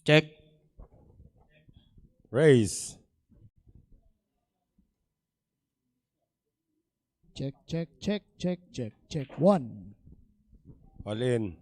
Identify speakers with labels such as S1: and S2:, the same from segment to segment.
S1: Check.
S2: Raise.
S3: Check, check, check, check, check, check. 1.
S2: All in.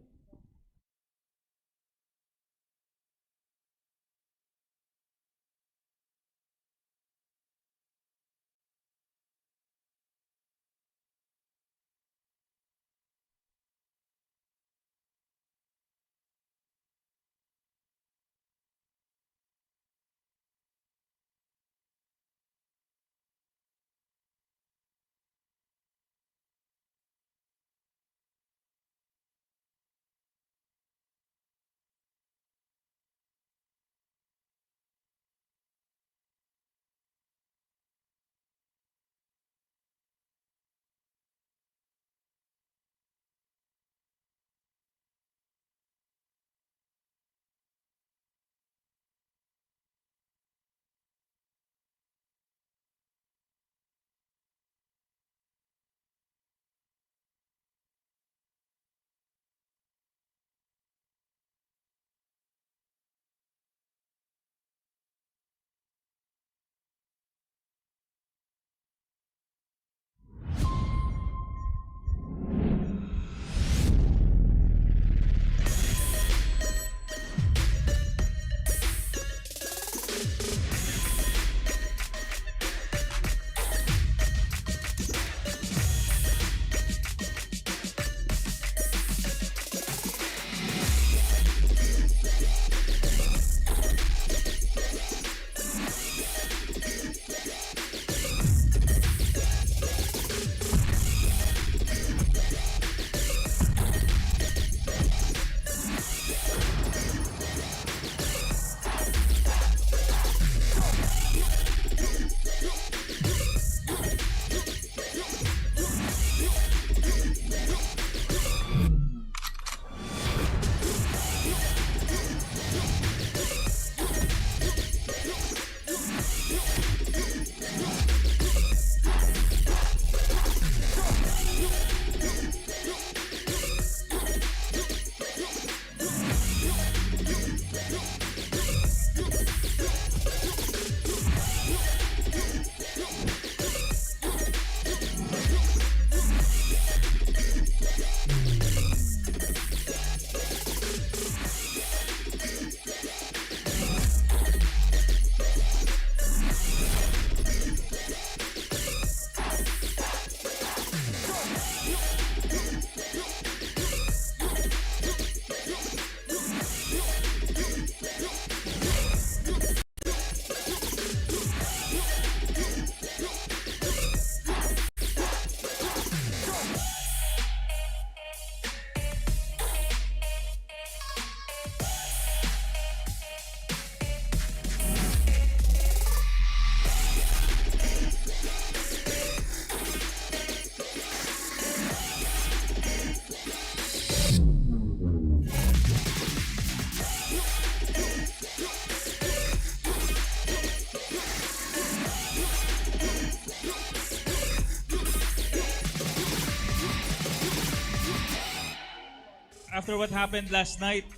S4: After what happened last night,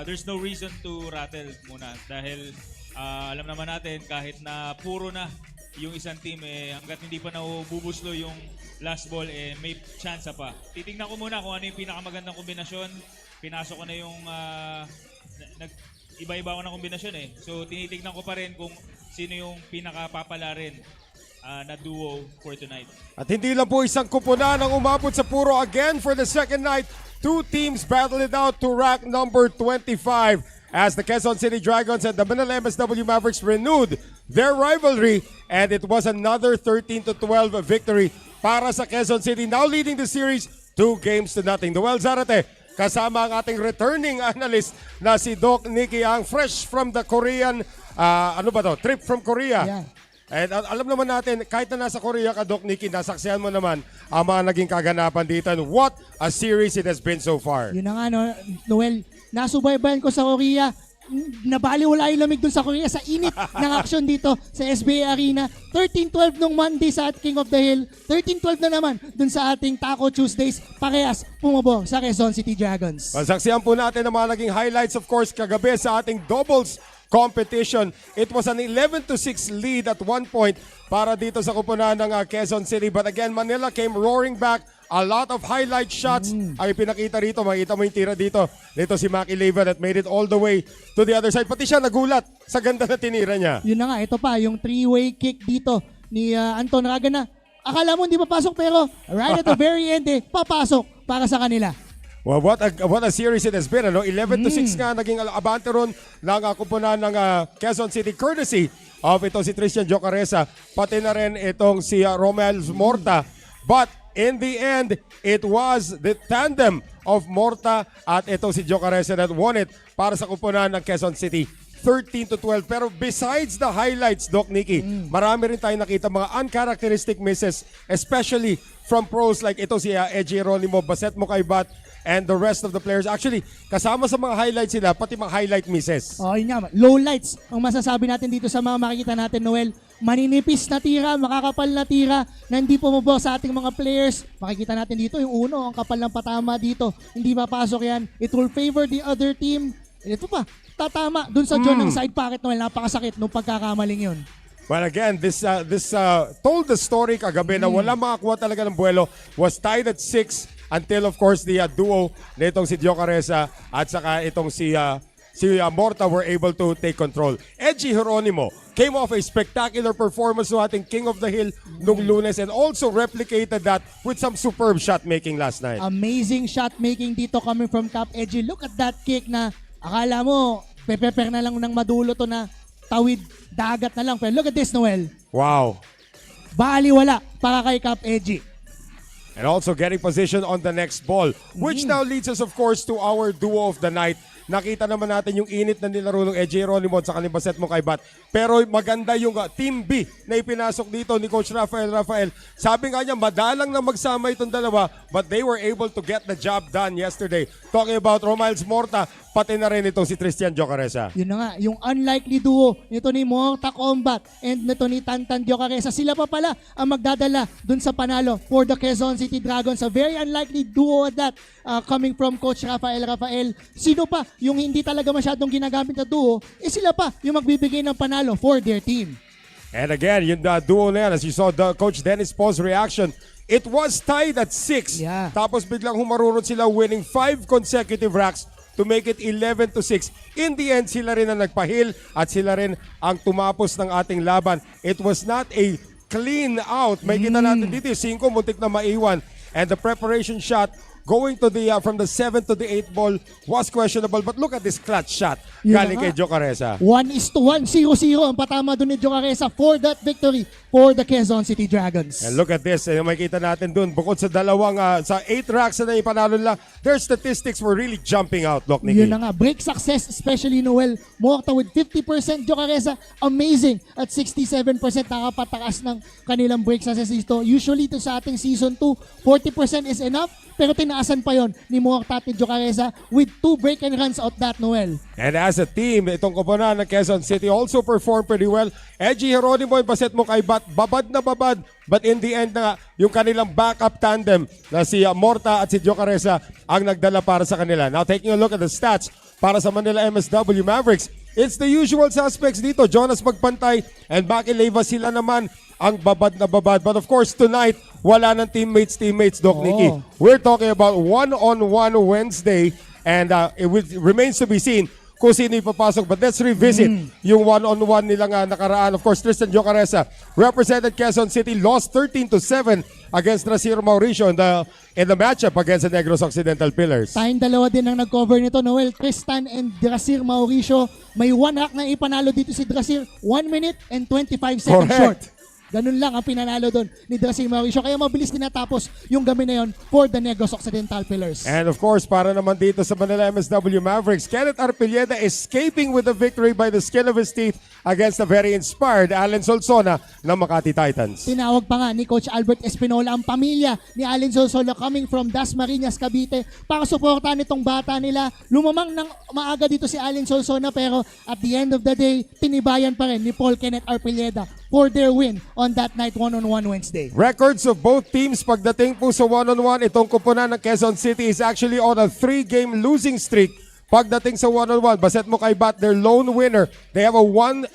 S4: there's no reason to rattle muna dahil alam naman natin kahit na puro na yung isang team hangga't hindi pa nabubuslo yung last ball may chance pa. Titingnan ko muna kung ano yung pinakamagandang kombinasyon. Pinasok ko na yung iba-iba ko ng kombinasyon So tinitingnan ko pa rin kung sino yung pinakapapala rin na duo for tonight.
S2: At hindi lang po isang kupunan ang umabot sa puro again for the second night. Two teams battled it out to rack number 25 as the Quezon City Dragons and the Manila MSW Mavericks renewed their rivalry, and it was another 13-12 victory para sa Quezon City, now leading the series 2-0. Noel Zarate, kasama ang ating returning analyst na si Doc Nicky Ang, fresh from the Korean, trip from Korea.
S3: Yeah.
S2: And alam naman natin, kahit na nasa Korea ka, Doc Nicky, nasaksihan mo naman ang mga naging kaganapan dito. And what a series it has been so far.
S3: Yun na nga, no, Noel, nasubaybayan ko sa Korea. nabaliwala yung lamig dun sa Korea sa init ng action dito sa SBA Arena. 13-12 nung Monday sa King of the Hill. 13-12 na naman dun sa ating Taco Tuesdays. Parehas pumabo sa Quezon City Dragons.
S2: Masaksihan po natin ang mga naging highlights of course kagabi sa ating doubles competition. It was an 11-6 lead at one point para dito sa kupunan ng Quezon City. But again, Manila came roaring back. A lot of highlight shots ay pinakita rito. Makita mo yung tira dito. Dito si Maki Leva that made it all the way to the other side. Pati siya nagulat sa ganda na tinira niya.
S3: Yun na nga, ito pa, yung three-way kick dito ni Anton Raga na akala mo hindi papasok pero right at the very end papasok para sa kanila.
S2: Well, what a series it has been. Ano? 11-6 nga naging abante ron ng kupunan ng Quezon City courtesy of ito si Tristan Jocaresa. Pati na rin itong si Romel Morta. But in the end, it was the tandem of Morta at ito si Jocaresa that won it para sa kupunan ng Quezon City. 13-12. Pero besides the highlights, Doc Nikki, marami rin tayo nakita mga uncharacteristic misses, especially from pros like ito si Heronimo, Baset Mokaybat, and the rest of the players. Actually, kasama sa mga highlights sila, pati mga highlight misses.
S3: Oh, yun nga. Low lights ang masasabi natin dito sa mga makikita natin, Noel. Maninipis na tira, makakapal na tira na hindi pumabo sa ating mga players. Makikita natin dito yung uno, ang kapal ng patama dito. Hindi mapasok yan. It will favor the other team. Ito pa, tatama dun sa John ng side pocket, Noel. Napakasakit nung pagkakamaling yun.
S2: Well, again, this told the story kagabi na wala makakuha talaga ng buwelo. Was tied at 6 until, of course, the duo nitong si Jocaresa at saka itong si Morta were able to take control. Edgy Heronimo came off a spectacular performance ng ating King of the Hill nung Lunes and also replicated that with some superb shot making last night.
S3: Amazing shot making dito coming from Cap Edgy. Look at that kick na akala mo, pepeper na lang ng madulo to na tawid dagat na lang. Pero look at this, Noel.
S2: Wow.
S3: Baliwala para kay Cap Edgy.
S2: And also getting position on the next ball, which now leads us, of course, to our duo of the night. Nakita naman natin yung init na nilaro ng EJ Heronimo at saka ni Baset Mokaybat. Pero maganda yung Team B na ipinasok dito ni Coach Rafael. Sabi nga niya, madalang na magsama itong dalawa, but they were able to get the job done yesterday. Talking about Romiles Morta, pati na rin itong si Tristan Jocaresa.
S3: Yun na nga, yung unlikely duo nito ni Morta Combat and nito ni Tantan Jocaresa. Sila pa pala ang magdadala dun sa panalo for the Quezon City Dragons. A very unlikely duo at that coming from Coach Rafael. Sino pa yung hindi talaga masyadong ginagamit na duo, sila pa yung magbibigay ng panalo for their team.
S2: And again, yung duo na yan, as you saw the Coach Dennis Paul's reaction, it was tied at 6.
S3: Yeah.
S2: Tapos biglang humarunod sila winning 5 consecutive racks to make it 11-6. In the end, sila rin ang nagpahil at sila rin ang tumapos ng ating laban. It was not a clean out. May kita natin dito, 5 muntik na maiwan. And the preparation shot going to the from the 7th to the 8th ball was questionable. But look at this clutch shot galing kay Jocaresa.
S3: 1-1, 0-0 ang patama doon ni Jocaresa for that victory for the Quezon City Dragons.
S2: And look at this, makita natin dun, bukod sa dalawang, sa 8 racks na ipanalo nila, their statistics were really jumping out, Doc Nicky.
S3: Yun na nga, break success, especially Noel Morta with 50%, Jocaresa, amazing at 67%, nakapatakas ng kanilang break success dito. Usually ito sa ating season 2, 40% is enough, pero tinaasan pa yon ni Morta at ni Jocaresa with 2 break and runs out that, Noel.
S2: And as a team, itong koponan ng Quezon City also performed pretty well. Edgy Heronimo and Baset Mokaybat, babad na babad. But in the end na yung kanilang backup tandem na si Morta at si Jocaresa ang nagdala para sa kanila. Now taking a look at the stats para sa Manila MSW Mavericks, it's the usual suspects dito. Jonas Magpantay and Maki Leva, sila naman ang babad na babad. But of course tonight, wala ng teammates, Doc Nicky. We're talking about one-on-one Wednesday and it remains to be seen kung sino ipapasok. But let's revisit yung one-on-one nilang nakaraan. Of course, Tristan Jocaresa represented Quezon City, lost 13-7 against Rasir Mauricio in the matchup against the Negros Occidental Pillars.
S3: Tayong dalawa din ang nag-cover nito, Noel. Tristan and Rasir Mauricio. May 1 hack na ipanalo dito si Rasir. 1 minute and 25 seconds short. Ganun lang ang pinanalo doon ni Dressing Mauricio. Kaya mabilis din natapos yung gabi na yon for the Negros Occidental Pillars.
S2: And of course, para naman dito sa Manila MSW Mavericks, Kenneth Arpilleda escaping with the victory by the skin of his teeth against the very inspired Allen Solsona ng Makati Titans.
S3: Tinawag pa nga ni Coach Albert Espinola ang pamilya ni Allen Solsona coming from Dasmariñas, Cavite para suportahan itong bata nila. Lumamang ng maaga dito si Allen Solsona pero at the end of the day, tinibayan pa rin ni Paul Kenneth Arpilleda for their win on that night, one-on-one Wednesday.
S2: Records of both teams pagdating po sa one-on-one, itong koponan ng Quezon City is actually on a 3-game losing streak. Pagdating sa one-on-one, baset mo kay Bat, their lone winner. They have a 1-3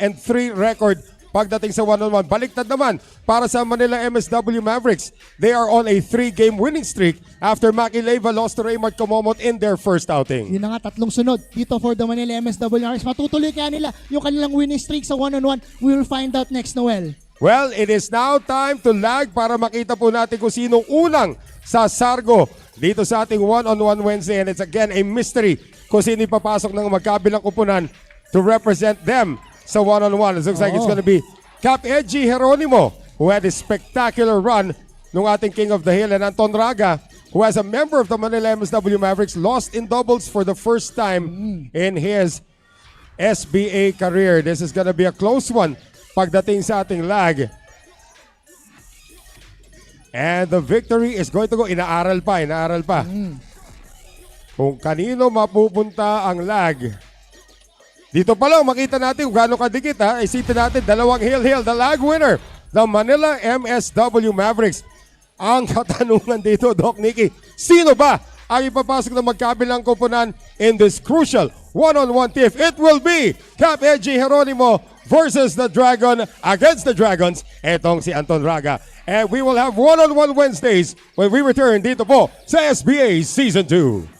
S2: record pagdating sa one-on-one. Baliktad naman para sa Manila MSW Mavericks. They are on a 3-game winning streak after Maki Leyva lost to Raymart Comomot in their first outing.
S3: Yun na nga, tatlong sunod dito for the Manila MSW Mavericks. Matutuloy kaya nila yung kanilang winning streak sa one-on-one. We will find out next, Noel.
S2: Well, it is now time to lag para makita po natin kung sinong unang sasargo dito sa ating one-on-one Wednesday. And it's again a mystery kung sino ipapasok ng magkabilang kupunan to represent them sa one-on-one. It looks like it's going to be Cap Edgy Heronimo, who had a spectacular run ng ating King of the Hill, and Anton Raga, who as a member of the Manila MSW Mavericks lost in doubles for the first time in his SBA career. This is going to be a close one pagdating sa ating lag. And the victory is going to go, inaaral pa. Kung kanino mapupunta ang lag. Dito pa lang makita natin kung gaano kadikit ha. Isipin natin, dalawang hill, the lag winner, the Manila MSW Mavericks. Ang katanungan dito, Doc Nicky, sino ba ang ipapasok ng magkabilang koponan in this crucial one-on-one tiff? It will be Cap Edgy Heronimo versus the Dragon against the Dragons. Etong si Anton Raga. And we will have one-on-one Wednesdays when we return dito po sa SBA Season 2.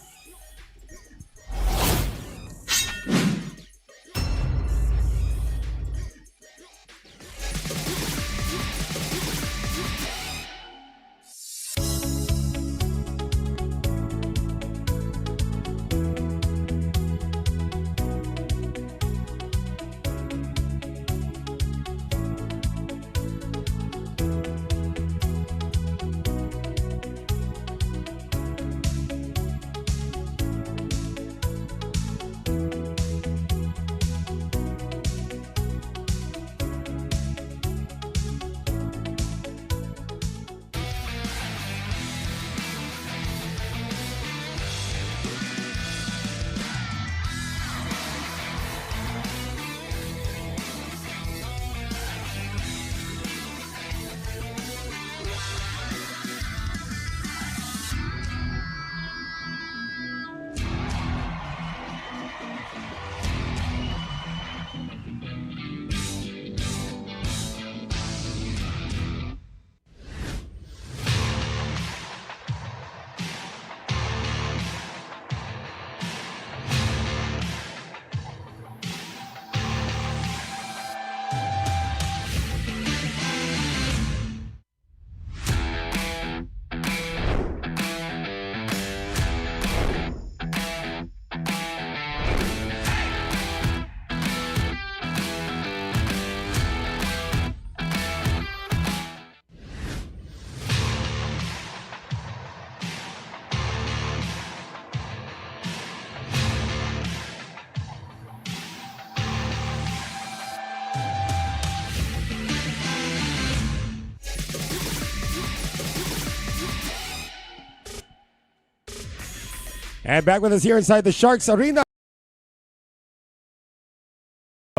S2: And back with us here inside the Sharks Arena.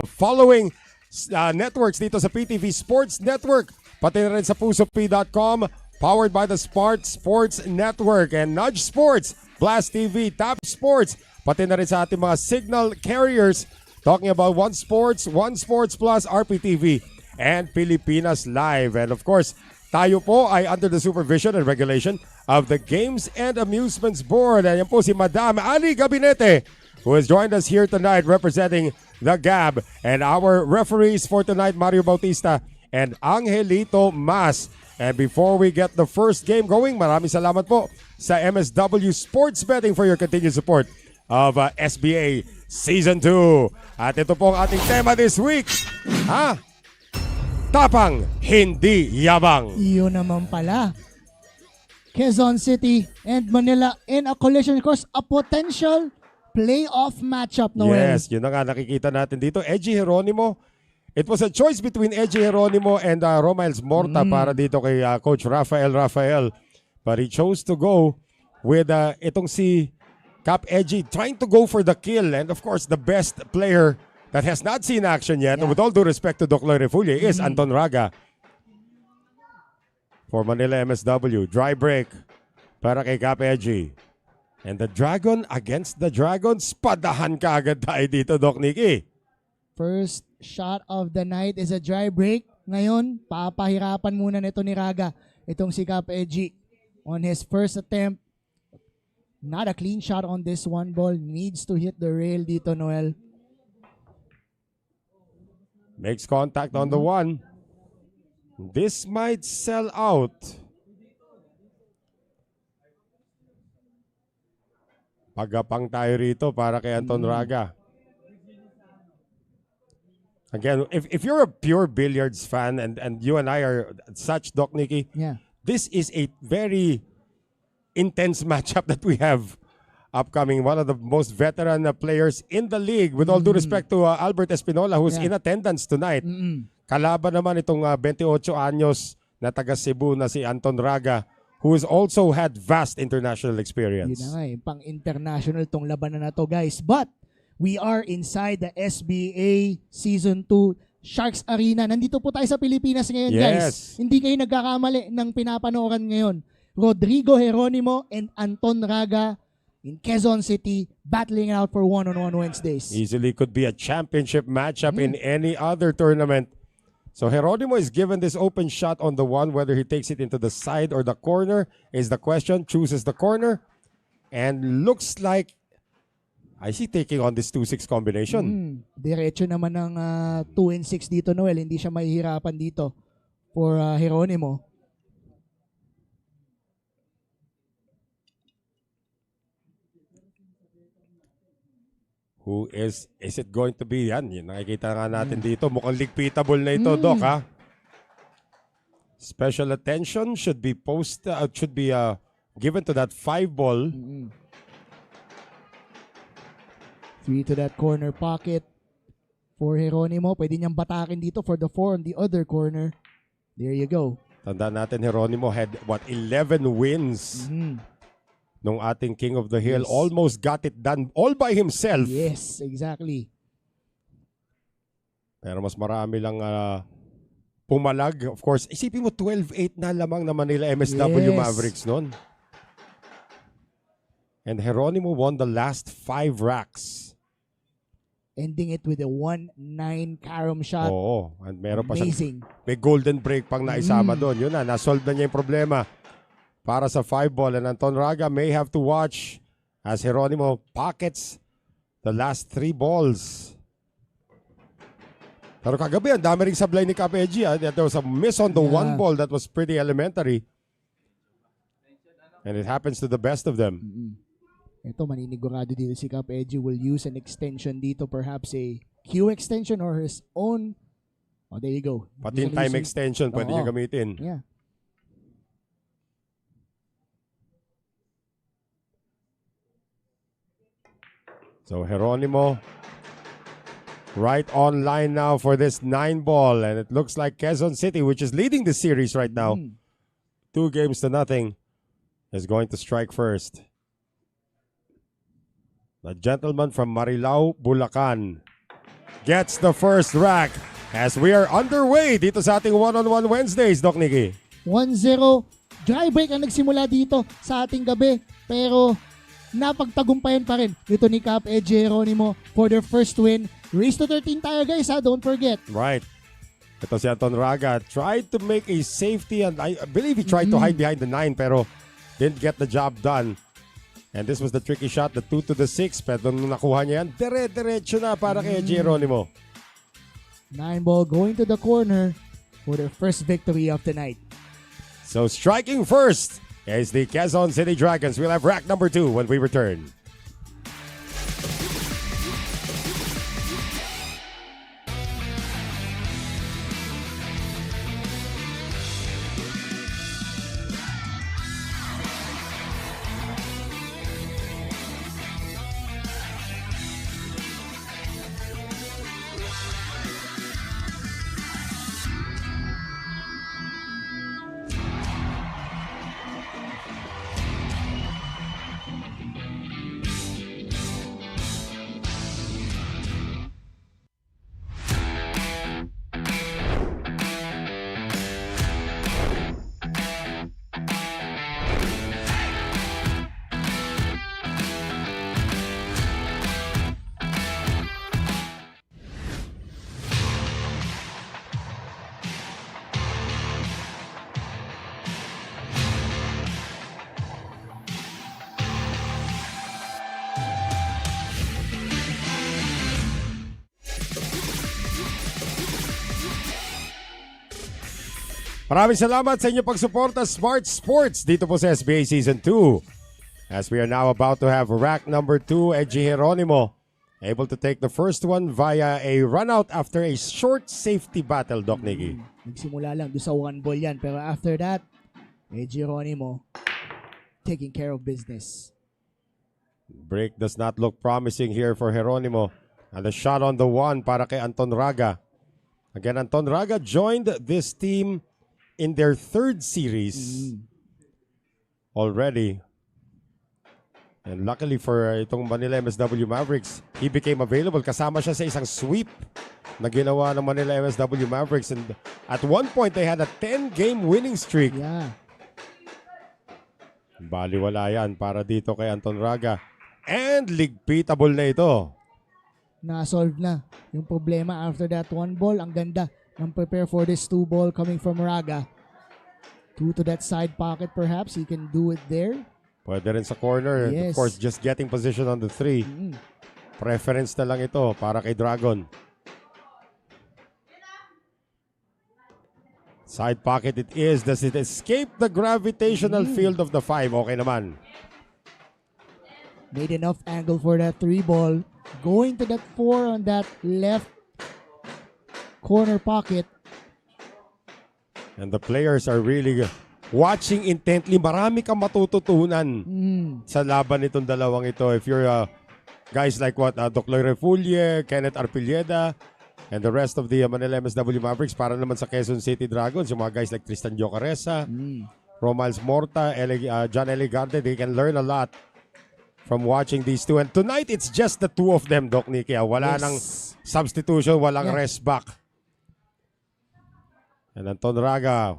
S2: Following networks dito sa PTV Sports Network, pati na rin sa pusop.com, powered by the Smart Sports Network and Nudge Sports, Blast TV, Tap Sports, pati na rin sa ating mga signal carriers, talking about One Sports Plus, RPTV, and Pilipinas Live. And of course, tayo po ay under the supervision and regulation of the Games and Amusements Board. Ayan po si Madam Ali Gabinete, who has joined us here tonight representing the GAB. And our referees for tonight, Mario Bautista and Angelito Mas. And before we get the first game going, maraming salamat po sa MSW Sports Betting for your continued support of SBA Season 2. At ito po ang ating tema this week. Tapang, hindi yabang.
S3: Iyon naman pala. Quezon City and Manila in a collision course, a potential playoff matchup, Noel.
S2: Yes, yun na nga nakikita natin dito. Edgy Heronimo. It was a choice between Edgy Heronimo and Romiles Morta para dito kay Coach Rafael. But he chose to go with itong si Cap Edgy trying to go for the kill. And of course, the best player that has not seen action yet, with all due respect to Doc Refulle, is Anton Raga. For Manila MSW, dry break para kay Cap Edgy. And the Dragon against the Dragons, padahan ka agad tayo dito, Doc Nicky.
S3: First shot of the night is a dry break. Ngayon, papahirapan muna nito ni Raga. Itong si Cap Edgy on his first attempt. Not a clean shot on this one ball. Needs to hit the rail dito, Noel.
S2: Makes contact on the one. This might sell out. Pagapang tayo rito para kay Anton Raga. Again, if you're a pure billiards fan and you and I are such, Doc Nicky, this is a very intense matchup that we have upcoming. One of the most veteran players in the league, with all due respect to Albert Espinola, who's in attendance tonight. Kalaban naman itong 28 anyos na taga Cebu na si Anton Raga, who has also had vast international experience.
S3: Yun na nga pang-international tong labanan na to, guys. But we are inside the SBA Season 2 Sharks Arena. Nandito po tayo sa Pilipinas ngayon, guys. Hindi kayo nagkakamali ng pinapanooran ngayon. Rodrigo Heronimo and Anton Raga in Quezon City battling out for one-on-one Wednesdays.
S2: Easily could be a championship matchup in any other tournament. So Heronimo is given this open shot on the one. Whether he takes it into the side or the corner is the question. Chooses the corner and looks like I see taking on this 2-6 combination.
S3: Diretso naman ng 2-6 dito, Noel. Hindi siya mahihirapan dito for Heronimo.
S2: Who is it going to be? Yan, nakikita nga natin dito. Mukhang ligpitable na ito, Doc, ha? Special attention should be given to that 5 ball.
S3: 3 to that corner pocket for Heronimo. Pwede niyang batakin dito for the 4 on the other corner. There you go.
S2: Tandaan natin, Heronimo had, 11 wins. Nung ating King of the Hill. Almost got it done all by himself.
S3: Yes, exactly.
S2: Pero mas marami lang pumalag. Of course, isipin mo 12-8 na lamang na Manila MSW Mavericks noon. And Heronimo won the last 5 racks.
S3: Ending it with a 1-9 carom shot.
S2: Oo. And meron pa
S3: Amazing.
S2: May golden break pang naisama doon. Yun na, nasolve na niya yung problema para sa 5 ball. And Anton Raga may have to watch as Heronimo pockets the last 3 balls. Pero kagabi, ang dami rin sablay ni Cap Edgy. There was a miss on the 1 ball that was pretty elementary. And it happens to the best of them.
S3: Ito, maninigurado dito si Cap Edgy will use an extension dito. Perhaps a Q extension or his own. Oh, there you go.
S2: Pati yung time extension, pwede niya gamitin.
S3: Yeah.
S2: So Heronimo right on line now for this 9 ball. And it looks like Quezon City, which is leading the series right now, 2-0, is going to strike first. The gentleman from Marilao, Bulacan, gets the first rack as we are underway dito sa ating one-on-one Wednesdays, Doc Nicky.
S3: 1-0. Dry break ang nagsimula dito sa ating gabi. Pero napagtagumpayan pa rin dito ni Cap Edgy Heronimo for their first win. Race to 13 tayo, guys, ha? Don't forget.
S2: Right. Ito si Anton Raga tried to make a safety, and I believe he tried to hide behind the 9 pero didn't get the job done. And this was the tricky shot, the 2 to the 6. Pero nung nakuha niya yan, dire-diretso na para kay Edgy Heronimo.
S3: 9 ball going to the corner for their first victory of the night.
S2: So striking first is the Quezon City Dragons. We'll have rack number 2 when we return. Maraming salamat sa inyong pagsuporta Smart Sports dito po sa SBA Season 2. As we are now about to have rack number 2, Edgy Heronimo, able to take the first one via a run-out after a short safety battle, Doc Nicky.
S3: Nagsimula lang doon sa 1 ball yan. Pero after that, Heronimo taking care of business.
S2: Break does not look promising here for Heronimo. And a shot on the 1 para kay Anton Raga. Again, Anton Raga joined this team in their 3rd series already. And luckily for itong Manila MSW Mavericks, he became available. Kasama siya sa isang sweep na ginawa ng Manila MSW Mavericks. And at one point, they had a 10-game winning streak.
S3: Yeah.
S2: Baliwala yan para dito kay Anton Raga. And ligpitable na ito.
S3: Na-solve na yung problema after that 1 ball. Ang ganda ng prepare for this 2 ball coming from Raga. 2 to that side pocket perhaps. He can do it there.
S2: Pwede rin sa corner.
S3: Yes.
S2: Of course, just getting position on the 3. Preference na lang ito para kay Dragon. Side pocket it is. Does it escape the gravitational field of the 5? Okay naman.
S3: Made enough angle for that 3 ball. Going to that 4 on that left corner pocket.
S2: And the players are really watching intently. Marami kang matututunan sa laban nitong dalawang ito. If you're guys like Doc Refulie, Kenneth Arpilleda, and the rest of the Manila MSW Mavericks, para naman sa Quezon City Dragons, yung mga guys like Tristan Jocaresa, Romals Morta, John Eligarde, they can learn a lot from watching these two. And tonight, it's just the 2 of them, Doc Nicky. Wala nang substitution, walang rest back. And Anton Raga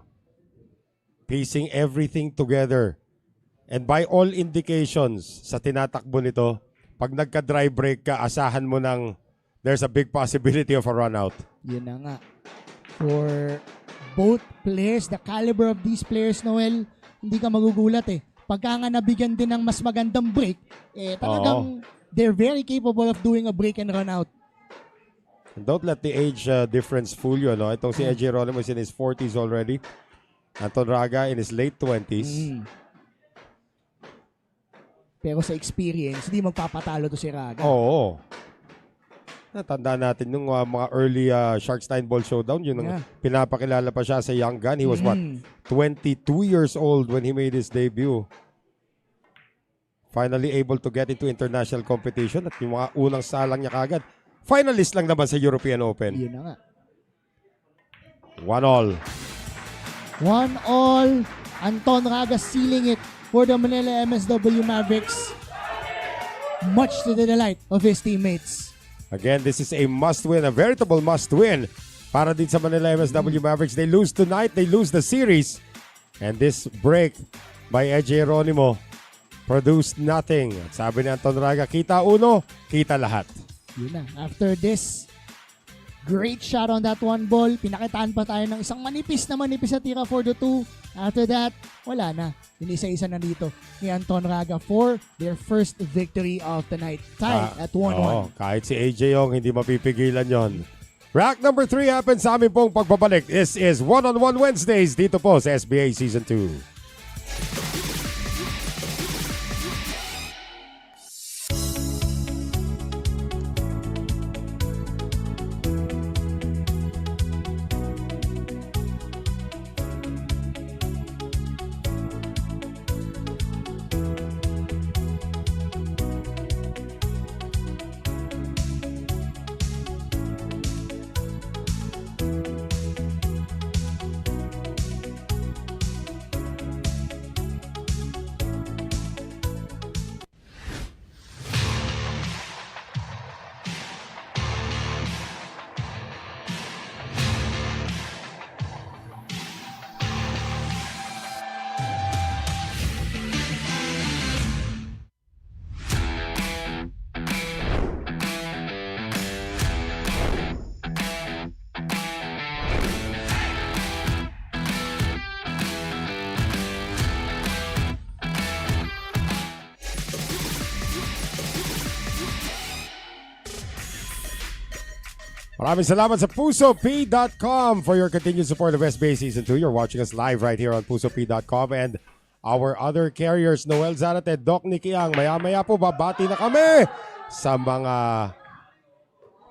S2: piecing everything together. And by all indications, sa tinatakbo nito, pag nagka-dry break ka, asahan mo ng there's a big possibility of a run-out.
S3: Yun na nga. For both players, the caliber of these players, Noel, hindi ka magugulat eh. Pagka nga nabigyan din ng mas magandang break, talagang they're very capable of doing a break and run-out.
S2: And don't let the age difference fool you. No? Itong si Edgy Heronimo is in his 40s already. Anton Raga in his late 20s.
S3: Pero sa experience, hindi magpapatalo to si Raga.
S2: Oo. Natanda natin nung mga early Sharks 9 Ball Showdown. Yun ang pinapakilala pa siya sa Young Gun. He was 22 years old when he made his debut. Finally able to get into international competition. At yung mga unang salang niya kagad, finalist lang naman sa European Open.
S3: Yun na nga.
S2: 1-1.
S3: 1-1. Anton Raga sealing it for the Manila MSW Mavericks. Much to the delight of his teammates.
S2: Again, this is a must-win, a veritable must-win para din sa Manila MSW Mavericks. They lose tonight, they lose the series. And this break by Edgy Heronimo produced nothing. At sabi ni Anton Raga, kita uno, kita lahat.
S3: Yun na. After this great shot on that 1 ball, pinakitaan pa tayo ng isang manipis na tira for the 2. After that, wala na. Inisa-isa na dito ni Anton Raga for their first victory of the night. Tied at 1-1.
S2: Kahit si AJ Yong, hindi mapipigilan yon. Rack number 3 happens sa amin pong pagbabalik. This is One-on-One Wednesdays dito po sa SBA Season 2. Maraming salamat sa PusoP.com for your continued support of SBA Season 2. You're watching us live right here on PusoP.com and our other carriers, Noel Zarate, Doc Nicky Ang. Maya-maya po, babati na kami sa mga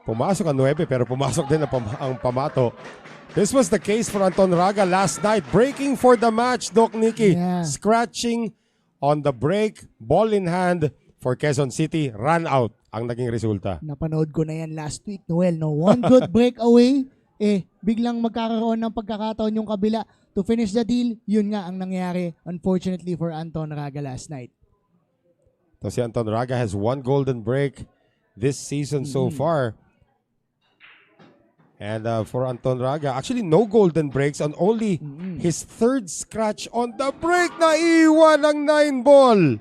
S2: pumasok ang 9 pero pumasok din ang pamato. This was the case for Anton Raga last night. Breaking for the match, Doc Nicky.
S3: Yeah.
S2: Scratching on the break, ball in hand for Quezon City. Run out ang naging resulta.
S3: Napanood ko na yan last week, Noel. No? One good breakaway, biglang magkakaroon ng pagkakataon yung kabila to finish the deal. Yun nga ang nangyari, unfortunately, for Anton Raga last night.
S2: So si Anton Raga has 1 golden break this season so far. And for Anton Raga, actually no golden breaks on only his 3rd scratch on the break. Naiwan ang 9 ball.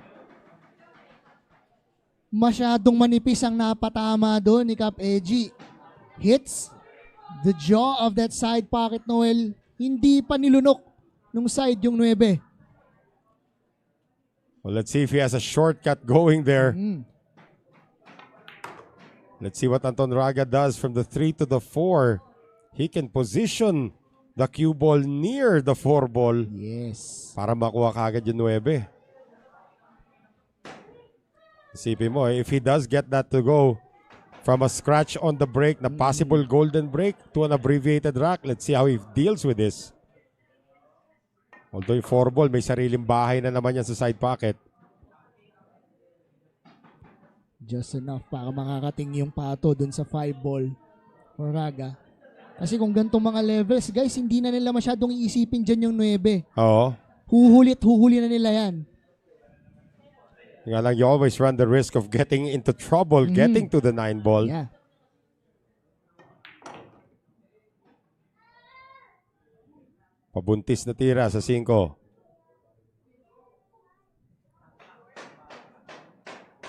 S3: Masyadong manipis ang napatama doon ni Cap Edgy. Hits the jaw of that side pocket, Noel. Hindi pa nilunok nung side yung 9.
S2: Well, let's see if he has a shortcut going there. Let's see what Anton Raga does from the 3 to the 4. He can position the cue ball near the 4 ball.
S3: Yes.
S2: Para makuha kagad yung 9. Isipin mo, if he does get that to go from a scratch on the break, na possible golden break to an abbreviated rack, let's see how he deals with this. Although yung 4 ball, may sariling bahay na naman yan sa side pocket.
S3: Just enough para makakating yung pato dun sa 5 ball for Raga. Kasi kung ganitong mga levels, guys, hindi na nila masyadong iisipin dyan yung 9.
S2: Oo.
S3: Huhuli na nila yan.
S2: Nga lang, you always run the risk of getting into trouble, getting to the 9 ball.
S3: Yeah.
S2: Pabuntis na tira sa 5.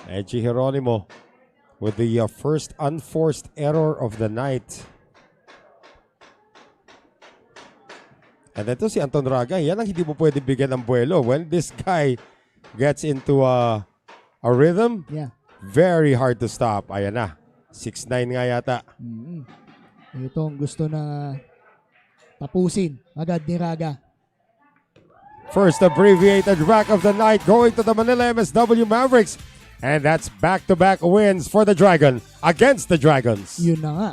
S2: Edgy Heronimo with the first unforced error of the night. And ito si Anton Raga, yan ang hindi mo pwede bigyan ng buwelo. When this guy gets into a rhythm, very hard to stop. Ayan na, 6'9" nga yata.
S3: Ito ang gusto na tapusin agad ni Raga.
S2: First abbreviated rack of the night going to the Manila MSW Mavericks. And that's back-to-back wins for the Dragon against the Dragons.
S3: Yun na nga.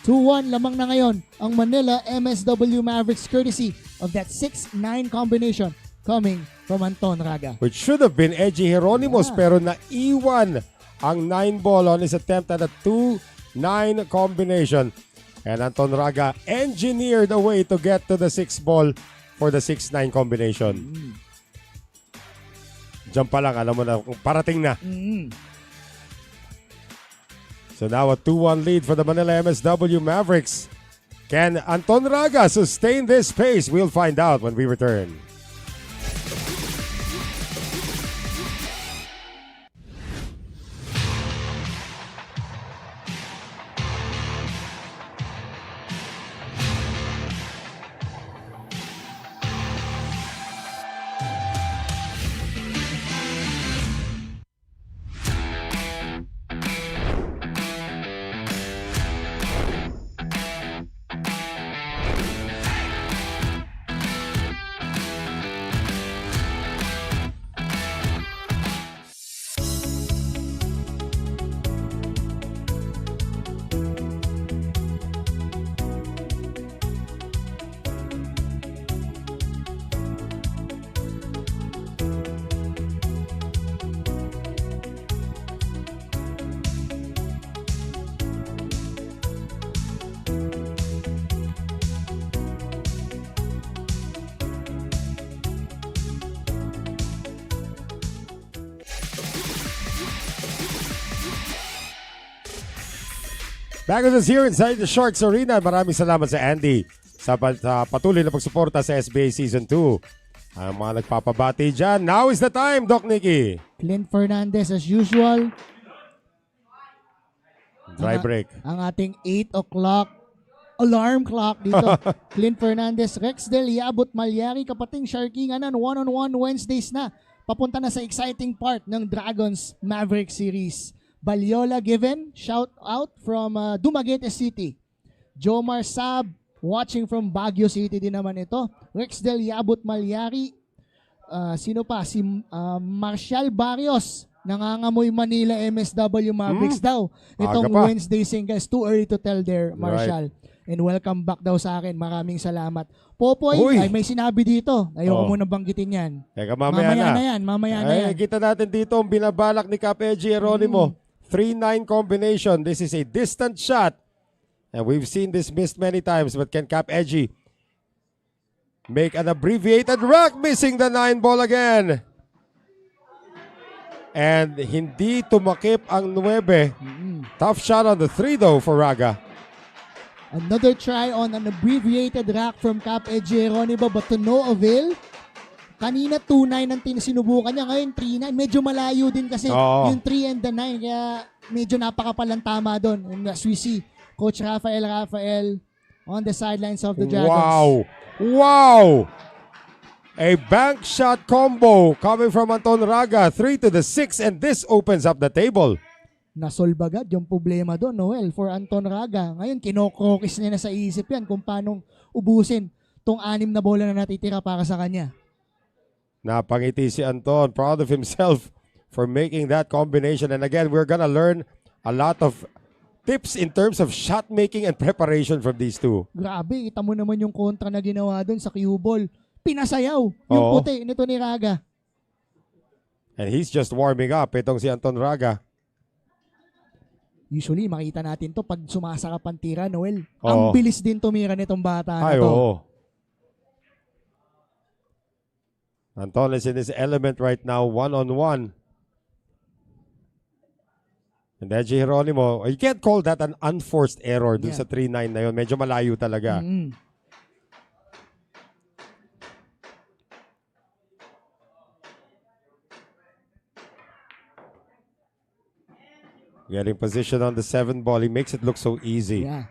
S3: 2-1 lamang na ngayon ang Manila MSW Mavericks courtesy of that 6-9 combination coming from Anton Raga.
S2: Which should have been Edgy Heronimos pero naiwan ang 9 ball on his attempt at a 2-9 combination. And Anton Raga engineered a way to get to the 6 ball for the 6-9 combination. Diyan pa lang, alam mo na, parating na. So now a 2-1 lead for the Manila MSW Mavericks. Can Anton Raga sustain this pace? We'll find out when we return. Back with us here inside the Sharks Arena. Maraming salamat sa Andy sa patuloy na pagsuporta sa SBA Season 2. Ang mga nagpapabati dyan. Now is the time, Doc Nicky.
S3: Clint Fernandez as usual.
S2: Dry break.
S3: Ang ating 8 o'clock alarm clock dito. Clint Fernandez, Rexdel, Yabut, Malyari, Kapating, Sharkinganan, 1-on-1 Wednesdays na. Papunta na sa exciting part ng Dragons Mavericks series. Balyola given, shout out from Dumaguete City. Jomar Sab, watching from Baguio City din naman ito. Rex Del Yabut Malyari. Sino pa? Si Marshall Barrios. Nangangamoy Manila MSW Mavericks daw. Itong Wednesday singles. Too early to tell there, Marshall. Right. And welcome back daw sa akin. Maraming salamat. Popoy, ay may sinabi dito. Ayoko muna banggitin yan.
S2: Teka, mamaya na yan.
S3: Mamaya na yan.
S2: Kita natin dito ang binabalak ni Cap Edgy Heronimo. 3-9 combination. This is a distant shot. And we've seen this missed many times. But can Cap Edgy make an abbreviated rack? Missing the 9 ball again. And hindi tumakip ang 9. Tough shot on the 3 though for Raga.
S3: Another try on an abbreviated rack from Cap Edgy Heronimo but to no avail. Kanina 2-9 ang sinubukan niya. Ngayon 3-9. Medyo malayo din kasi yung 3 and the 9. Kaya medyo napakapalang tama doon. And as we see, Coach Rafael on the sidelines of the Dragons.
S2: Wow! A bank shot combo coming from Anton Raga. 3 to the 6 and this opens up the table.
S3: Nasolbagad yung problema doon, Noel, for Anton Raga. Ngayon, kinokrokis niya na sa isip yan kung paano ubusin tong 6 na bola na natitira para sa kanya.
S2: Napangiti si Anton. Proud of himself for making that combination. And again, we're gonna learn a lot of tips in terms of shot making and preparation from these two.
S3: Grabe, kita mo naman yung kontra na ginawa doon sa cue ball. Pinasayaw yung puti nito ni Raga.
S2: And he's just warming up. Itong si Anton Raga.
S3: Usually, makita natin to pag sumasakap ang tira, Noel. Ang bilis din tumira nitong bata na to.
S2: Anton is in his element right now, 1-on-1. And Edgy Heronimo, you can't call that an unforced error dun sa 3-9 na yun. Medyo malayo talaga. Getting position on the 7 ball. He makes it look so easy.
S3: Yeah.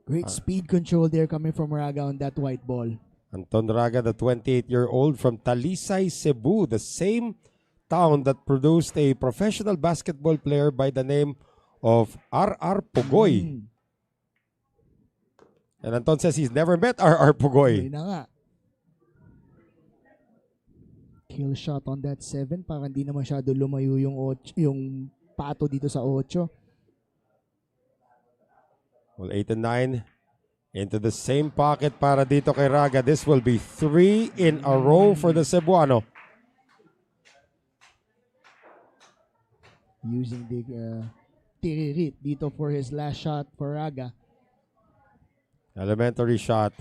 S3: Great speed control there coming from Raga on that white ball.
S2: Anton Raga, the 28-year-old from Talisay, Cebu, the same town that produced a professional basketball player by the name of R.R. Pugoy. And Anton says he's never met R.R. Pugoy.
S3: Na nga. Kill shot on that 7 para hindi na masyado lumayo yung pato dito sa 8.
S2: Well, 8 and 9 into the same pocket para dito kay Raga. This will be 3 in a row for the Cebuano.
S3: Using the tiririt dito for his last shot for Raga.
S2: Elementary shot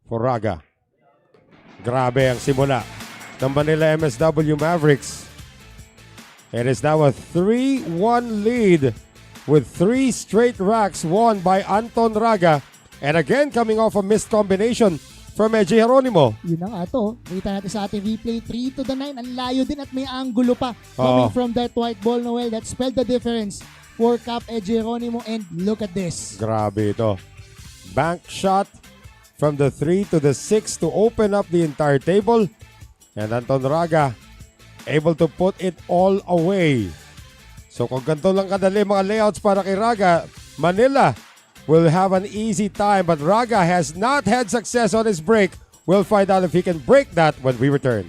S2: for Raga. Grabe ang simula ng Manila MSW Mavericks. It is now a 3-1 lead with 3 straight racks won by Anton Raga. And again, coming off a missed combination from Edgy Heronimo.
S3: Yun na nga to. Kita natin sa ating replay. 3 to the 9. Ang layo din at may angulo pa coming from that white ball, Noel. That spelled the difference for Cap Edgy Heronimo. And look at this.
S2: Grabe ito. Bank shot from the 3 to the 6 to open up the entire table. And Anton Raga able to put it all away. So kung ganito lang kadali mga layouts para kay Raga, Manila will have an easy time. But Raga has not had success on his break. We'll find out if he can break that when we return.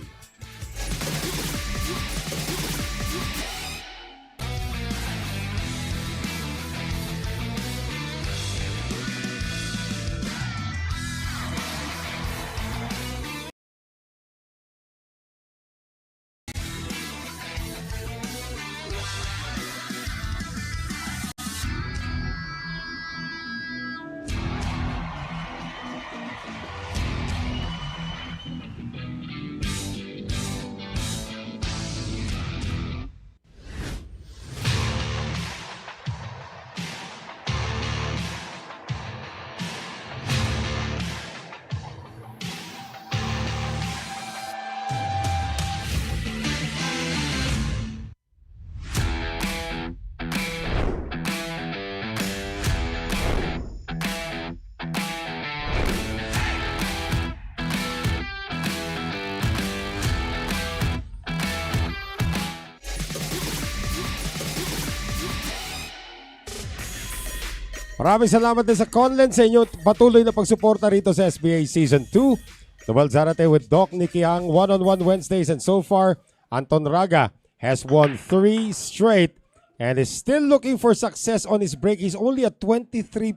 S2: Maraming salamat din sa Conlen sa inyo patuloy na pagsuporta rito sa SBA Season 2. Dumal Zarate with Doc Nicky Ang one-on-one Wednesdays, and so far, Anton Raga has won 3 straight and is still looking for success on his break. He's only at 23%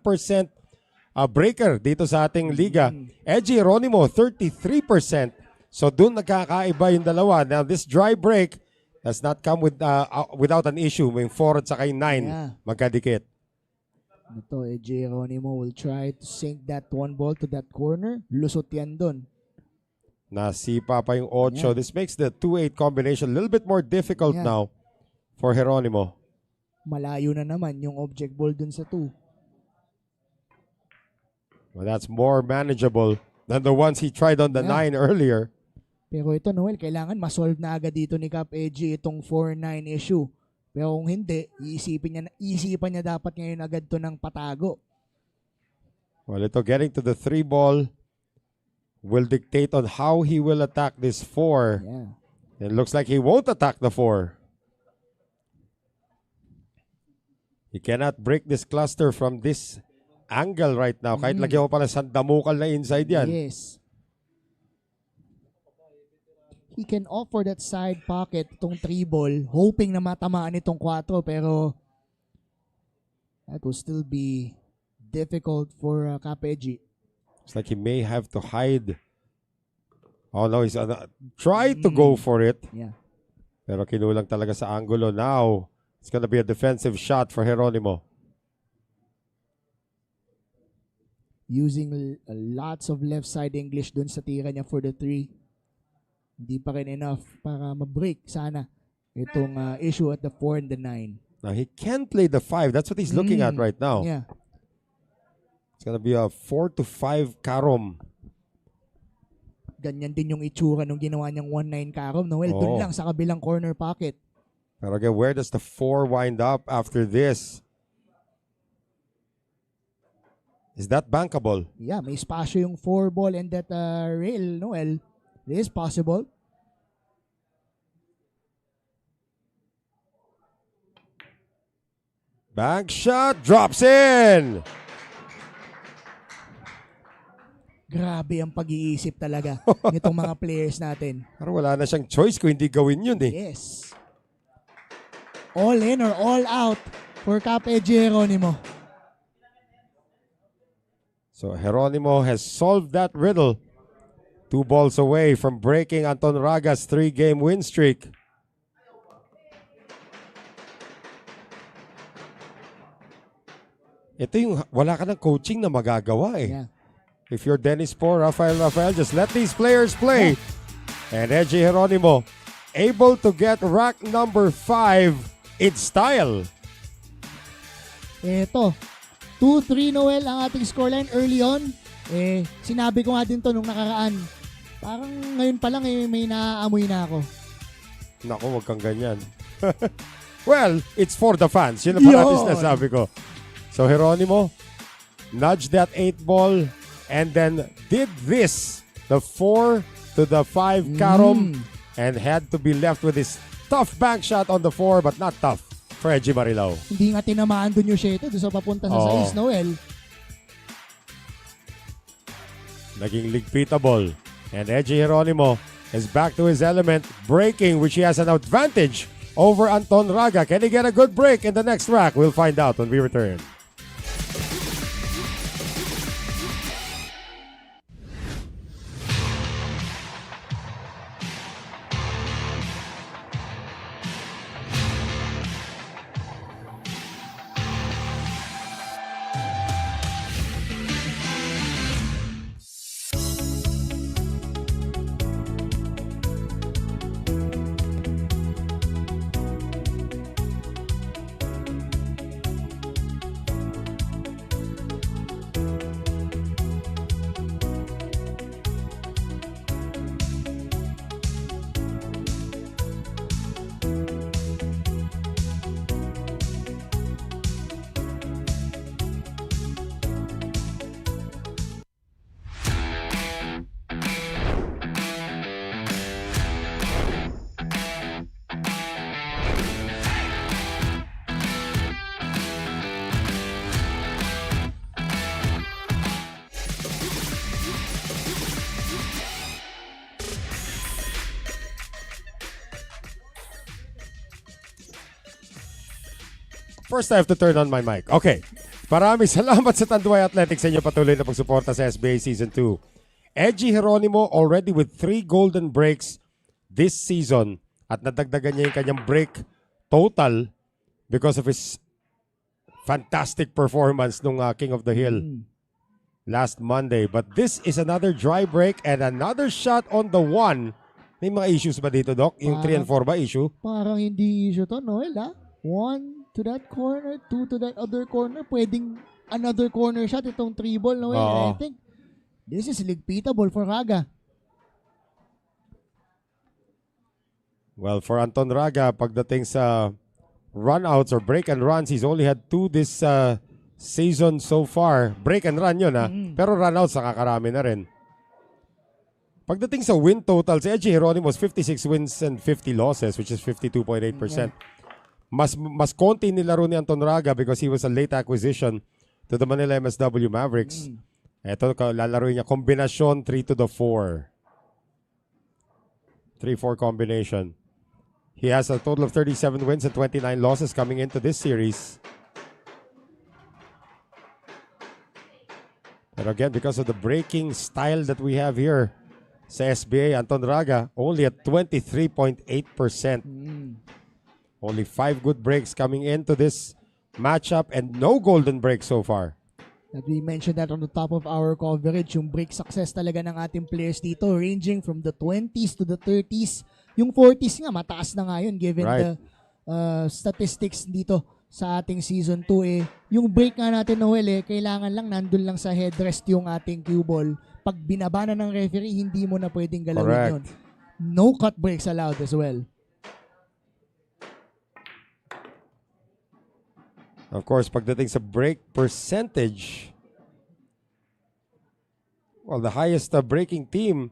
S2: breaker dito sa ating liga. Heronimo, 33%. So dun nagkakaiba yung dalawa. Now this dry break does not come without an issue. May 4 at saka 9 magkadikit.
S3: Ito, Heronimo will try to sink that one ball to that corner. Lusot yan dun.
S2: Nasipa pa yung 8. This makes the 2-8 combination a little bit more difficult now for Heronimo.
S3: Malayo na naman yung object ball dun sa 2.
S2: Well, that's more manageable than the ones he tried on the 9 earlier.
S3: Pero ito, Noel, kailangan masolve na agad dito ni Cap Edgy itong 4-9 issue. Pero kung hindi, iisipan niya dapat ngayon agad to ng patago.
S2: Well, ito getting to the 3 ball will dictate on how he will attack this 4.
S3: Yeah.
S2: It looks like he won't attack the 4. He cannot break this cluster from this angle right now. Kahit lagyan mo pala sandamukal na inside yan.
S3: Yes. He can offer that side pocket itong 3 ball, hoping na matamaan itong 4, pero that will still be difficult for Cap Edgy.
S2: It's like he may have to hide. Oh no, he's try to go for it.
S3: Yeah.
S2: Pero kinulang talaga sa angulo. Now, it's gonna be a defensive shot for Heronimo.
S3: Using lots of left side English dun sa tira niya for the 3. Hindi pa rin enough para ma-break sana itong issue at the 4 and the 9.
S2: Now, he can play the 5. That's what he's looking at right now.
S3: Yeah.
S2: It's gonna be a 4-5 karom.
S3: Ganyan din yung itsura nung ginawa niyang 1-9 karom. Noel, dun lang sa kabilang corner pocket.
S2: Pero again, where does the 4 wind up after this? Is that bankable?
S3: Yeah, may espasyo yung 4 ball and that rail, Noel. It is possible.
S2: Bank shot, drops in!
S3: Grabe ang pag-iisip talaga nitong mga players natin.
S2: Pero wala na siyang choice kung hindi gawin yun eh.
S3: Yes. All in or all out for Cap Edgy Heronimo.
S2: So Heronimo has solved that riddle. 2 balls away from breaking Anton Raga's 3-game win streak. Ito yung wala ka ng coaching na magagawa eh.
S3: Yeah.
S2: If you're Dennis Poor, Rafael, just let these players play. And Edgy Heronimo able to get rack number 5 in style.
S3: Ito, 2-3 Noel ang ating scoreline early on. Sinabi ko nga din to nung nakaraan. Parang ngayon pa lang may naaamoy na ako.
S2: Naku, wag kang ganyan. Well, it's for the fans. Yun ang parating sinasabi ko. So Heronimo nudged that 8 ball and then did this. The 4 to the 5 karom and had to be left with his tough bank shot on the 4, but not tough for Edgy Marilao.
S3: Hindi nga tinamaan dun yung shete doon sa papunta sa 6 Noel.
S2: Naging ligpitable. And Edgy Heronimo is back to his element, breaking, which he has an advantage over Anton Raga. Can he get a good break in the next rack? We'll find out when we return. First, I have to turn on my mic. Okay. Maraming salamat sa Tanduay Athletics sa inyo patuloy na pagsuporta sa SBA Season 2. Edgy Heronimo already with 3 golden breaks this season at nadagdagan niya yung kanyang break total because of his fantastic performance nung King of the Hill last Monday. But this is another dry break and another shot on the 1. May mga issues ba dito, Doc? Yung 3 and 4 ba issue?
S3: Parang hindi issue to, Noel, ha? 1 to that corner, 2 to that other corner. Pwedeng another corner shot itong 3 ball, Noel. I think this is ligpitable for Raga.
S2: Well, for Anton Raga, pagdating sa run-outs or break and runs, he's only had 2 this season so far. Break and run yun, ha? Pero run-outs, nakakarami na rin. Pagdating sa win total, si Edgy Heronimo was 56 wins and 50 losses, which is 52.8%. Mas konti nilaro ni Anton Raga because he was a late acquisition to the Manila MSW Mavericks. Ito, lalaro niya kombinasyon 3 to the 4. 3-4 combination. He has a total of 37 wins and 29 losses coming into this series. And again, because of the breaking style that we have here sa SBA, Anton Raga only at 23.8%. Only 5 good breaks coming into this matchup and no golden break so far.
S3: That we mentioned that on the top of our coverage, yung break success talaga ng ating players dito, ranging from the 20s to the 30s. Yung 40s nga, mataas na nga yun given the statistics dito sa ating Season 2. Yung break nga natin, Noel, kailangan lang nandun lang sa headrest yung ating cue ball. Pag binabana ng referee, hindi mo na pwedeng galawin yun. No cut breaks allowed as well.
S2: Of course, pagdating sa break percentage, well, the highest breaking team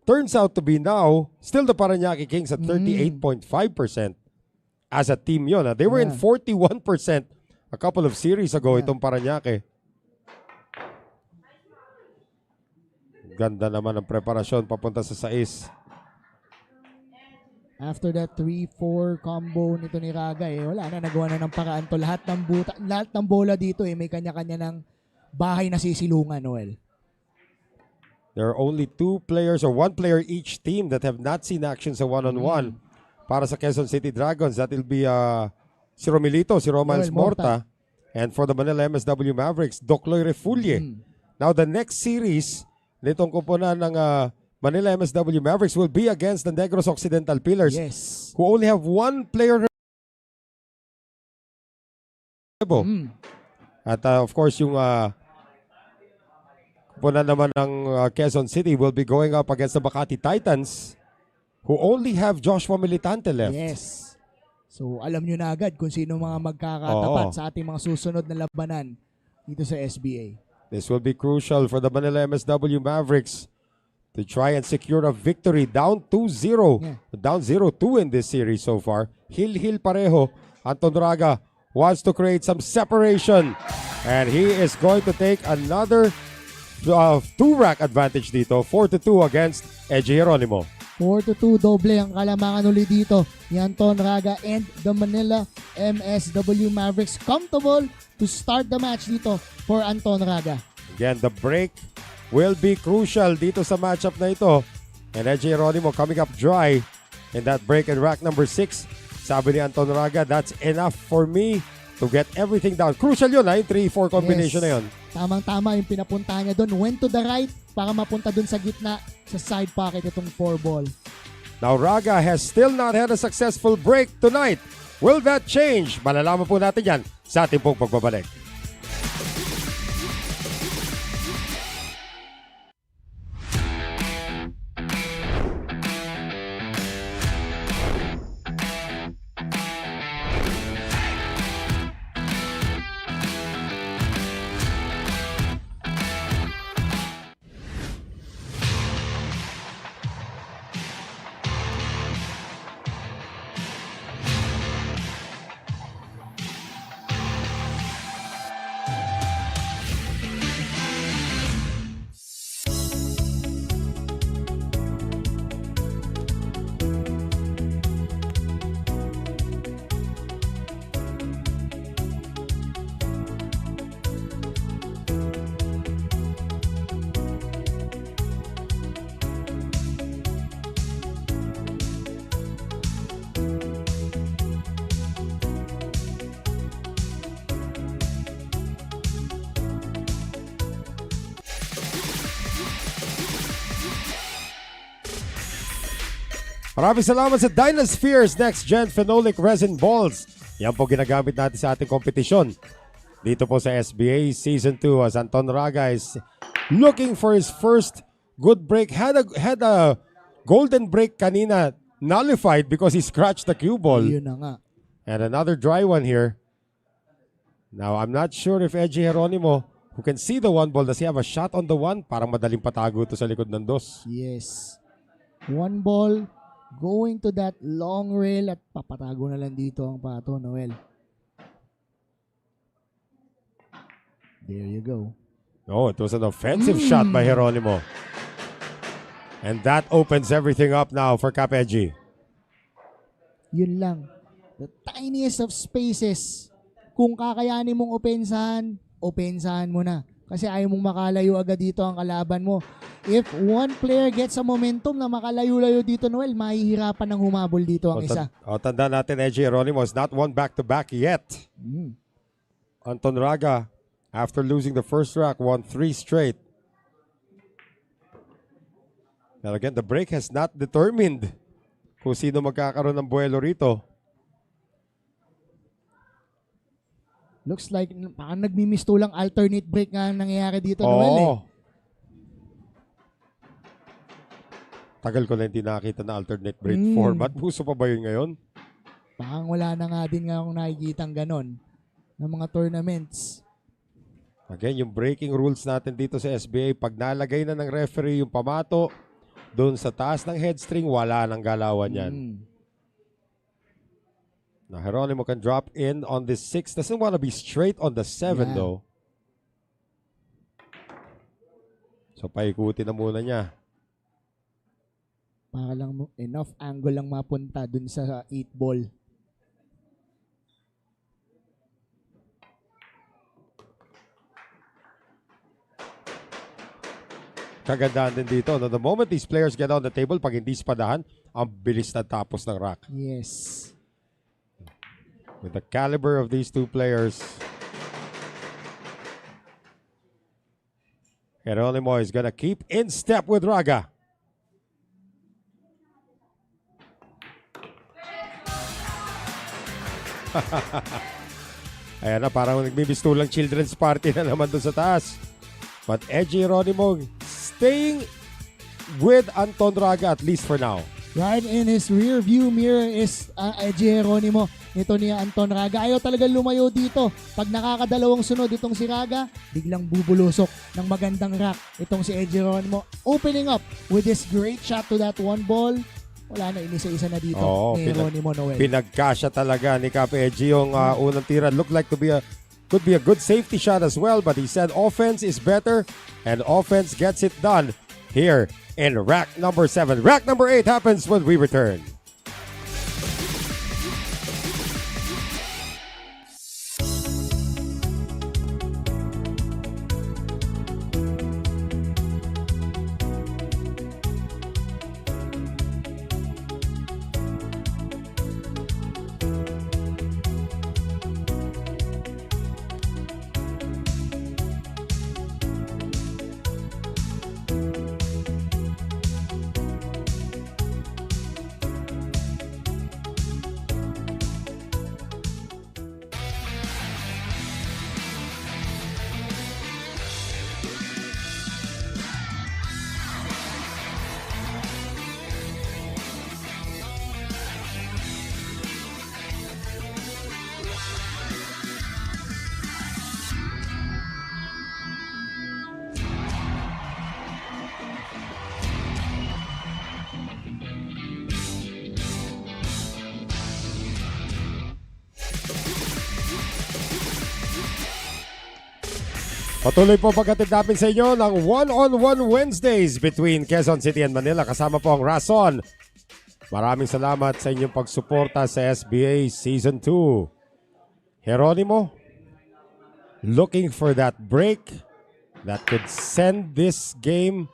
S2: turns out to be now still the Parañaque Kings at 38.5% as a team yun. They were in 41% a couple of series ago, itong Parañaque. Ganda naman ang preparasyon papunta sa 6.
S3: After that 3-4 combo nito ni Raga, wala na, nagawa na ng paraan to. Lahat ng bola dito, may kanya-kanya ng bahay na sisilungan, Noel.
S2: There are only 2 players or 1 player each team that have not seen action sa one-on-one. Para sa Quezon City Dragons, that will be si Romilito, si Romance Morta. And for the Manila MSW Mavericks, Docloy Refulle. Now, the next series nitong kupunan ng Manila MSW Mavericks will be against the Negros Occidental Pillars, who only have 1 player. At of course, yung kupunan naman ng Quezon City will be going up against the Makati Titans, who only have Joshua Militante left.
S3: Yes. So, alam nyo na agad kung sino mga magkakatapat sa ating mga susunod na labanan dito sa SBA.
S2: This will be crucial for the Manila MSW Mavericks to try and secure a victory down 2-0. Down 0-2 in this series so far. Hil-hil pareho. Anton Raga wants to create some separation. And he is going to take another 2-rack advantage dito. 4-2 against Edgy Heronimo.
S3: 4-2 doble ang kalamangan ulit dito ni Anton Raga and the Manila MSW Mavericks. Comfortable to start the match dito for Anton Raga.
S2: Again, the break will be crucial dito sa matchup na ito. And Edgy Heronimo coming up dry in that break and rack number 6. Sabi ni Anton Raga, that's enough for me to get everything down. Crucial yun, yung 3-4 combination na yun.
S3: Tamang-tama yung pinapunta niya doon. Went to the right para mapunta doon sa gitna sa side pocket itong 4 ball.
S2: Now Raga has still not had a successful break tonight. Will that change? Malalaman po natin yan sa ating pong pagbabalik. Maraming salamat sa Dynaspheres Next Gen Phenolic Resin Balls. Yan po ginagamit natin sa ating kompetisyon. Dito po sa SBA Season 2 as Anton Raga is looking for his first good break. Had a golden break kanina, nullified because he scratched the cue ball.
S3: Yun na nga.
S2: And another dry one here. Now, I'm not sure if Edgy Heronimo, who can see the one ball, does he have a shot on the one? Parang madaling patago to sa likod ng dos.
S3: Yes. One ball, going to that long rail at papatago na lang dito ang pato, Noel. There you go.
S2: Oh, it was an offensive shot by Heronimo. And that opens everything up now for Cap Edgy.
S3: Yun lang. The tiniest of spaces. Kung kakayanin mong opensahan mo na. Kasi ayaw mong makalayo agad dito ang kalaban mo. If one player gets a momentum na makalayo-layo dito, Noel, mahihirapan ng humabol dito ang isa.
S2: Tanda natin, Edgy Heronimo has not won back-to-back yet. Anton Raga, after losing the first rack, won 3 straight. And again, the break has not determined kung sino magkakaroon ng buwelo rito.
S3: Looks like parang nagmimistulang alternate break nga nangyayari dito, Noel. Eh.
S2: Tagal ko na hindi nakita na alternate break format. Puso pa ba yun ngayon?
S3: Parang wala na nga din nga akong nakikitang ganon ng mga tournaments.
S2: Again, yung breaking rules natin dito sa SBA, pag nalagay na ng referee yung pamato doon sa taas ng headstring, wala nang galawan yan. Now, Heronimo can drop in on this 6. Doesn't want to be straight on the 7 though. So, paikutin na muna niya.
S3: Para lang enough angle lang mapunta dun sa 8 ball.
S2: Kagandaan din dito. No? The moment these players get on the table, pag hindi spadahan, ang bilis na tapos ng rack.
S3: Yes.
S2: With the caliber of these two players, Heronimo is gonna keep in step with Raga. Ayan na, parang nagbibistulang children's party na naman doon sa taas. But Edgy Heronimo staying with Anton Raga at least for now.
S3: Right in his rear view mirror is Edgy Heronimo. Ito ni Anton Raga. Ayaw talaga lumayo dito. Pag nakakadalawang sunod itong si Raga, biglang bubulusok ng magandang rack. Itong si Edgy Heronimo opening up with this great shot to that one ball. Wala na, inisa-isa na dito ni Heronimo, Noel.
S2: Pinagkasya talaga ni Cap Edgy yung unang tira. Looked like could be a good safety shot as well, but he said offense is better and offense gets it done here in rack number 7. Rack number 8 happens when we return. Patuloy po pagkatid namin sa inyo ng one-on-one Wednesdays between Quezon City and Manila. Kasama po ang Rason. Maraming salamat sa inyong pagsuporta sa SBA Season 2. Heronimo, looking for that break that could send this game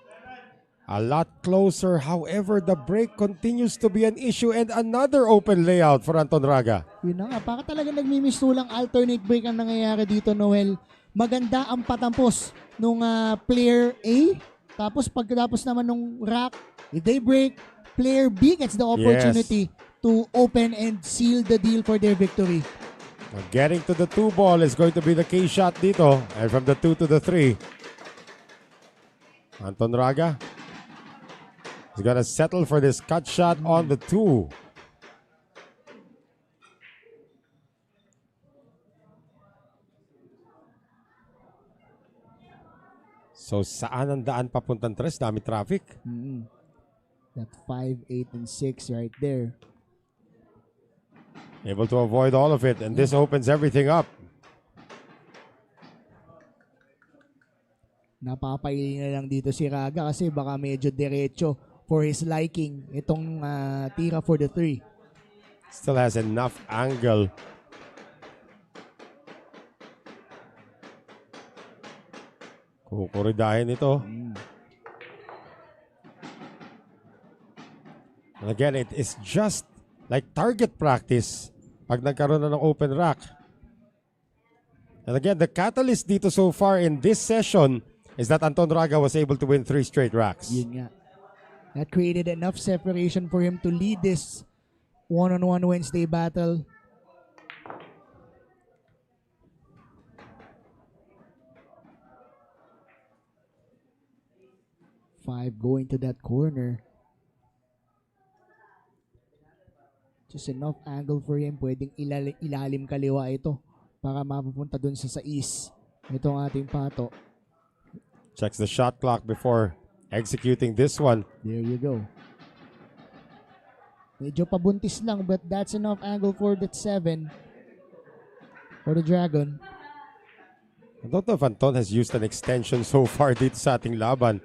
S2: a lot closer. However, the break continues to be an issue and another open layout for Anton Raga.
S3: Yun na nga, baka talaga nagmimistulang alternate break ang nangyayari dito, Noel. Maganda ang patampos nung player A. Tapos pagkatapos naman nung rack, if they break, player B gets the opportunity to open and seal the deal for their victory.
S2: Now getting to the 2 ball is going to be the key shot dito. And from the 2 to the 3. Anton Raga is gonna settle for this cut shot on the 2. So saan ang daan papuntang 3? Dami traffic.
S3: That 5, 8, and 6 right there.
S2: Able to avoid all of it. And this opens everything up.
S3: Napapaili na lang dito si Raga kasi baka medyo diretso for his liking itong tira for the 3.
S2: Still has enough angle. Kukuridahin ito. And again, it is just like target practice pag nagkaroon na ng open rack. And again, the catalyst dito so far in this session is that Anton Raga was able to win 3 straight racks.
S3: Yun nga. That created enough separation for him to lead this one-on-one Wednesday battle. Five going to that corner. Just enough angle for him. Pwedeng ilalim kaliwa ito para mapupunta dun sa 6. Ito ang ating pato.
S2: Checks the shot clock before executing this one.
S3: There you go. Medyo pabuntis lang but that's enough angle for that 7 for the Dragon.
S2: I don't know if Anton has used an extension so far dito sa ating laban.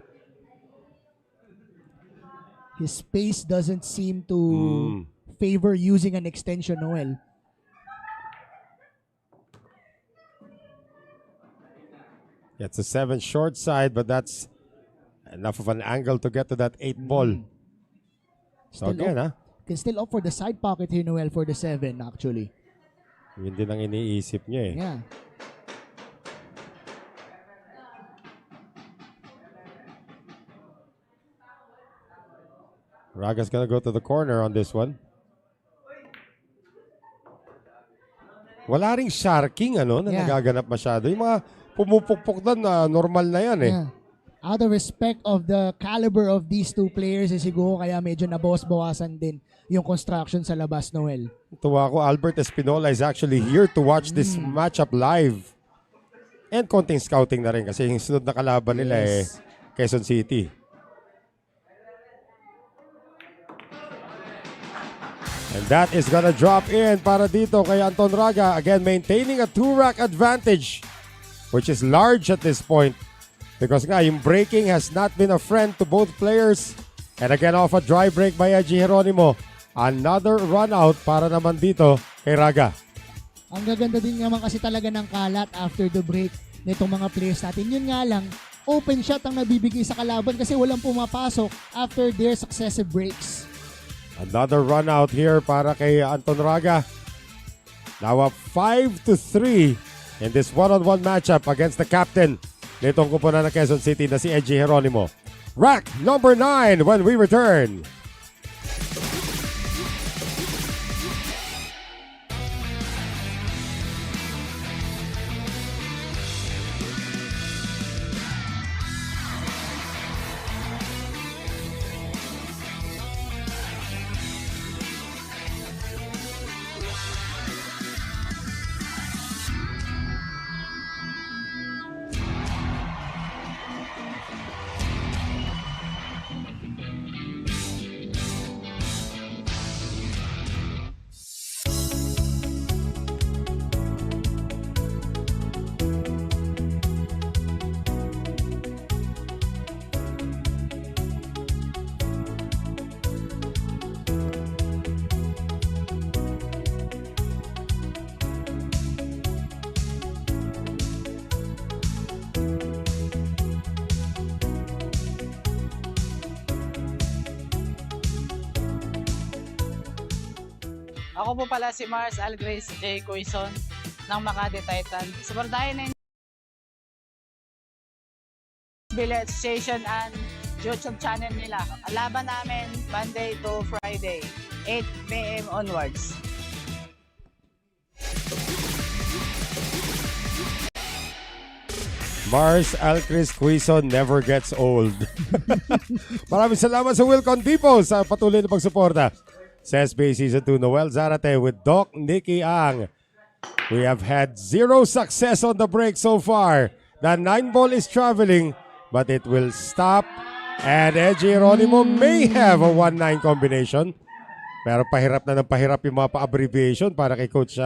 S3: His pace doesn't seem to favor using an extension, Noel.
S2: It's a 7 short side, but that's enough of an angle to get to that 8 ball. So
S3: Still
S2: again,
S3: can still opt for the side pocket here, Noel, for the 7 actually.
S2: yun din ang iniisip niya eh.
S3: Yeah.
S2: Raga's gonna go to the corner on this one. Wala ring sharking na nagaganap masyado. Yung mga pumupukpok doon na normal na yan eh.
S3: Yeah. Out of respect of the caliber of these two players, siguro kaya medyo nabawas-bawasan din yung construction sa labas, Noel.
S2: Tuwa ko, Albert Espinola is actually here to watch this matchup live. And konting scouting na rin kasi yung sunod na kalaban nila Quezon City. And that is gonna drop in para dito kay Anton Raga. Again, maintaining a 2-rack advantage, which is large at this point. Because nga, yung breaking has not been a friend to both players. And again, off a dry break by Heronimo. Another run out para naman dito kay Raga.
S3: Ang gaganda din naman kasi talaga ng kalat after the break nitong mga players natin. Yun nga lang, open shot ang nabibigay sa kalaban kasi walang pumapasok after their successive breaks.
S2: Another run out here para kay Anton Raga. Now up 5-3 in this one-on-one matchup against the captain nitong kupunan ng Quezon City na si Heronimo. Rack number 9 when we return.
S1: Ako po pala si Mars Algrace J. Quezon ng Makati Titan. Suportahin ninyo Billiards Association and YouTube channel nila. Ang laban namin Monday to Friday, 8 p.m. onwards.
S2: Mars Alcris Quezon never gets old. Maraming salamat sa Wilcon Depot sa patuloy na pagsuporta sa SBA Season 2. Noel Zarate with Doc Nicky Ang. We have had 0 success on the break so far. The 9-ball is traveling, but it will stop. And Heronimo may have a 1-9 combination. Pero pahirap na ng pahirap yung mga pa-abbreviation para kay Coach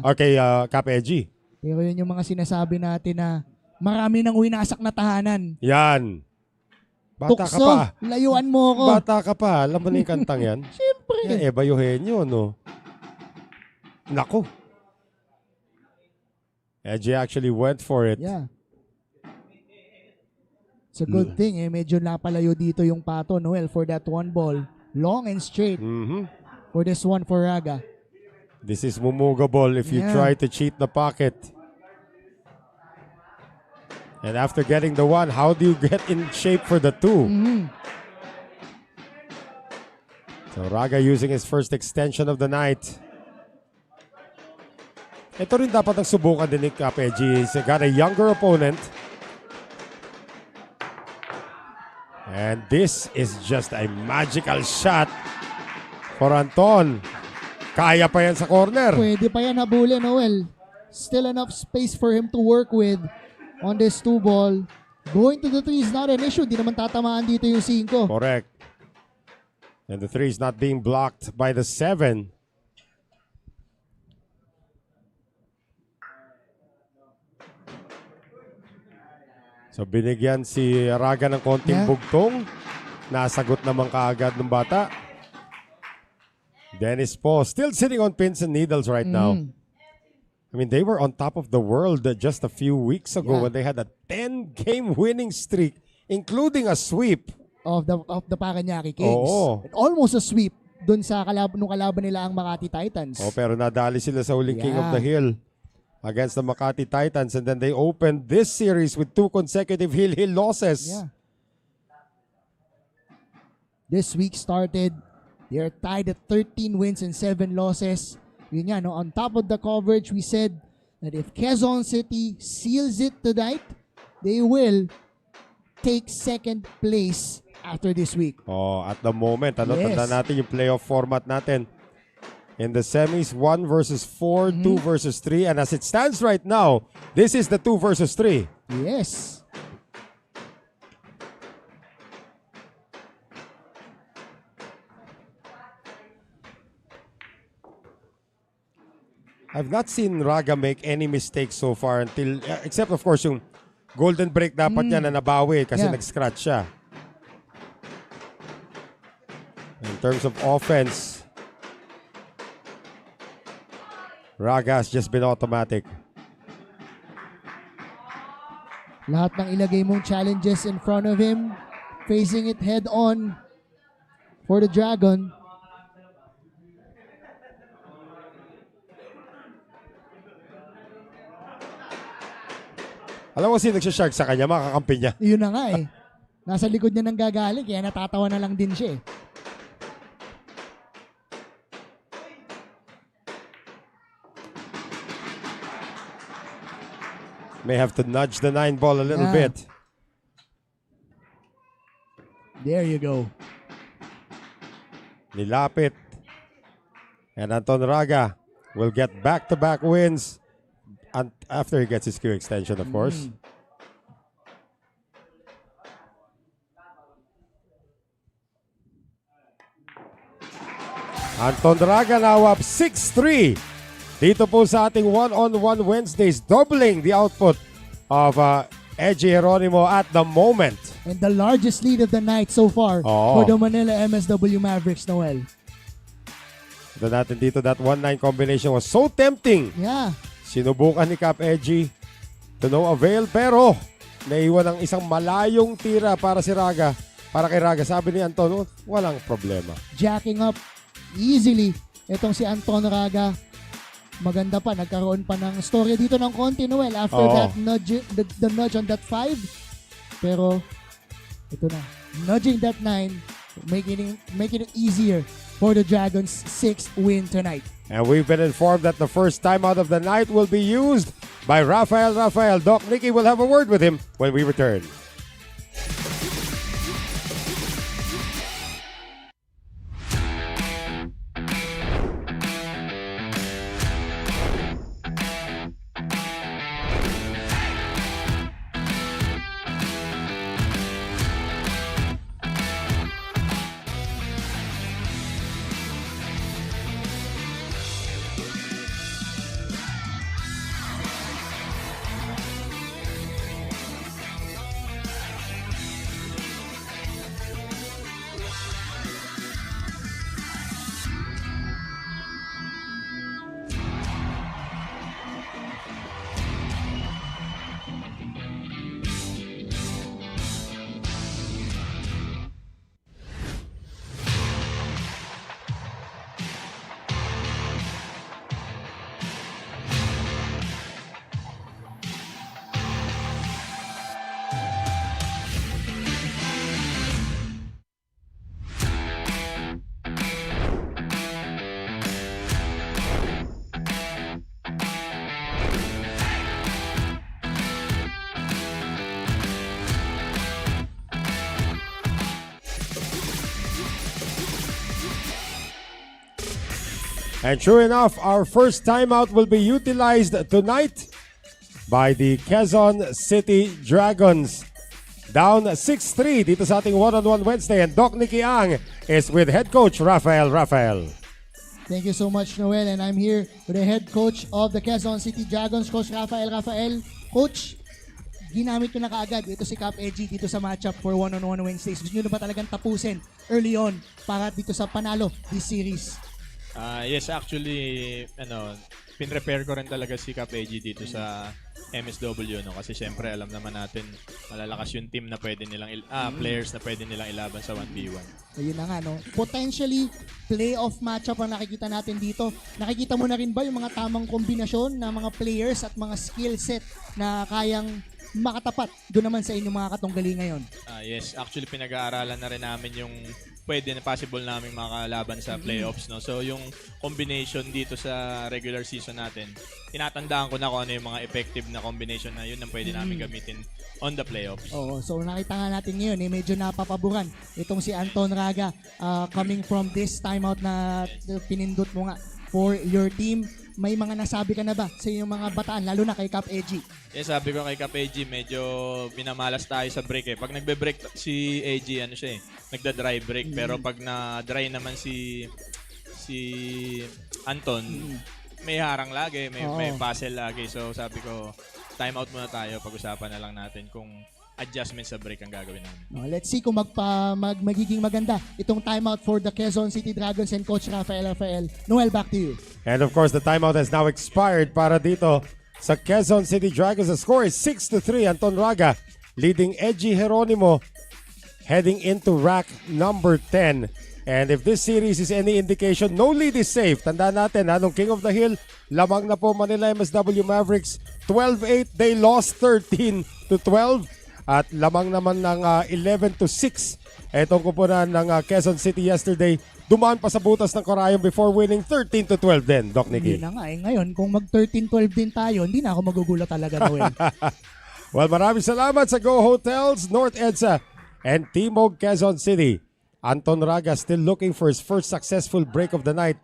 S2: or kay Cap Edgy.
S3: Pero yun yung mga sinasabi natin na marami nang winasak na tahanan.
S2: Yan. Bata ka
S3: Tukso,
S2: pa.
S3: layuan mo ko.
S2: Bata ka pa. Alam mo na yung kantang yan?
S3: Siyempre.
S2: Yan, Eva Eugenio, no? Nako. Edgy actually went for it.
S3: Yeah. It's a good thing. Medyo napalayo dito yung Pato, Noel, for that 1 ball. Long and straight. For this one for Raga.
S2: This is mumugable if you try to cheat the pocket. And after getting the 1, how do you get in shape for the 2? So Raga using his first extension of the night. Ito rin dapat ang subukan din ni Kapeji. He's got a younger opponent. And this is just a magical shot for Anton. Kaya pa yan sa corner.
S3: Pwede pa yan habulin, Noel. Still enough space for him to work with on this 2 ball. Going to the 3 is not an issue. Di naman tatamaan dito yung 5.
S2: Correct. And the 3 is not being blocked by the 7. So binigyan si Raga ng konting bugtong. Nasagot naman kaagad ng bata. Dennis Po still sitting on pins and needles right now. I mean, they were on top of the world just a few weeks ago when they had a 10-game winning streak, including a sweep
S3: of the Paranaque Kings.
S2: Oo.
S3: And almost a sweep dun sa kalaban nila ang Makati Titans.
S2: Pero nadali sila sa huling King of the Hill against the Makati Titans, and then they opened this series with 2 consecutive Hill losses.
S3: Yeah. This week started, they're tied at 13 wins and 7 losses. Yun yan, no? On top of the coverage, we said that if Quezon City seals it tonight, they will take 2nd place after this week.
S2: At the moment, tanda natin yung playoff format natin. In the semis, 1 versus 4, 2 versus 3. And as it stands right now, this is the 2 versus 3.
S3: Yes.
S2: I've not seen Raga make any mistakes so far until, except of course yung golden break dapat niya na nabawi kasi nag-scratch siya. In terms of offense, Raga has just been automatic.
S3: Lahat ng ilagay mong challenges in front of him, facing it head on for the Dragon.
S2: Alam mo sino nagsashark sa kanya, makakampi niya.
S3: Yun na nga eh. Nasa likod niya nang gagaling, kaya natatawa na lang din siya eh.
S2: May have to nudge the 9 ball a little bit.
S3: There you go.
S2: Nilapit. And Anton Raga will get back-to-back wins after he gets his Q extension, of course. Anton Raga now up 6-3. Dito po sa ating one-on-one Wednesdays, doubling the output of Edgy Heronimo at the moment.
S3: And the largest lead of the night so far for the Manila MSW Mavericks, Noel.
S2: Ito natin dito, that 1-9 combination was so tempting.
S3: Yeah.
S2: Sinubukan ni Cap Edgy to no avail, pero naiwan ang isang malayong tira para si Raga. Para kay Raga, sabi ni Anton, walang problema.
S3: Jacking up easily itong si Anton Raga. Maganda pa, nagkaroon pa ng story dito ng konti, Noel, after that nudge, the nudge on that 5. Pero ito na, nudging that 9, making it easier for the Dragons' 6th win tonight.
S2: And we've been informed that the first timeout of the night will be used by Rafael. Doc Nicky will have a word with him when we return. And sure enough, our first timeout will be utilized tonight by the Quezon City Dragons. Down 6-3 dito sa ating one-on-one Wednesday. And Doc Nicky Ang is with head coach Rafael.
S3: Thank you so much, Noel. And I'm here with the head coach of the Quezon City Dragons, Coach Rafael. Coach, ginamit nyo na kaagad ito si Cap Edgy dito sa matchup for one-on-one Wednesdays. Gusto nyo na ba talagang tapusin early on para dito sa panalo this series?
S5: Yes, actually, pinrepare ko rin talaga si Cap AG dito sa MSW, no? Kasi syempre alam naman natin malalakas yung team na pwede nilang players na pwede nilang ilaban sa 1v1.
S3: So yun na nga, no? Potentially playoff matchup ang nakikita natin dito. Nakikita mo na rin ba yung mga tamang kombinasyon ng mga players at mga skill set na kayang makatapat doon naman sa inyong mga katunggali ngayon?
S5: Yes, actually pinag-aaralan na rin namin yung pwede na possible namin makalaban sa playoffs, no? So yung combination dito sa regular season natin, tinatandaan ko na kung ano yung mga effective na combination na yun ang pwede namin gamitin on the playoffs.
S3: Oo, so nakita nga natin ngayon, medyo napapaburan itong si Anton Raga coming from this timeout na pinindot mo nga for your team. May mga nasabi ka na ba sa iyong mga bataan, lalo na kay Cap AG?
S5: Yes, sabi ko kay Cap AG, medyo binamalas tayo sa break eh. Pag nagbe-break si AG, nagda-dry break. Pero pag na-dry naman si Anton, may harang lagi, may puzzle lagi. So sabi ko, time out muna tayo, pag-usapan na lang natin kung adjustment sa break ang gagawin namin.
S3: Let's see kung magiging maganda itong timeout for the Quezon City Dragons and Coach Rafael. Noel, back to you.
S2: And of course, the timeout has now expired para dito sa Quezon City Dragons. The score is 6-3. Anton Raga leading Edgy Heronimo heading into rack number 10. And if this series is any indication, no lead is safe. Tandaan natin, nung King of the Hill, lamang na po Manila MSW Mavericks. 12-8, they lost 13-12. At lamang naman ng 11-6 itong kupunan ng Quezon City yesterday. Dumaan pa sa butas ng karayom before winning 13-12 din, Doc Nicky.
S3: Hindi na nga ngayon, kung mag 13-12 din tayo, hindi na ako magugulat talaga, Noel.
S2: Well, maraming salamat sa Go Hotels, North EDSA, and Timog Quezon City. Anton Raga still looking for his first successful break of the night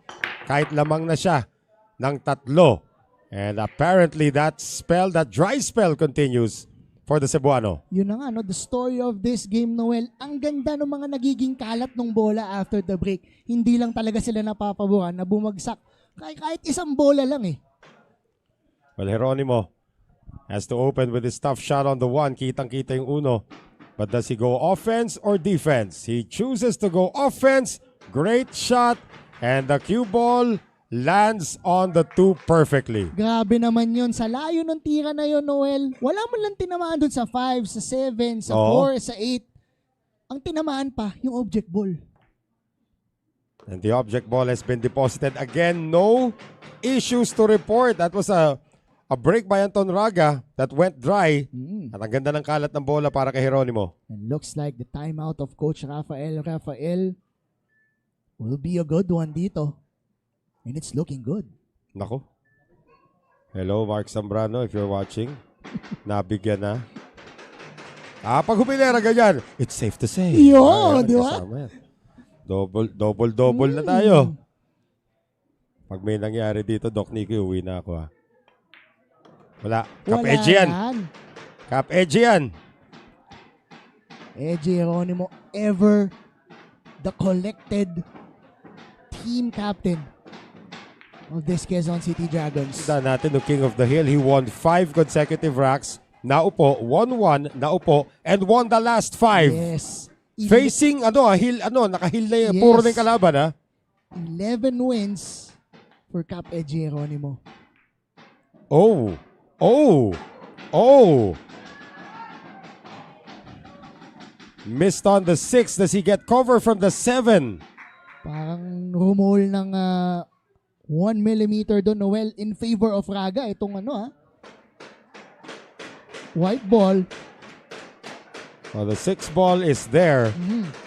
S2: kahit lamang na siya ng 3. And apparently that dry spell continues for the Cebuano.
S3: Yun na nga, no? The story of this game, Noel, ang ganda ng mga nagiging kalat ng bola after the break. Hindi lang talaga sila napapabuhan na bumagsak. Kahit isang bola lang eh.
S2: Well, Heronimo has to open with his tough shot on the 1. Kitang-kita yung uno. But does he go offense or defense? He chooses to go offense. Great shot. And the cue ball lands on the 2 perfectly.
S3: Grabe naman yun. Sa layo ng tira na yun, Noel, wala mo lang tinamaan dun sa 5, sa 7, sa 4, sa 8. Ang tinamaan pa, yung object ball.
S2: And the object ball has been deposited again. No issues to report. That was a A break by Anton Raga that went dry. At ang ganda ng kalat ng bola para kay Heronimo.
S3: And looks like the timeout of Coach Rafael will be a good one dito. And it's looking good.
S2: Nako. Hello, Mark Zambrano, if you're watching. Nabigyan na. Pag humilera ganyan, it's safe to say.
S3: Yun, di ba?
S2: Kasama yan. Double na tayo. Pag may nangyari dito, Doc Nicky, uwi na ako ha. Wala. Cap
S3: Wala
S2: edge yan. Cap edge yan.
S3: Heronimo, ever the collected team captain of this Quezon City Dragons.
S2: Tandaan natin, the King of the Hill, he won 5 consecutive racks. Naupo, won 1, naupo, and won the last 5.
S3: Yes.
S2: Facing, naka-hill na
S3: Yes.
S2: puro na yung kalaban, ha?
S3: 11 wins for Cap Heronimo.
S2: Oh. Missed on the 6. Does he get cover from the 7?
S3: Parang rumol ng 1 millimeter doon, Noel, in favor of Raga. Itong white ball.
S2: Well, the 6 ball is there.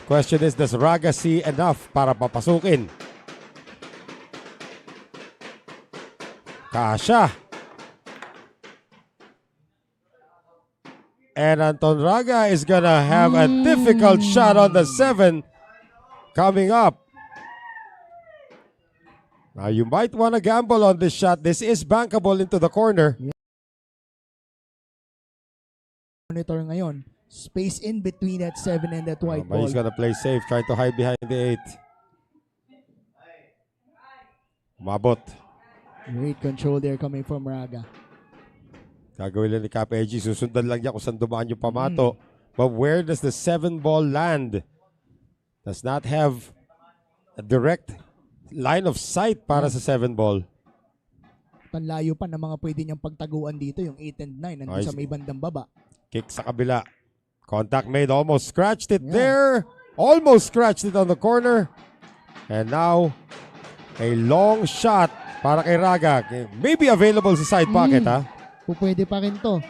S2: Question is, does Raga see enough para papasukin? Kasha. And Anton Raga is gonna have a difficult shot on the 7 coming up. Now you might want to gamble on this shot. This is bankable into the corner.
S3: Monitor ngayon. Space in between that 7 and that white
S2: But
S3: ball.
S2: he's gonna play safe, trying to hide behind the 8. Umabot.
S3: Great control there coming from Raga.
S2: Gagawin lang ni Cap Edgy. Susundan lang niya kung saan dumaan yung pamato. But where does the 7 ball land? Does not have a direct line of sight para sa 7 ball.
S3: Tanlayo pa ng mga pwede niyang pagtaguan dito. Yung 8 and 9 nandun sa may bandang baba.
S2: Kick sa kabila. Contact made. Almost scratched it there. Almost scratched it on the corner. And now, a long shot para kay Raga. Maybe available sa side pocket, ha?
S3: Pwede pa rin to.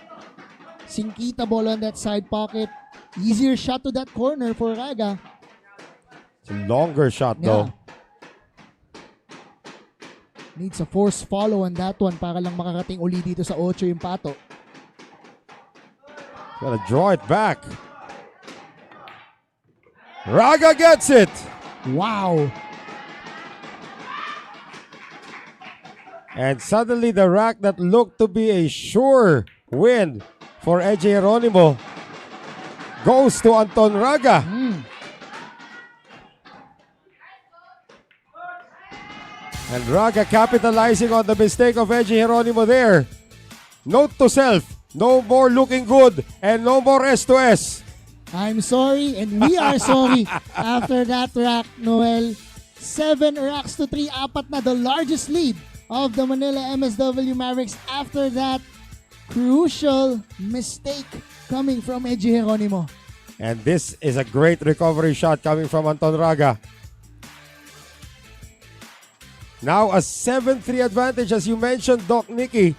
S3: Singkita ball on that side pocket. Easier shot to that corner for Raga.
S2: It's a longer shot, though.
S3: Needs a force follow on that one para lang makarating uli dito sa 8 yung pato.
S2: Gonna draw it back. Raga gets it.
S3: Wow!
S2: And suddenly the rack that looked to be a sure win for Heronimo goes to Anton Raga. And Raga capitalizing on the mistake of Heronimo there. Note to self, no more looking good and no more S to S.
S3: I'm sorry and we are sorry after that rack, Noel. 7 racks to 3, apat na, the largest lead of the Manila MSW Mavericks after that crucial mistake coming from Heronimo.
S2: And this is a great recovery shot coming from Anton Raga. Now a 7-3 advantage as you mentioned, Doc Nicky.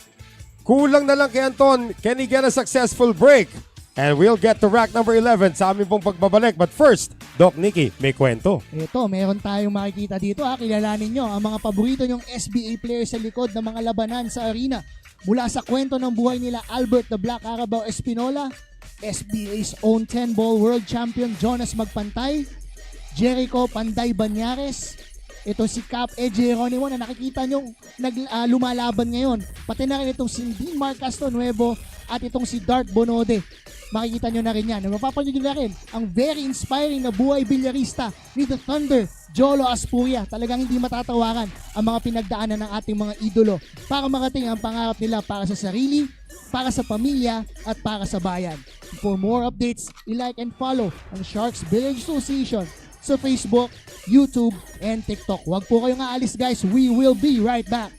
S2: Kulang na lang kay Anton. Can he get a successful break? And we'll get to rack number 11 sa aming pong pagbabalik. But first, Doc Nicky, may kwento.
S3: Ito, meron tayong makikita dito. Kilalanin nyo ang mga paborito nyong SBA players sa likod ng mga labanan sa arena. Mula sa kwento ng buhay nila Albert the Black Carabao Espinola, SBA's own 10-ball world champion Jonas Magpantay, Jericho Panday Banyares, ito si Cap Heronimo na nakikita nyo lumalaban ngayon. Pati na rin itong si Dean Marcasto Nuevo at itong si Dart Bonode. Makikita nyo na rin yan. Mapapanood nyo na rin ang very inspiring na buhay bilyarista ni The Thunder, Jolo Aspuria. Talagang hindi matatawaran ang mga pinagdaanan ng ating mga idolo para marating ang pangarap nila para sa sarili, para sa pamilya, at para sa bayan. For more updates, i-like and follow ang Sharks Billiards Association sa Facebook, YouTube, and TikTok. Huwag po kayong aalis, guys. We will be right back.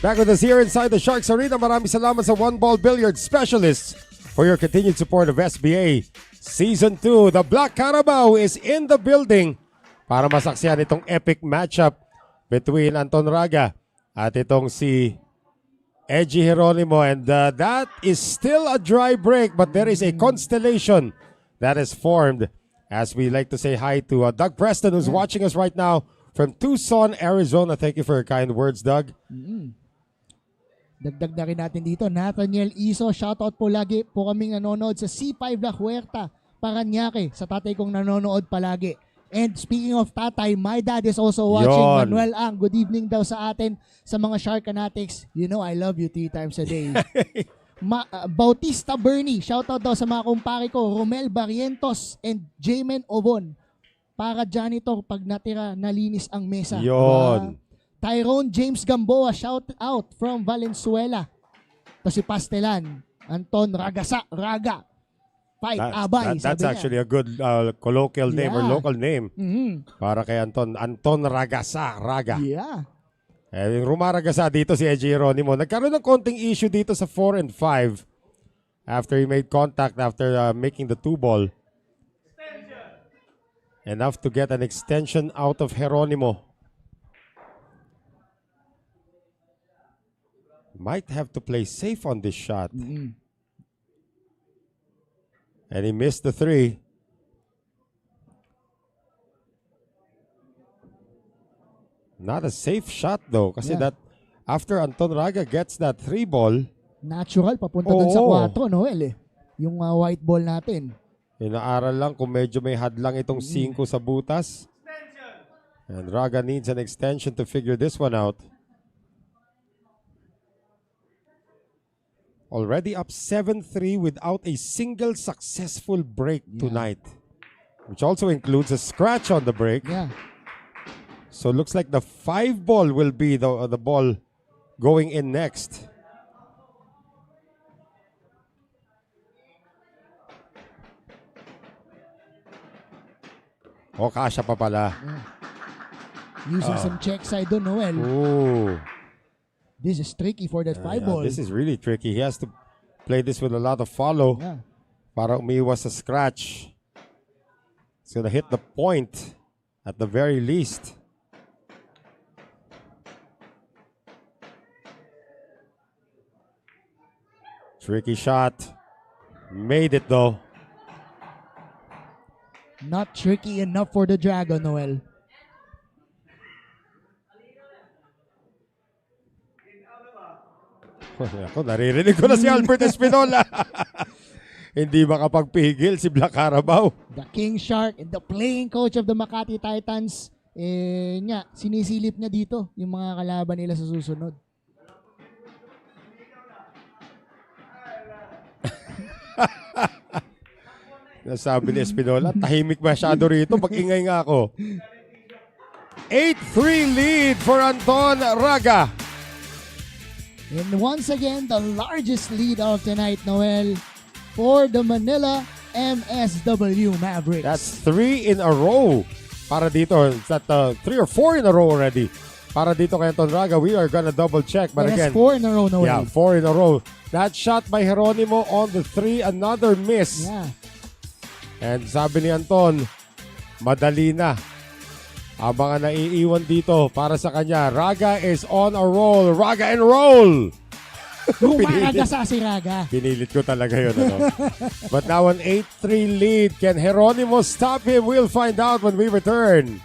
S2: Back with us here inside the Sharks Arena. Maraming salamat sa One Ball Billiards Specialists for your continued support of SBA Season 2. The Black Carabao is in the building para masaksihan itong epic matchup between Anton Raga at itong si Edgy Heronimo. And that is still a dry break, but there is a constellation that is formed as we like to say hi to Doug Preston, who's watching us right now from Tucson, Arizona. Thank you for your kind words, Doug.
S3: Dagdag na rin natin dito, Nathaniel Iso, shoutout po lagi po kaming nanonood sa C5 La Huerta, Paranaque, sa tatay kong nanonood palagi. And speaking of tatay, my dad is also watching.
S2: Yon.
S3: Manuel Ang, good evening daw sa atin, sa mga Shark Fanatics. You know I love you 3 times a day. Bautista Bernie, shoutout daw sa mga kumpare ko, Romel Barrientos and Jamin Ovon. Para janitor pag natira, nalinis ang mesa.
S2: Yon.
S3: Tyrone James Gamboa, shout out from Valenzuela. To si Pastelan, Anton Raga. Fight Abay.
S2: That's
S3: sabi
S2: actually
S3: niya.
S2: a good colloquial name or
S3: Yeah.
S2: local name para kay Anton Raga.
S3: Yeah.
S2: Yung rumaragasa dito si Edgy Heronimo. Nagkaroon ng konting issue dito sa 4 and 5 after he made contact after making the 2-ball. Enough to get an extension out of Heronimo. Might have to play safe on this shot. And he missed the 3. Not a safe shot though. Kasi
S3: Yeah.
S2: that after Anton Raga gets that 3 ball,
S3: Natural, papunta dun sa
S2: Oo.
S3: 4, Noel eh. Yung white ball natin.
S2: inaaral lang kung medyo may hadlang itong 5 sa butas. And Raga needs an extension to figure this one out. Already up 7-3 without a single successful break tonight. Which also includes a scratch on the break.
S3: Yeah.
S2: So looks like the 5 ball will be the ball going in next. O, kasya pa pala.
S3: Using some check side doon, Noel.
S2: Ooh.
S3: This is tricky for that 5
S2: Yeah,
S3: ball.
S2: this is really tricky. He has to play this with a lot of follow
S3: Yeah.
S2: para umiwas sa scratch. It's gonna hit the point at the very least. Tricky shot. Made it though.
S3: Not tricky enough for the Dragon, Noel.
S2: Ako, naririnig ko na si Albert Espinola. Hindi makapagpigil si Black Carabao.
S3: The King Shark and the playing coach of the Makati Titans, sinisilip niya dito yung mga kalaban nila sa susunod.
S2: Nasabi ni Espinola, tahimik masyado rito. Mag-ingay nga ako. 8-3 lead for Anton Raga.
S3: And once again, the largest lead of tonight, Noel, for the Manila MSW Mavericks.
S2: That's 3 in a row para dito. That 3 or 4 in a row already. Para dito kay Anton Raga, we are gonna double check. But
S3: That's
S2: again,
S3: 4 in a row, Noel.
S2: yeah, 4 in a row. That shot by Heronimo on the 3, another miss.
S3: Yeah.
S2: And sabi ni Anton, madali na. Ang mga naiiwan dito para sa kanya. Raga is on a roll. Raga and roll!
S3: Rumaragasa si Raga.
S2: Pinilit ko talaga yun. Ano? But now an 8-3 lead. Can Heronimo stop him? We'll find out when we return.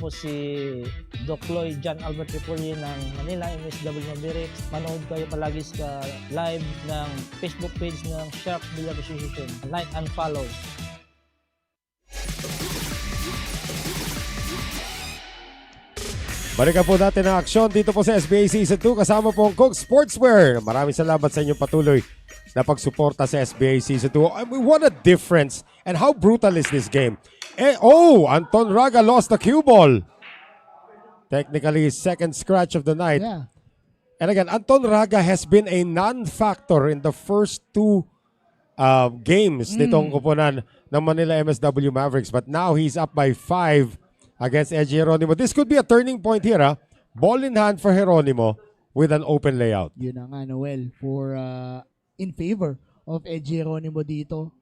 S6: po si Doc Lloyd John Albert Repolye ng Manila MSW Mavericks. Manood kayo palagi sa live ng Facebook page ng Sharp Billiards Association. Like and follow.
S2: Balikan po natin ang aksyon dito po sa SBA Season 2 kasama po ang Coke Sportswear. Maraming salamat sa inyong patuloy na pagsuporta sa SBA Season 2. I mean, what a difference and how brutal is this game? Anton Raga lost the cue ball. Technically, his second scratch of the night.
S3: Yeah.
S2: And again, Anton Raga has been a non-factor in the first two games nitong kupunan ng Manila MSW Mavericks. But now he's up by 5 against Heronimo. This could be a turning point here. Ball in hand for Heronimo with an open layout.
S3: Yun na nga, Noel, for in favor of Heronimo dito.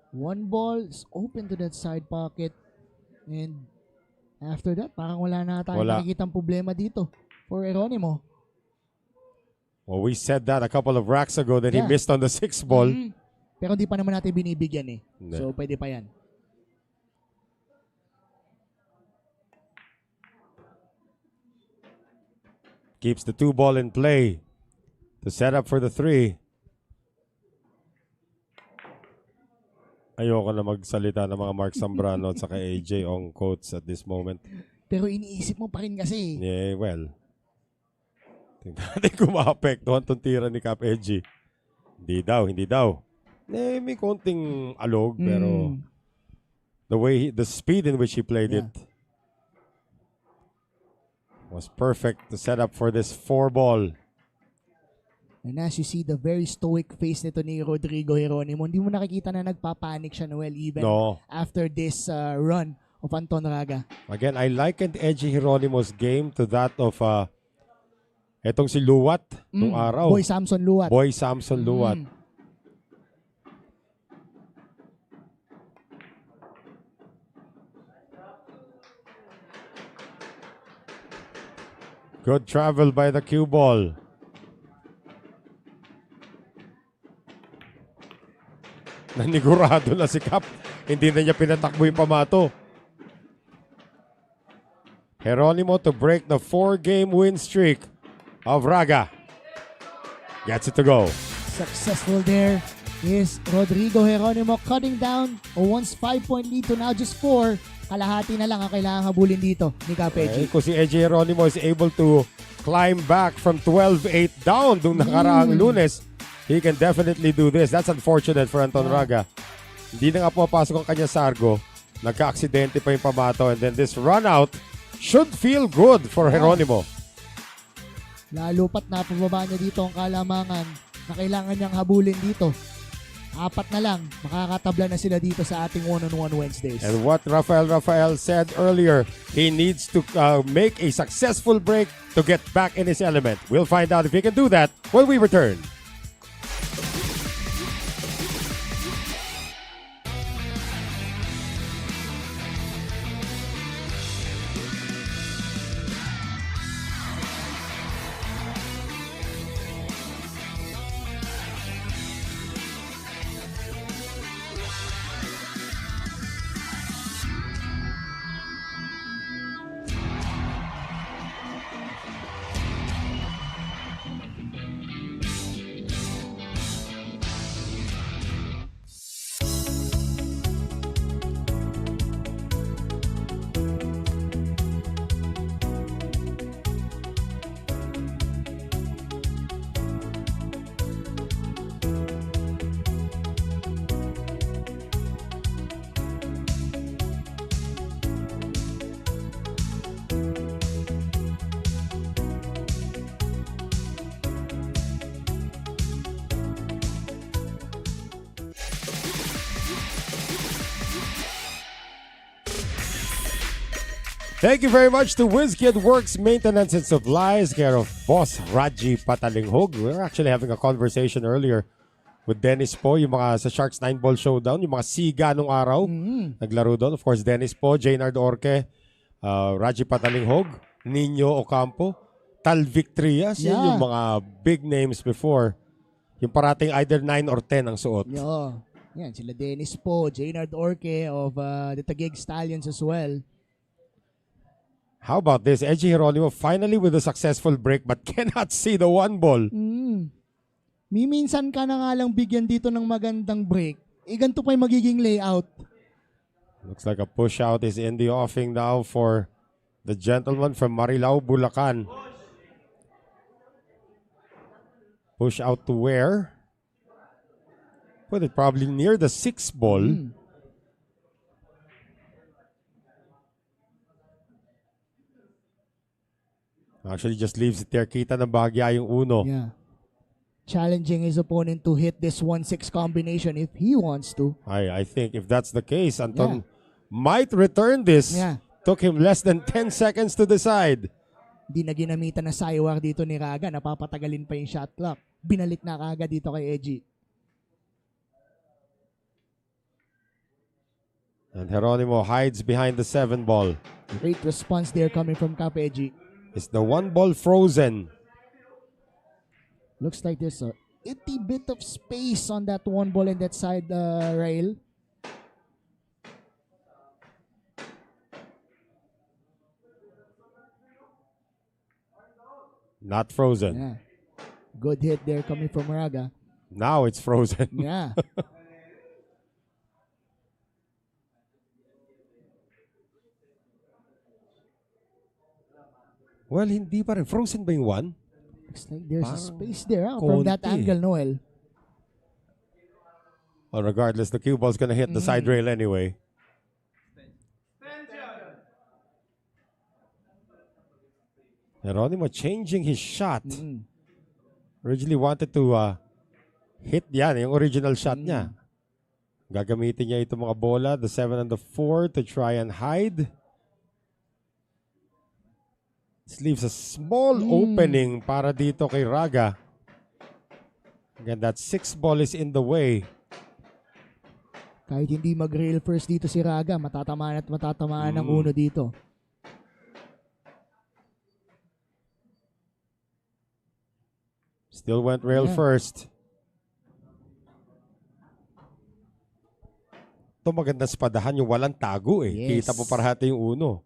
S3: One ball is open to that side pocket. And after that, parang wala na tayong nakikitang problema dito for Heronimo.
S2: Well, we said that a couple of racks ago that he missed on the 6th ball.
S3: Pero hindi pa naman natin binibigyan eh.
S2: Hindi.
S3: So, pwede pa yan.
S2: Keeps the 2 ball in play to set up for the 3. Ayoko na magsalita ng mga Mark Zambrano at saka AJ on quotes at this moment.
S3: Pero iniisip mo pa rin kasi.
S2: Yeah, well. Tingnan natin kung maapektuhan itong tira ni Cap Edgy. Hindi daw. May konting alog pero the speed in which he played it was perfect to set up for this 4 ball.
S3: And as you see the very stoic face nito ni Rodrigo Heronimo, hindi mo nakikita na nagpapanik siya, Noel, even after this run of Anton Raga.
S2: Again, I likened Edgy Heronimo's game to that of etong si Luwat nung araw.
S3: Boy Samson Luwat.
S2: Good travel by the cue ball. Nanigurado na si Cap. Hindi na niya pinatakbo yung pamato. Heronimo to break the 4-game win streak of Raga. Gets it to go.
S3: Successful there is Rodrigo Heronimo cutting down a once 5-point lead to now just 4. Kalahati na lang ang kailangan habulin dito ni Capechi.
S2: Kung si EJ Heronimo is able to climb back from 12-8 down dung nakaraang Lunes, he can definitely do this. That's unfortunate for Anton Raga. Hindi na nga pumapasok ang kanya sargo. Nagka-aksidente pa yung pamato. And then this run out should feel good for Heronimo.
S3: Lalo pat napababa niya dito ang kalamangan na kailangan niyang habulin dito. 4 na lang, makakatabla na sila dito sa ating one-on-one Wednesdays.
S2: And what Rafael said earlier, he needs to make a successful break to get back in his element. We'll find out if he can do that when we return. Thank you very much to WizKid Works Maintenance and Supplies, care of Boss Raji Patalinghog. We were actually having a conversation earlier with Dennis Po, yung mga sa Sharks 9-Ball Showdown, yung mga siga nung araw. Naglaro doon. Of course, Dennis Po, Jaynard Orque, Raji Patalinghog, Nino Ocampo, Tal Victrias. Yan yung mga big names before. Yung parating either 9 or 10 ang suot.
S3: Yan, sila Dennis Po, Jaynard Orque of the Taguig Stallions as well.
S2: How about this? Edgy Heronimo finally with a successful break but cannot see the 1 ball.
S3: Miminsan ka na nga lang bigyan dito ng magandang break. Ganito pa yung magiging layout.
S2: Looks like a push out is in the offing now for the gentleman from Marilao, Bulacan. Push out to where? Put it probably near the 6 ball. Actually just leaves it there. Kita ng bahagya yung uno.
S3: Yeah. Challenging his opponent to hit this 1-6 combination if he wants to.
S2: I think if that's the case, Anton might return this.
S3: Yeah.
S2: Took him less than 10 seconds to decide.
S3: Di na ginamitan na saywar dito ni Raga. Napapatagalin pa yung shot clock. Binalik na Raga dito kay Edgy.
S2: And Heronimo hides behind the 7 ball.
S3: Great response there coming from Cap Edgy.
S2: Is the 1 ball frozen?
S3: Looks like there's a itty bit of space on that 1 ball in that side rail.
S2: Not frozen.
S3: Yeah. Good hit there coming from Raga.
S2: Now it's frozen.
S3: Yeah.
S2: Well, hindi pa rin. Frozen ba yung 1?
S3: Looks like there's a
S2: Parang
S3: space there from that
S2: konti.
S3: angle, Noel.
S2: Well, regardless, the cue ball's gonna hit the side rail anyway. Heronimo changing his shot. Originally wanted to hit yan, yung original shot niya. Gagamitin niya itong mga bola, the 7 and the 4 to try and hide. This leaves a small opening para dito kay Raga. Again, that 6 ball is in the way.
S3: Kahit hindi mag-rail first dito si Raga, matatamaan at matatamaan ng uno dito.
S2: Still went rail first. Ito magandang spadahan yung walang tago eh.
S3: Yes.
S2: Kita po parahati yung uno.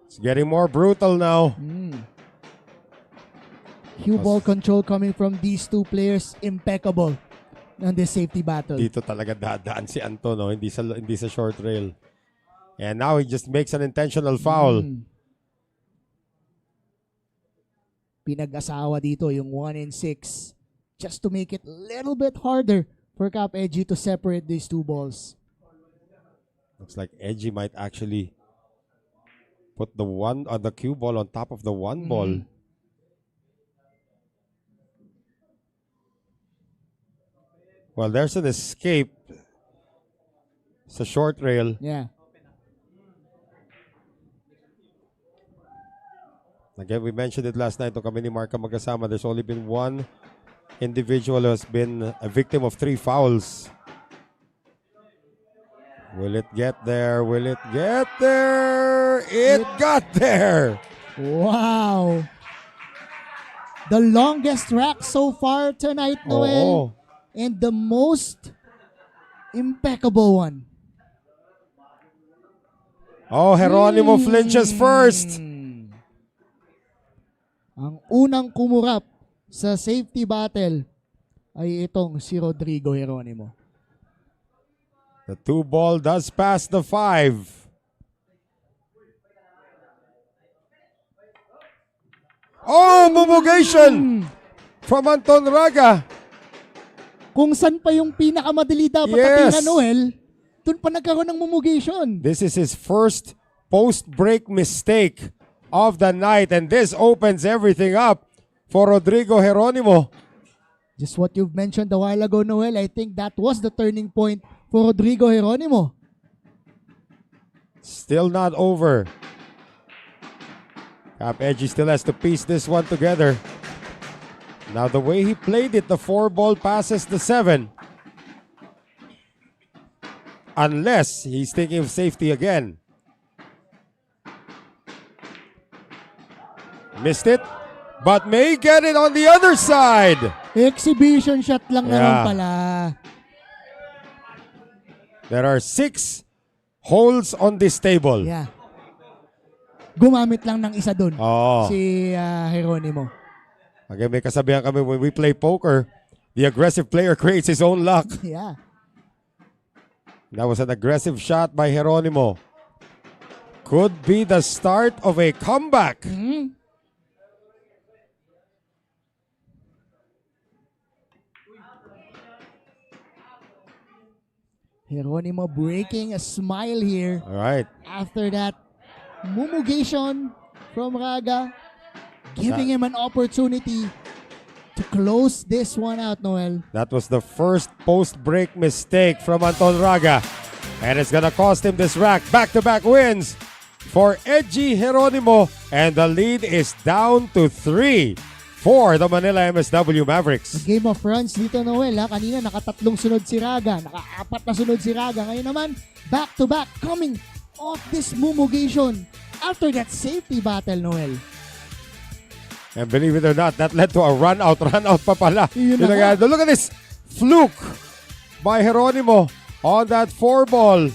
S2: It's getting more brutal now.
S3: Cue ball control coming from these two players, impeccable on this safety battle.
S2: Dito talaga dadaan si Anton, no? Hindi sa short rail. And now he just makes an intentional foul.
S3: Pinag-asawa dito yung 1 and 6 just to make it a little bit harder for Cap Edgy to separate these 2 balls.
S2: Looks like Edgy might actually put the cue ball on top of the 1 ball. Well, there's an escape sa short rail.
S3: Yeah.
S2: Again, we mentioned it last night. Nung kami ni Marka magkasama, there's only been 1 individual who has been a victim of 3 fouls. Will it get there? Will it get there? It got there!
S3: Wow! The longest rack so far tonight, Noel. And the most impeccable one.
S2: Oh, Heronimo flinches first.
S3: Ang unang kumurap sa safety battle ay itong si Rodrigo Heronimo.
S2: The 2 ball does pass the 5. Oh, mumugation from Anton Raga.
S3: Kung saan pa yung pinakamadali dapat atira, Noel, dun pa nagkaroon ng mumugation.
S2: This is his first post-break mistake of the night, and this opens everything up for Rodrigo Heronimo.
S3: Just what you've mentioned a while ago, Noel, I think that was the turning point for Rodrigo Heronimo.
S2: Still not over. Cap Edgy still has to piece this one together. Now the way he played it, the 4 ball passes the 7. Unless he's thinking of safety again. Missed it, but may get it on the other side.
S3: Exhibition shot lang naman pala.
S2: There are 6 holes on this table.
S3: Yeah. Gumamit lang ng isa dun.
S2: Oh.
S3: Si Heronimo.
S2: Okay, may kasabihan kami when we play poker, the aggressive player creates his own luck.
S3: Yeah.
S2: That was an aggressive shot by Heronimo. Could be the start of a comeback.
S3: Heronimo breaking a smile here.
S2: All right.
S3: After that mumugation from Raga, giving him an opportunity to close this one out, Noel.
S2: That was the first post-break mistake from Anton Raga. And it's gonna cost him this rack. Back-to-back wins for Edgy Heronimo. And the lead is down to 3 for the Manila MSW Mavericks.
S3: Game of runs dito, Noel. Kanina nakatatlong sunod si Raga, nakaapat na sunod si Raga. Ngayon naman, back-to-back coming off this mumugation after that safety battle, Noel.
S2: And believe it or not, that led to a run-out pa pala.
S3: Yun na
S2: Yun
S3: nga.
S2: nga. Look at this fluke by Heronimo on that 4-ball.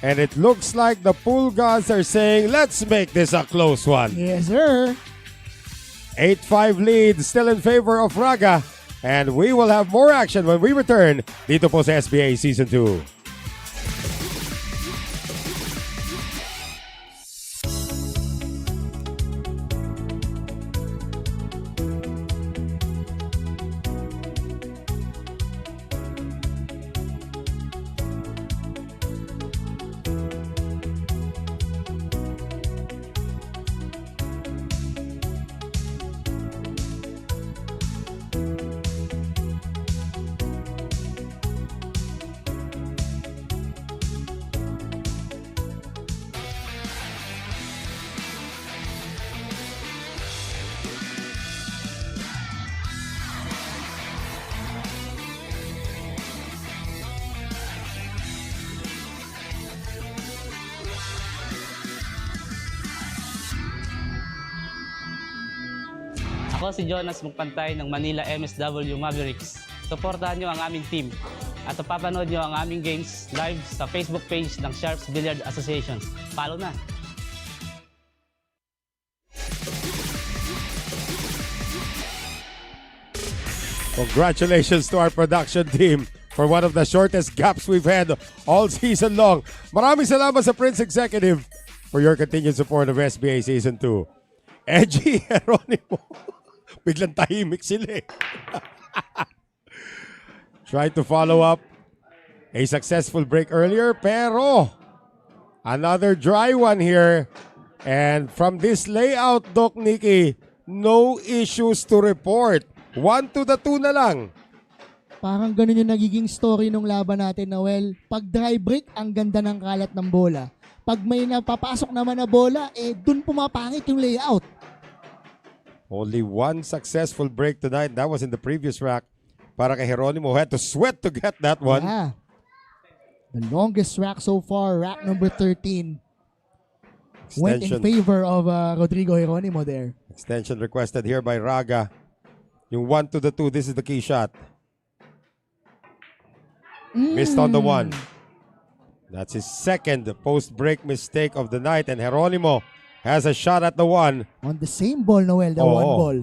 S2: And it looks like the pool gods are saying, let's make this a close one.
S3: Yes, sir.
S2: 8-5 lead still in favor of Raga. And we will have more action when we return dito po sa SBA Season 2.
S7: Ako si Jonas Magpantay ng Manila MSW Mavericks. Suportahan nyo ang aming team at papanood nyo ang aming games live sa Facebook page ng Sharps Billiard Association. Follow na!
S2: Congratulations to our production team for one of the shortest gaps we've had all season long. Maraming salamat sa Prince Executive for your continued support of SBA Season 2. Edgy Heronimo. Biglang tahimik sila eh. Tried to follow up a successful break earlier, pero another dry one here. And from this layout, Doc Nikki, no issues to report. 1 to the 2 na lang.
S3: Parang ganun yung nagiging story ng laban natin, Noel. Pag dry break, ang ganda ng kalat ng bola. Pag may napapasok naman na bola, dun pumapangit yung layout.
S2: Only one successful break tonight. That was in the previous rack. Para kay Heronimo, had to sweat to get that one.
S3: Yeah. The longest rack so far, rack number 13. Went in favor of Rodrigo Heronimo there.
S2: Extension requested here by Raga. Yung 1 to the 2, this is the key shot. Missed on the 1. That's his second post-break mistake of the night. And Heronimo has a shot at the 1.
S3: On the same ball, Noel, the 1 ball.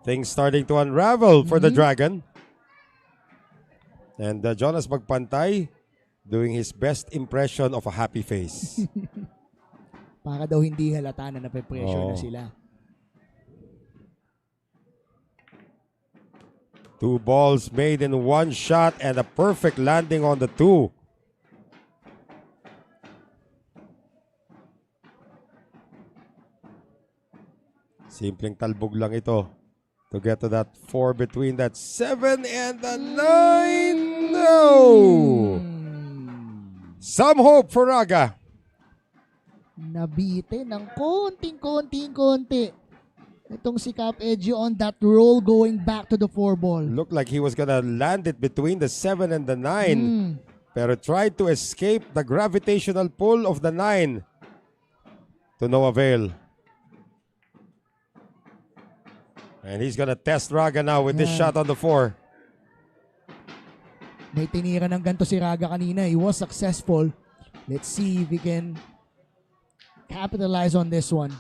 S2: Things starting to unravel for the Dragon. And Jonas Magpantay doing his best impression of a happy face.
S3: Para daw hindi halata na nape-pressure na sila.
S2: 2 balls made in 1 shot and a perfect landing on the 2. Simpleng talbog lang ito to get to that 4 between that 7 and the 9. No! Some hope for Raga.
S3: Nabite ng konti. Itong si Cap Edgy on that roll going back to the 4 ball.
S2: Looked like he was gonna land it between the 7 and the 9. Pero tried to escape the gravitational pull of the 9. To no avail. And he's gonna test Raga now with this shot on the 4.
S3: May tinira ng ganito si Raga kanina. He was successful. Let's see if he can capitalize on this one.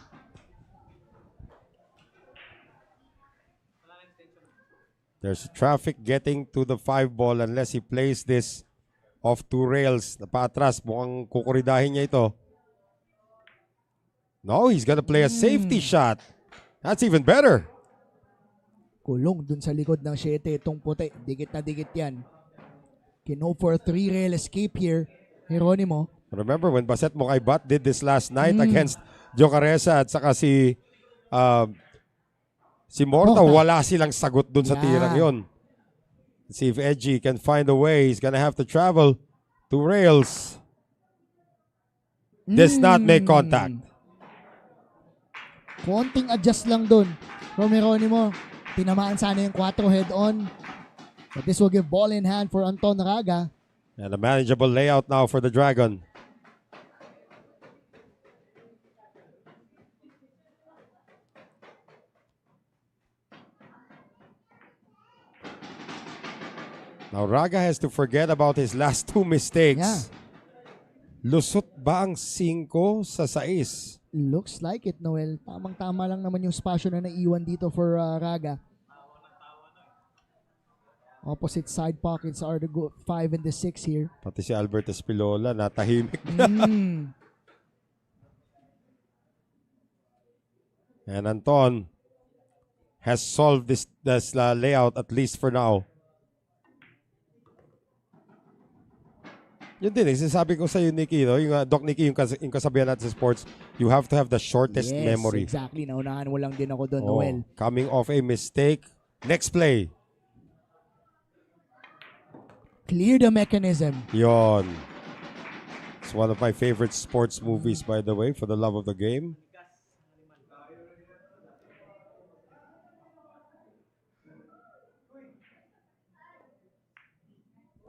S2: There's traffic getting to the 5 ball unless he plays this off 2 rails. Napatras. Mukhang kukuridahin niya ito. No, he's gonna play a safety shot. That's even better.
S3: Kulong dun sa likod ng 7 itong puti. Dikit na dikit yan. Can hope for a 3-rail escape here. Heronimo.
S2: Remember when Baset Mokaybat did this last night against Jocaresa at saka si Morta, wala silang sagot dun sa tirang yon. See if Edgy can find a way. He's gonna have to travel 2 rails. Does not make contact.
S3: Konting adjust lang dun from Heronimo. Tinamaan sana yung 4 head-on. But this will give ball in hand for Anton Raga.
S2: And a manageable layout now for the Dragon. Now Raga has to forget about his last 2 mistakes.
S3: Yeah.
S2: Lusot ba ang 5 sa 6?
S3: Looks like it, Noel. Tamang-tama lang naman yung spasyo na naiwan dito for Raga. Opposite side pockets are the 5 and the 6 here.
S2: Pati si Albert Espilola natahimik na. And Anton has solved this layout at least for now. Yun din, sinasabi ko sa iyo, Nicky, no? Yung Doc Nicky, yung kasabihan natin sa sports, you have to have the shortest memory.
S3: Yes, exactly. Naunahan mo lang din ako doon,
S2: Oh,
S3: Noel.
S2: coming off a mistake. Next play.
S3: Clear the mechanism.
S2: Yon. It's one of my favorite sports movies, by the way, for the love of the game.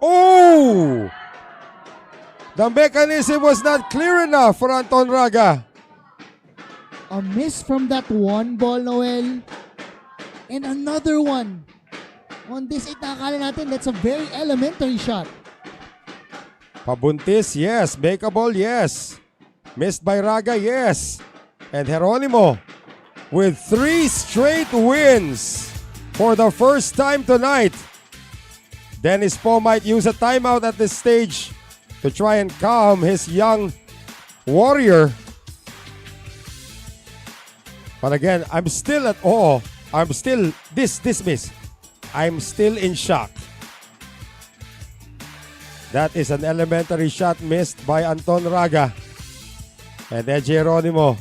S2: Oh! The mechanism was not clear enough for Anton Raga.
S3: A miss from that 1 ball, Noel. And another one. On this 8, nakakala natin, that's a very elementary shot.
S2: Pabuntis, yes. Makeable, yes. Missed by Raga, yes. And Heronimo with 3 straight wins for the first time tonight. Dennis Po might use a timeout at this stage to try and calm his young warrior. But again, I'm still at awe. I'm still this miss. I'm still in shock. That is an elementary shot missed by Anton Raga. And Edgy Heronimo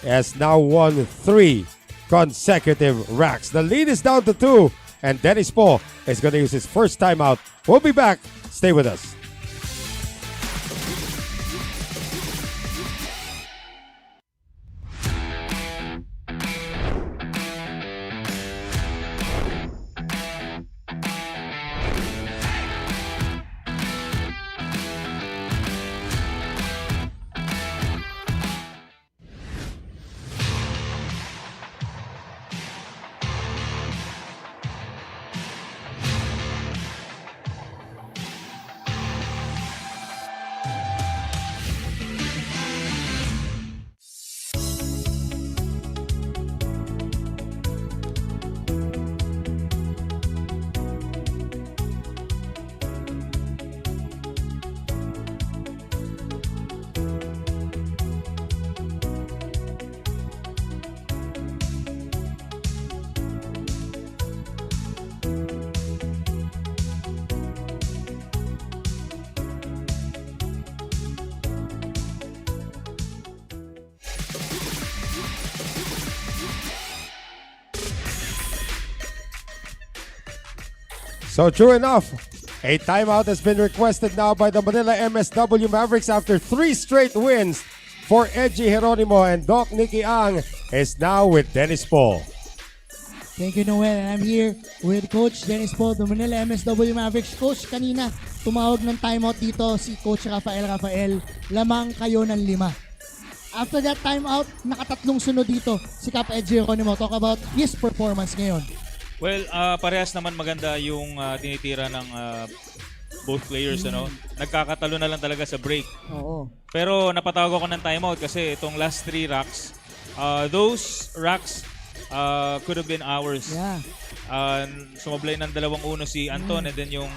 S2: has now won 3 consecutive racks. The lead is down to 2. And Dennis Po is going to use his first timeout. We'll be back. Stay with us. So true enough, a timeout has been requested now by the Manila MSW Mavericks after 3 straight wins for Edgy Heronimo, and Doc Nicky Ang is now with Dennis Po.
S3: Thank you, Noel. And I'm here with Coach Dennis Po, the Manila MSW Mavericks. Coach, kanina tumawag ng timeout dito si Coach Rafael. Lamang kayo ng 5. After that timeout, nakatatlong sunod dito si Cap Edgy Heronimo. Talk about his performance ngayon.
S4: Well, parehas naman maganda yung tinitira ng both players, ano. Nagkakatalo na lang talaga sa break.
S3: Oo.
S4: Pero napatawag ako ng timeout kasi itong last 3 racks, those racks could have been ours.
S3: Yeah.
S4: Sumablay ng 2-1 si Anton and then yung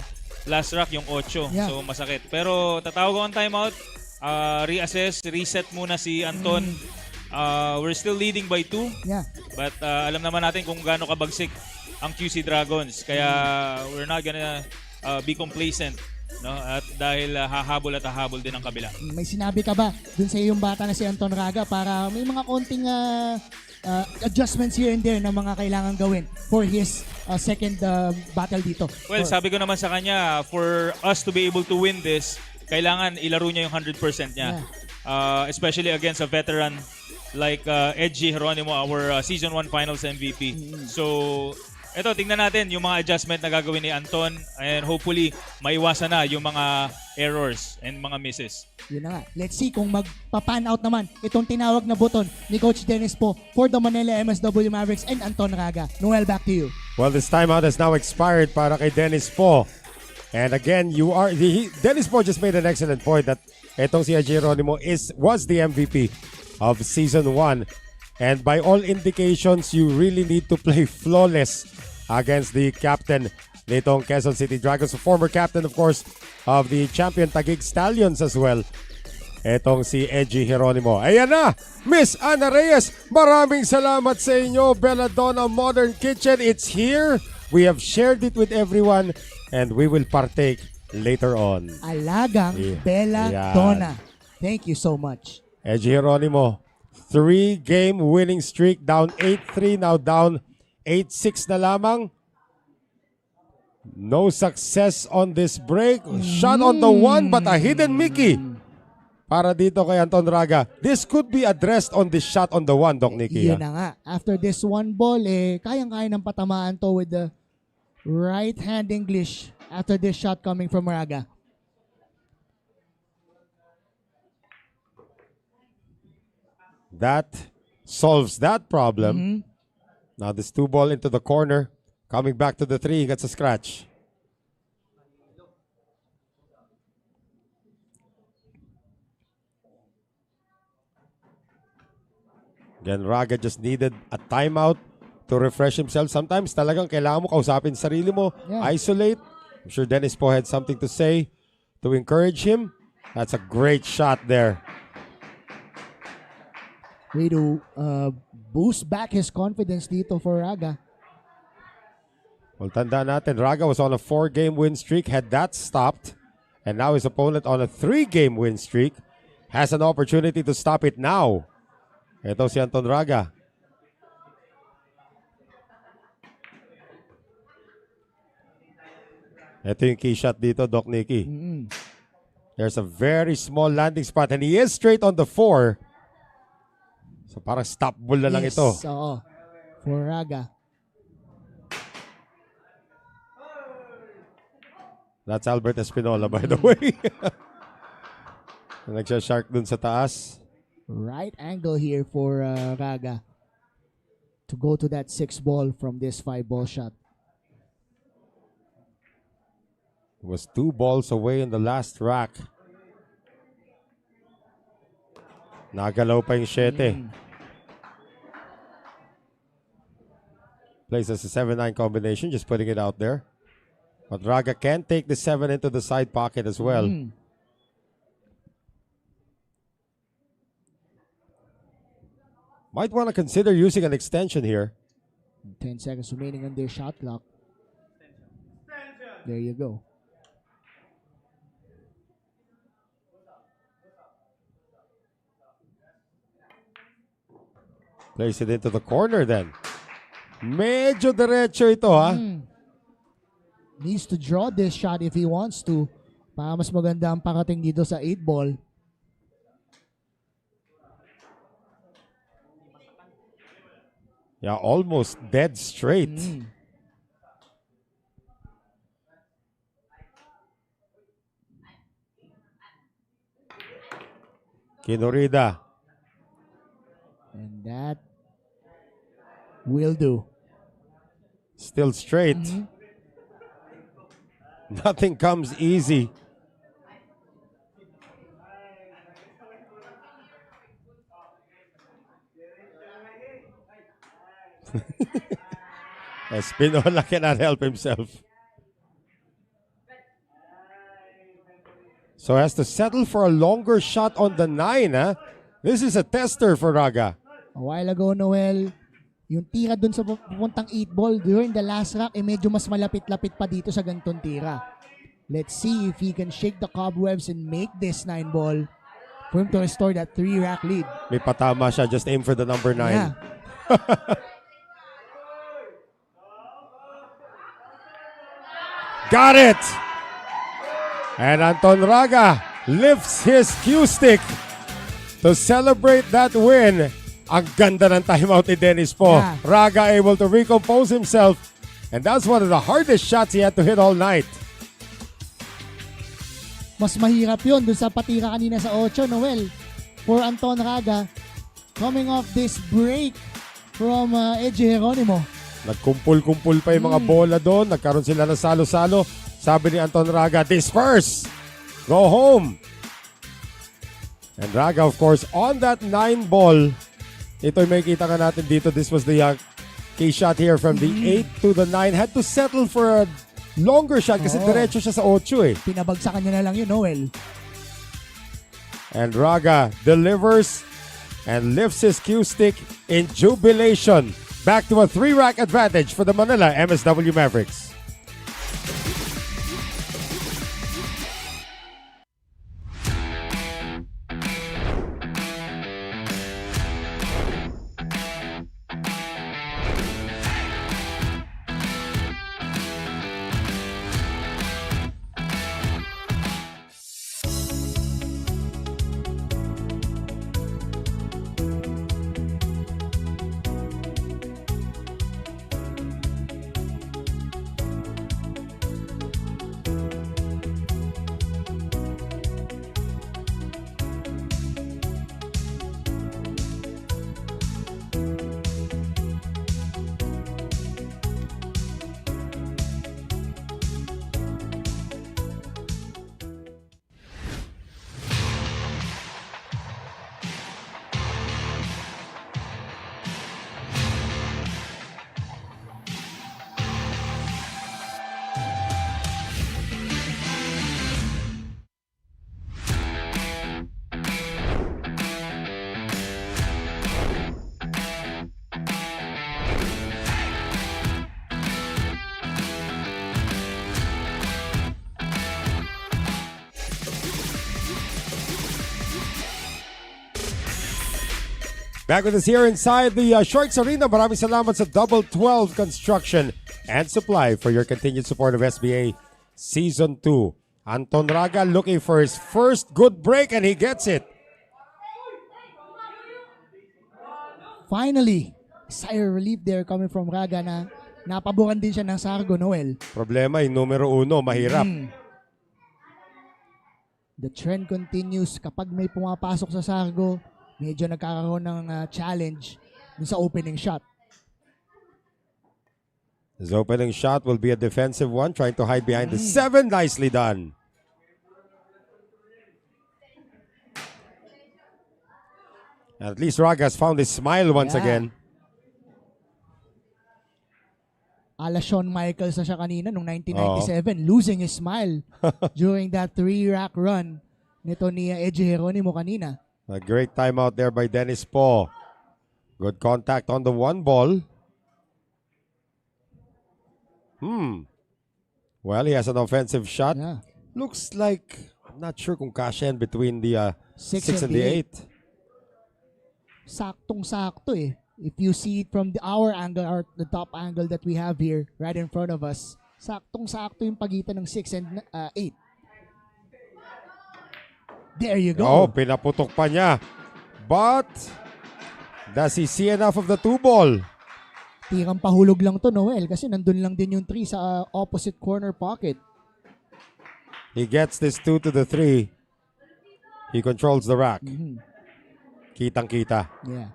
S4: last rack yung 8.
S3: Yeah.
S4: So masakit. Pero tatawag ako ng timeout, reassess, reset muna si Anton. We're still leading by 2.
S3: Yeah.
S4: But alam naman natin kung gaano kabagsik ang QC Dragons. Kaya we're not gonna be complacent. No? At dahil hahabol din ang kabila.
S3: May sinabi ka ba dun sa iyong bata na si Anton Raga para may mga konting adjustments here and there na mga kailangan gawin for his second battle dito?
S4: Well, sabi ko naman sa kanya, for us to be able to win this, kailangan ilaro niya yung 100% niya. Especially against a veteran like Edgy Heronimo, our Season 1 Finals MVP. So, eto, tingnan natin yung mga adjustment na gagawin ni Anton and hopefully maiwasan na yung mga errors and mga misses.
S3: Yun na nga. Let's see kung magpa-pan out naman itong tinawag na buton ni Coach Dennis po for the Manila MSW Mavericks and Anton Raga. Noel, back to you.
S2: Well, this timeout has now expired para kay Dennis Po. And again, Dennis Po just made an excellent point that etong si Heronimo was the MVP of Season 1. And by all indications, you really need to play flawless against the captain nitong Quezon City Dragons, a former captain, of course, of the champion Taguig Stallions as well. Etong si Edgy Heronimo. Ayan na, Miss Ana Reyes, maraming salamat sa inyo. Belladonna Modern Kitchen, it's here. We have shared it with everyone and we will partake later on.
S3: Alagang Bella
S2: Ayan.
S3: Donna. Thank you so much.
S2: Edgy Heronimo, 3-game winning streak, down 8-3, now down 8-6 na lamang. No success on this break. Shot on the 1 but a hidden Mickey para dito kay Anton Raga. This could be addressed on this shot on the 1, Doc Nicky.
S3: Yun na nga. After this one ball, kayang-kaya ng patamaan to with the right hand English after this shot coming from Raga.
S2: That solves that problem. Now this 2 ball into the corner. Coming back to the 3, he gets a scratch. Again, Raga just needed a timeout to refresh himself. Sometimes talagang kailangan mo kausapin sarili mo, isolate. I'm sure Dennis Po had something to say to encourage him. That's a great shot there.
S3: Way to boost back his confidence dito for Raga.
S2: Well, tandaan natin, Raga was on a 4-game win streak. Had that stopped, and now his opponent on a 3-game win streak has an opportunity to stop it now. Ito si Anton Raga. Ito yung key shot dito, Doc Nicky. There's a very small landing spot, and he is straight on the 4. So parang stop ball na lang ito.
S3: Oo. For Raga.
S2: That's Albert Espinola, by the way. Nagsha-shark dun sa taas.
S3: Right angle here for Raga to go to that 6 ball from this 5 ball shot.
S2: It was 2 balls away in the last rack. Nagalaw pa yung 7. Plays as a 7-9 combination, just putting it out there. But Raga can take the 7 into the side pocket as well. Might want to consider using an extension here.
S3: 10 seconds remaining on their shot clock. There you go.
S2: Place it into the corner then. Medyo derecho ito ha.
S3: Needs to draw this shot if he wants to. Para mas maganda ang parating dito sa 8 ball.
S2: Yeah, almost dead straight. Kinorida.
S3: And that will do.
S2: Still straight. Nothing comes easy. Espinola cannot help himself. So has to settle for a longer shot on the 9, huh? This is a tester for Raga.
S3: A while ago, Noel, yung tira dun sa pupuntang 8 ball during the last rack, medyo mas malapit-lapit pa dito sa gantong tira. Let's see if he can shake the cobwebs and make this 9 ball for him to restore that 3-rack lead.
S2: May patama siya. Just aim for the number 9.
S3: Yeah.
S2: Got it! And Anton Raga lifts his cue stick to celebrate that win. Ang ganda ng timeout ni Dennis po.
S3: Yeah.
S2: Raga able to recompose himself. And that's one of the hardest shots he had to hit all night.
S3: Mas mahirap yun dun sa patira kanina sa 8, Noel. For Anton Raga, coming off this break from Heronimo.
S2: Nagkumpul-kumpul pa yung mga bola doon. Nagkaroon sila ng salo-salo. Sabi ni Anton Raga, disperse! Go home! And Raga, of course, on that 9 ball, ito'y may kita ka natin dito. This was the key shot here from the 8 to the 9. Had to settle for a longer shot kasi diretso siya sa 8 eh.
S3: Pinabagsakan niya na lang yun, Noel.
S2: And Raga delivers and lifts his cue stick in jubilation. Back to a 3-rack advantage for the Manila MSW Mavericks. Back with us here inside the Sharks Arena. Maraming salamat sa Double 12 Construction and Supply for your continued support of SBA Season 2. Anton Raga looking for his first good break and he gets it.
S3: Finally, sigh of relief there coming from Raga na napabukan din siya ng Sargo, Noel.
S2: Problema yung numero 1, mahirap.
S3: The trend continues. Kapag may pumapasok sa Sargo, medyo nagkakaroon ng challenge dun sa opening shot.
S2: His opening shot will be a defensive one, trying to hide behind the 7. Nicely done. At least Raga has found his smile once again.
S3: Ala Shawn Michaels na siya kanina noong 1997, losing his smile during that 3-rack run nito ni Heronimo kanina.
S2: A great timeout there by Dennis Po. Good contact on the 1 ball. Well, he has an offensive shot.
S3: Yeah.
S2: Looks like, I'm not sure kung kasya yan between the 6 and the 8.
S3: Saktong-sakto eh. If you see it from our angle or the top angle that we have here right in front of us, saktong-sakto yung pagitan ng 6 and 8. There you go.
S2: Oh, pinaputok pa niya. But, does he see enough of the 2 ball?
S3: Tirang pahulog lang to, Noel, kasi nandun lang din yung 3 sa opposite corner pocket.
S2: He gets this 2 to the 3. He controls the rack. Kitang-kita.
S3: Yeah.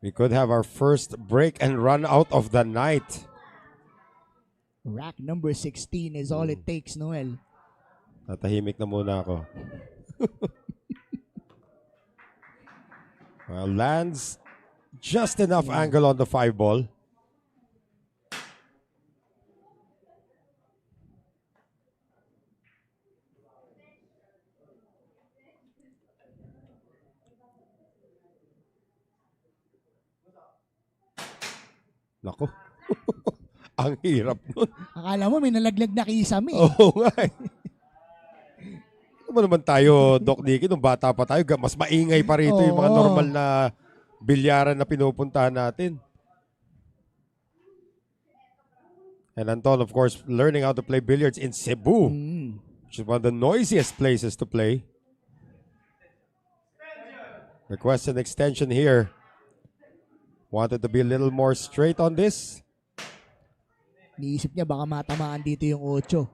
S2: We could have our first break and run out of the night.
S3: Rack number 16 is all it takes, Noel.
S2: Tatahimik na muna ako. Well, lands just enough angle on the 5 ball. Nako. Ang hirap nun.
S3: Akala mo may nalaglag na kisame.
S2: Oo nga eh. Ano naman tayo, Doc Nicky, nung bata pa tayo, mas maingay pa rito yung mga normal na bilyaran na pinupuntahan natin. And Anton, of course, learning how to play billiards in Cebu, which is one of the noisiest places to play. Request an extension here. Wanted to be a little more straight on this.
S3: Niisip niya baka matamaan dito yung 8.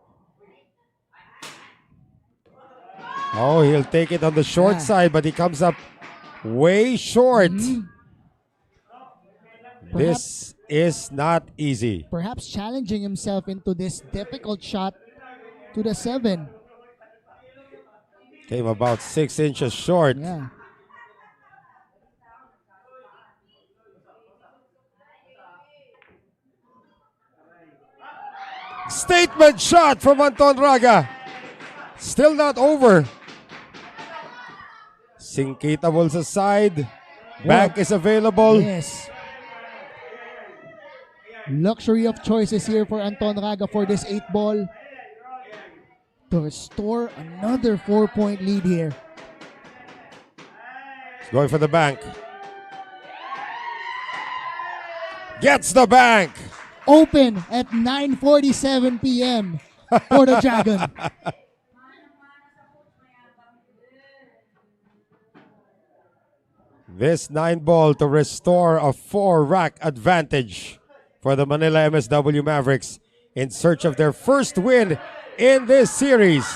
S2: Oh, he'll take it on the short side, but he comes up way short. This is not easy.
S3: Perhaps challenging himself into this difficult shot to the 7.
S2: Came about 6 inches short.
S3: Yeah.
S2: Statement shot from Anton Raga. Still not over. Sinkitable sa side. Back is available.
S3: Yes. Luxury of choices here for Anton Raga for this 8 ball. To restore another 4-point lead here.
S2: He's going for the bank. Gets the bank.
S3: Open at 9:47 p.m. for the Dragon.
S2: This 9 ball to restore a 4-rack advantage for the Manila MSW Mavericks in search of their first win in this series.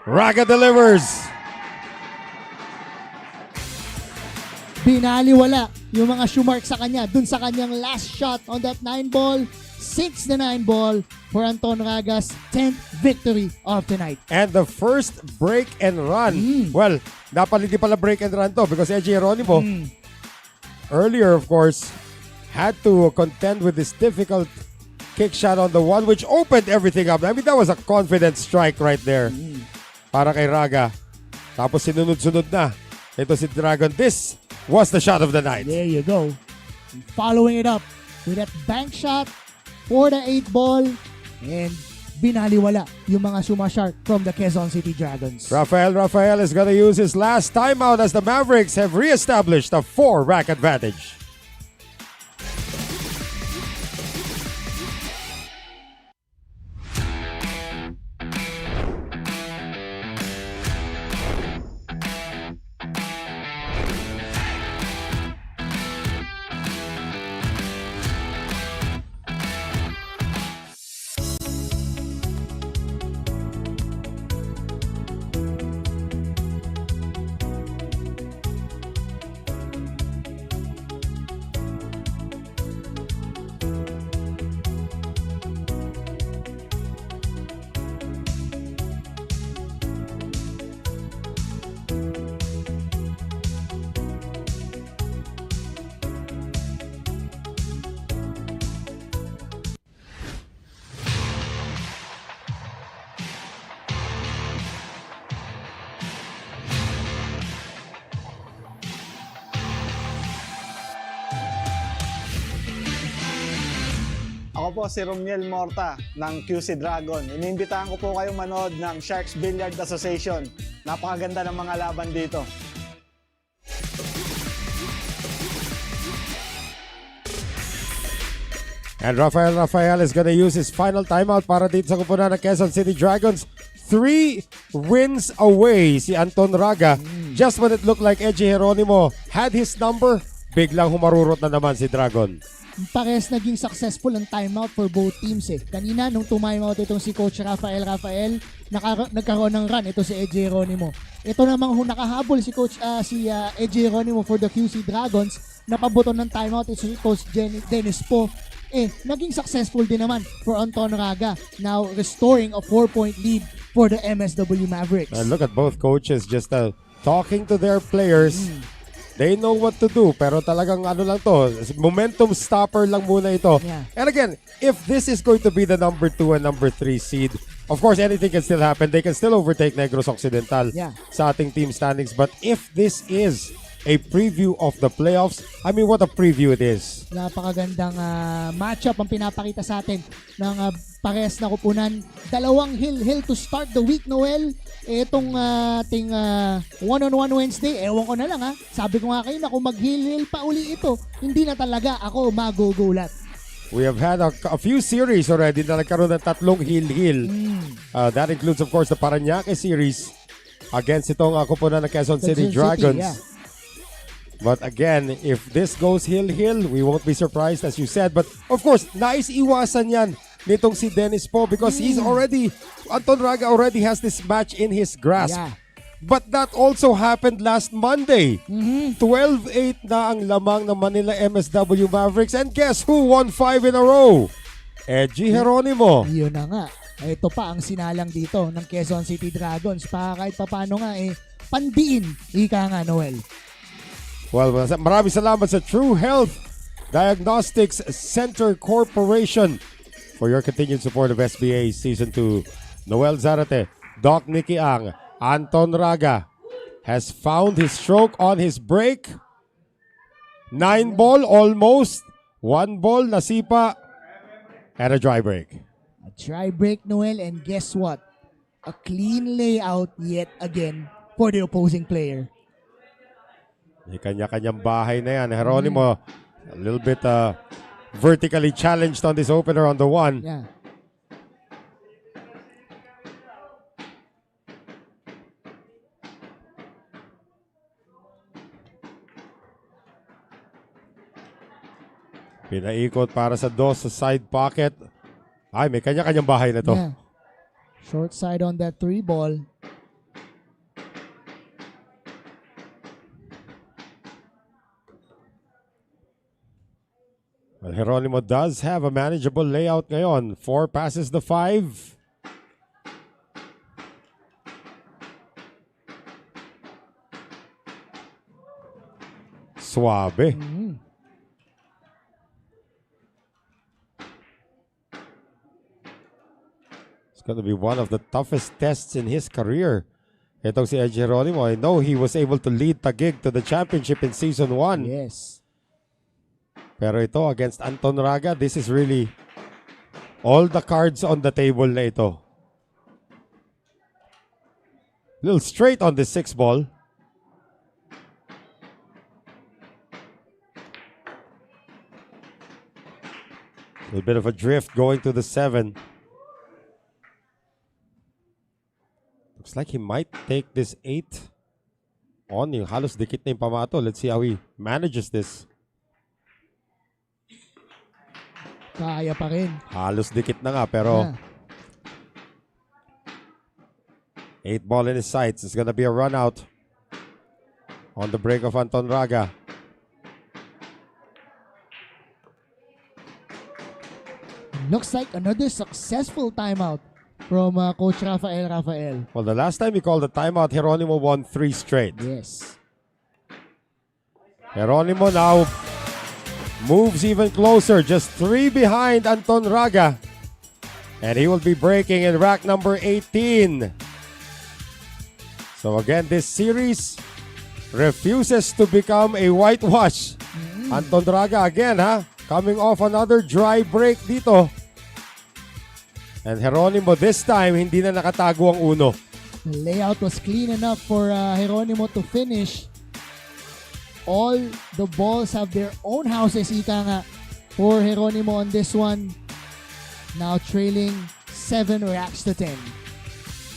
S2: Raga delivers.
S3: Binaliwala yung mga shoemark sa kanya dun sa kanyang last shot on that 9 ball. 6 na 9 ball for Anton Raga's 10th victory of tonight.
S2: And the first break and run. Well, dapat hindi pala break and run to because Heronimo earlier, of course, had to contend with this difficult kick shot on the one which opened everything up. I mean, that was a confident strike right there para kay Raga. Tapos sinunod-sunod na. Ito si Dragon. This was the shot of the night.
S3: There you go. Following it up with that bank shot for the 8 ball. And binaliwala yung mga sumashark from the Quezon City Dragons.
S2: Rafael is going to use his last timeout as the Mavericks have reestablished a 4-rack advantage.
S8: Ako po si Romiel Morta ng QC Dragon. Iniimbitahan ko po kayong manood ng Sharks Billiard Association. Napakaganda ng mga laban dito.
S2: And Rafael is going to use his final timeout para dito sa kupunan ng Quezon City Dragons. 3 wins away si Anton Raga. Just when it looked like Heronimo had his number, biglang humarurot na naman si Dragon.
S3: Pares naging successful ang timeout for both teams eh. Kanina nung tumimeout itong si Coach Rafael, nagkaroon ng run ito si Heronimo. Ito namang nakahabol si Coach Heronimo for the QC Dragons. Napabuto ng timeout si Coach Dennis po. Naging successful din naman for Anton Raga. Now restoring a 4-point lead for the MSW Mavericks.
S2: And look at both coaches just talking to their players. They know what to do, pero talagang lang to, momentum stopper lang muna ito.
S3: Yeah.
S2: And again, if this is going to be the number 2 and number 3 seed, of course, anything can still happen. They can still overtake Negros Occidental sa ating team standings. But if this is a preview of the playoffs, I mean, what a preview it is.
S3: Napakagandang matchup ang pinapakita sa atin ng pares na kupunan. Dalawang hill to start the week, Noel. Itong ating one-on-one Wednesday, ewan ko na lang Sabi ko nga kayo na kung mag-hill pa uli ito, hindi na talaga ako magugulat.
S2: We have had a few series already na nagkaroon ng 3 hill-hill. That includes, of course, the Parañaque series against itong kupunan ng Quezon City Dragons. But again, if this goes hill-hill, we won't be surprised, as you said. But of course, nais-iwasan yan nitong si Dennis po because Anton Raga already has this match in his grasp.
S3: Yeah.
S2: But that also happened last Monday. 12-8 na ang lamang ng Manila MSW Mavericks. And guess who won 5 in a row? Heronimo.
S3: Yun na nga. Ito pa ang sinalang dito ng Quezon City Dragons. Kahit papano nga pandiin. Ika nga, Noel.
S2: Well, maraming salamat sa True Health Diagnostics Center Corporation for your continued support of SBA Season 2. Noel Zarate, Doc Nicky Ang, Anton Raga has found his stroke on his break. 9 ball almost. 1 ball nasipa and a dry break.
S3: A dry break, Noel, and guess what? A clean layout yet again for the opposing player.
S2: May kanya-kanyang bahay na yan. Heronimo, a little bit vertically challenged on this opener on the 1.
S3: Yeah.
S2: Pinaikot para sa 2 sa side pocket. Ay, may kanya-kanyang bahay na to.
S3: Yeah. Short side on that 3 ball.
S2: Well, Heronimo does have a manageable layout ngayon. 4 passes the 5. Suabe. It's going to be one of the toughest tests in his career. Itong si Heronimo, I know he was able to lead Taguig to the championship in Season 1.
S3: Yes.
S2: Pero ito, against Anton Raga, this is really all the cards on the table na ito. Little straight on the 6 ball. A bit of a drift going to the 7. Looks like he might take this 8 on. Yung halos dikit na yung pamato. Let's see how he manages this.
S3: Kaya pa rin.
S2: Halos dikit na nga pero 8 ball in his sights. It's gonna be a run out on the break of Anton Raga.
S3: Looks like another successful timeout from Coach Rafael.
S2: Well, the last time he called a timeout, Heronimo won 3 straight.
S3: Yes.
S2: Heronimo now moves even closer, just 3 behind Anton Raga. And he will be breaking in rack number 18. So again, this series refuses to become a whitewash. Anton Raga again, coming off another dry break dito. And Heronimo this time, hindi na nakatago ang uno.
S3: The layout was clean enough for Heronimo to finish. All the balls have their own houses, ika nga, for Heronimo on this one. Now trailing 7 racks to 10.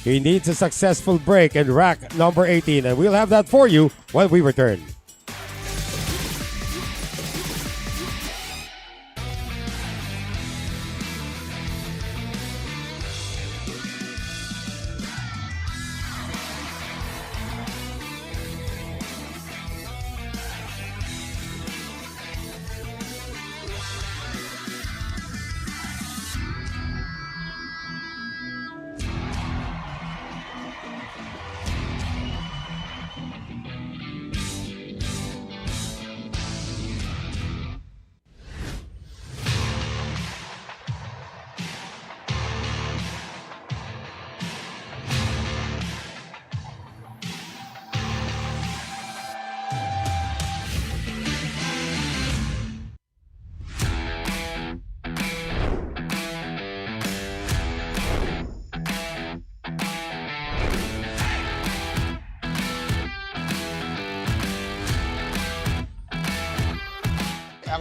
S2: He needs a successful break in rack number 18, and we'll have that for you when we return.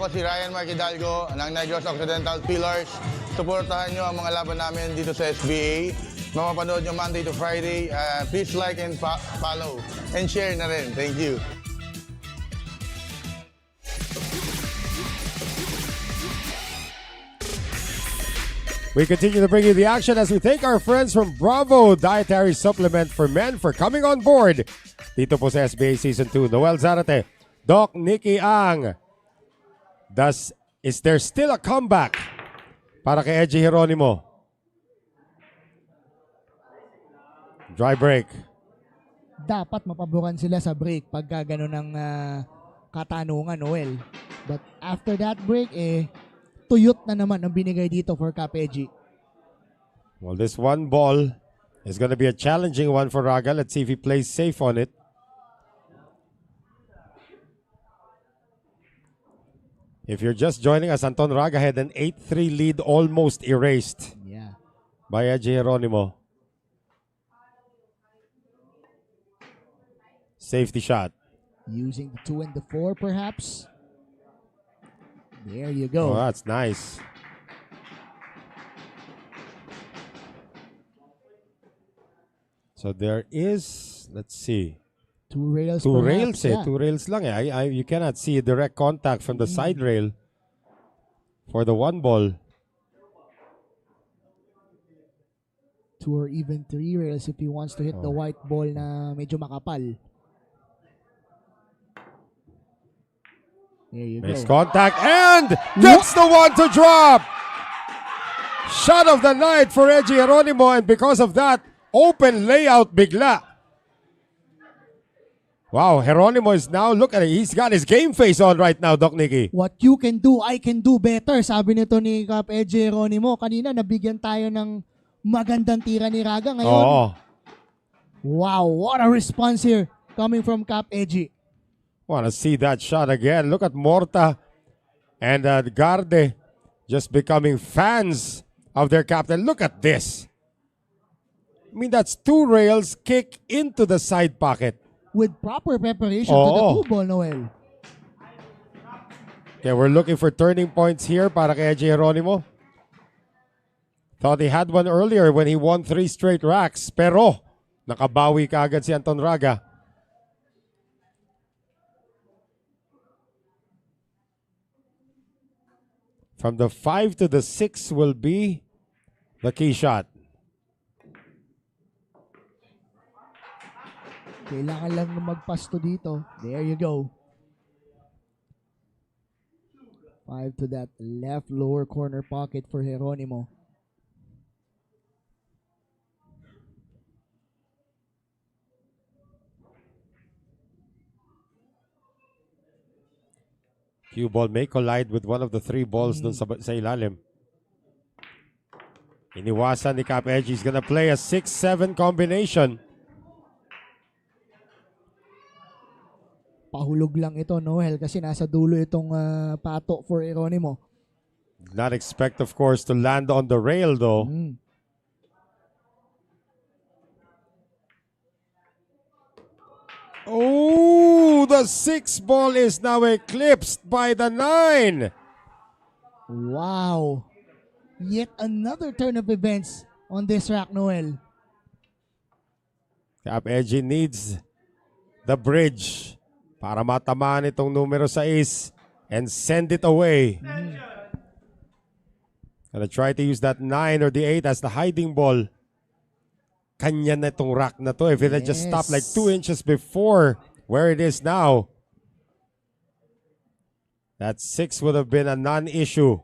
S9: ako si Ryan Mark Hidalgo ng Negros Occidental Pillars. Suportahan nyo ang mga laban namin dito sa SBA. Mapapanood nyo Monday to Friday. Please like and follow and share na rin. Thank you.
S2: We continue to bring you the action as we thank our friends from Bravo Dietary Supplement for Men for coming on board. Dito po sa SBA Season 2. Noel Zarate, Doc Nicky Ang. Is there still a comeback para kay Edgy Heronimo? Dry break.
S3: Dapat mapaboran sila sa break pagka gano'n ng katanungan, Noel. But after that break, tuyot na naman ang binigay dito for Cap Edgy.
S2: Well, this one ball is going to be a challenging one for Raga. Let's see if he plays safe on it. If you're just joining us, Anton Raga had an 8-3 lead almost erased by Edgy Heronimo. Safety shot.
S3: Using the 2 and the 4 perhaps. There you go.
S2: Oh, that's nice. So there is, let's see.
S3: 2 rails
S2: Two
S3: perhaps,
S2: rails eh. 2 rails lang eh. You cannot see direct contact from the side rail for the one ball.
S3: 2 or even 3 rails if he wants to hit the white ball na medyo makapal. There you
S2: Makes
S3: go.
S2: contact and gets the one to drop. Shot of the night for Edgy Heronimo, and because of that, open layout bigla. Wow, Heronimo is now, look at it, he's got his game face on right now, Doc Nicky.
S3: What you can do, I can do better. Sabi nito ni Cap Edgy Heronimo. Kanina nabigyan tayo ng magandang tira ni Raga. Ngayon, wow, what a response here coming from Cap Edgy.
S2: Want to see that shot again. Look at Morta and Garde just becoming fans of their captain. Look at this. I mean, that's 2 rails kick into the side pocket.
S3: With proper preparation to the 2 ball, Noel.
S2: Okay, we're looking for turning points here para kay Edgy Heronimo. Thought he had one earlier when he won 3 straight racks. Pero, nakabawi kaagad si Anton Raga. From the 5 to the 6 will be the key shot.
S3: Kailangan lang na magpasto dito. There you go. 5 to that left lower corner pocket for Heronimo.
S2: Cue ball may collide with one of the 3 balls dun sa ilalim. Iniwasan ni Cap Edgy. He's gonna play a 6-7 combination.
S3: Pahulog lang ito, Noel, kasi nasa dulo itong pato for Heronimo.
S2: Not expect, of course, to land on the rail, though. Oh, the 6 ball is now eclipsed by the 9.
S3: Wow. Yet another turn of events on this rack, Noel.
S2: Cap Edgy needs the bridge para matamaan itong numero 6 and send it away. Gonna try to use that 9 or the 8 as the hiding ball. Kanya na itong rack na to. If it had just stopped like 2 inches before where it is now, that 6 would have been a non-issue.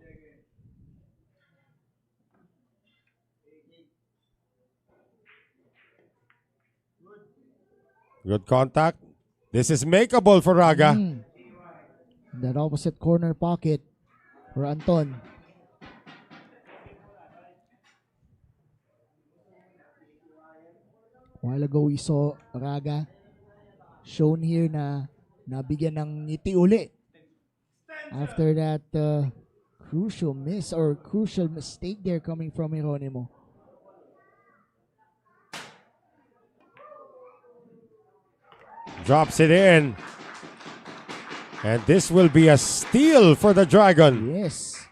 S2: Good contact. This is makeable for Raga.
S3: That opposite corner pocket for Anton. While ago we saw Raga shown here na nabigyan ng ngiti uli after that crucial miss or crucial mistake there coming from Heronimo.
S2: Drops it in. And this will be a steal for the Dragon
S3: Yes.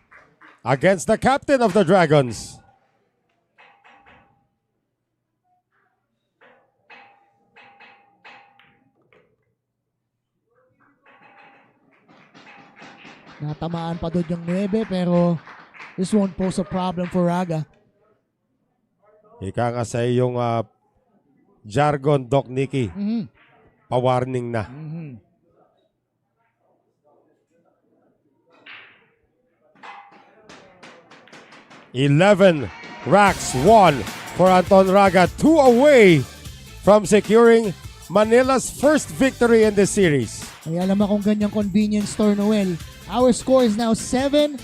S2: against the captain of the Dragons.
S3: Natamaan pa doon yung 9 pero this won't pose a problem for Raga.
S2: Ika nga sa iyong jargon, Doc Nicky. Pa-warning na. 11 racks, 1 for Anton Raga, 2 away from securing Manila's first victory in this series.
S3: Kaya alam mo kung ganyang convenience store, Noel. Our score is now 7-11.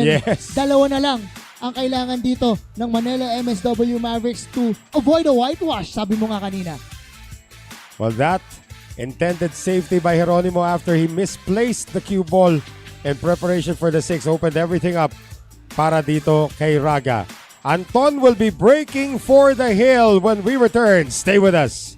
S2: Yes.
S3: Dalawa na lang ang kailangan dito ng Manila MSW Mavericks to avoid a whitewash, sabi mo nga kanina.
S2: Well, that intended safety by Heronimo after he misplaced the cue ball in preparation for the 6 opened everything up para dito kay Raga. Anton will be breaking for the hill when we return. Stay with us.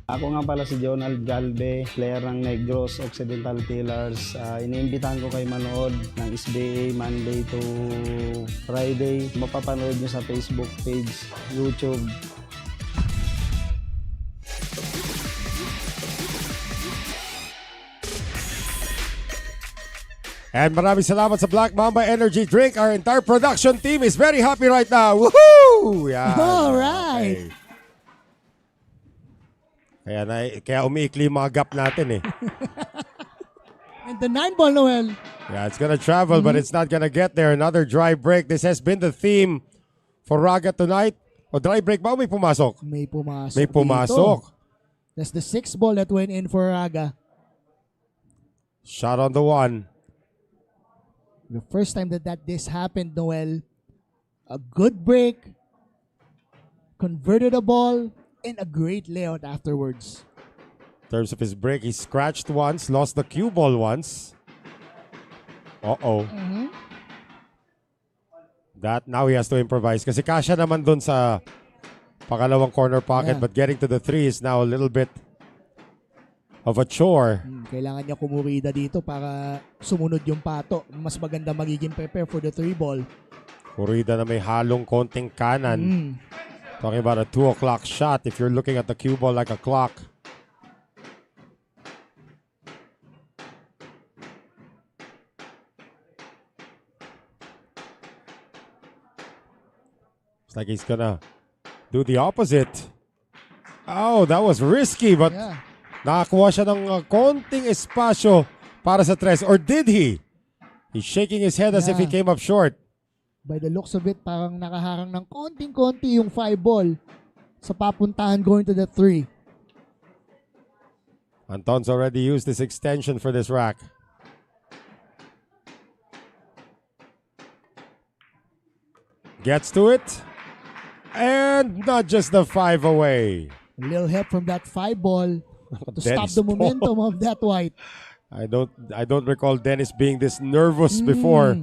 S10: Ako nga pala si Jonald Galve, player ng Negros Occidental Pillars. Iniimbitahan ko kayo manood ng SBA Monday to Friday. Mapapanood nyo sa Facebook page, YouTube.
S2: And maraming salamat sa Black Mamba Energy Drink. Our entire production team is very happy right now. Woohoo! Yan.
S3: All right.
S2: Okay. Kaya umiikli yung mga gap natin eh.
S3: And the 9-ball, Noel.
S2: Yeah, it's gonna travel but it's not gonna get there. Another dry break. This has been the theme for Raga tonight. O dry break ba o may pumasok?
S3: May pumasok
S2: May pumasok.
S3: dito. That's the 6th ball that went in for Raga.
S2: Shot on the 1.
S3: The first time that this happened, Noel, a good break, converted a ball, and a great layout afterwards.
S2: In terms of his break, he scratched once, lost the cue ball once. Uh-oh. That now he has to improvise. Kasi kasya naman dun sa pangalawang corner pocket, but getting to the 3 is now a little bit of a chore.
S3: Kailangan niya kumurida dito para sumunod yung pato. Mas maganda magiging prepare for the 3 ball.
S2: Kurida na may halong konting kanan. Talking about a 2 o'clock shot if you're looking at the cue ball like a clock. It's like he's gonna do the opposite. Oh, that was risky, but nakakuha siya ng konting espasyo para sa 3. Or did he? He's shaking his head as if he came up short.
S3: By the looks of it, parang nakaharang ng konting-konti yung 5 ball sa papuntahan going to the 3.
S2: Anton's already used this extension for this rack. Gets to it. And not just the 5 away.
S3: A little help from that 5 ball to stop
S2: Dennis
S3: the momentum of that white.
S2: I don't recall Dennis being this nervous before.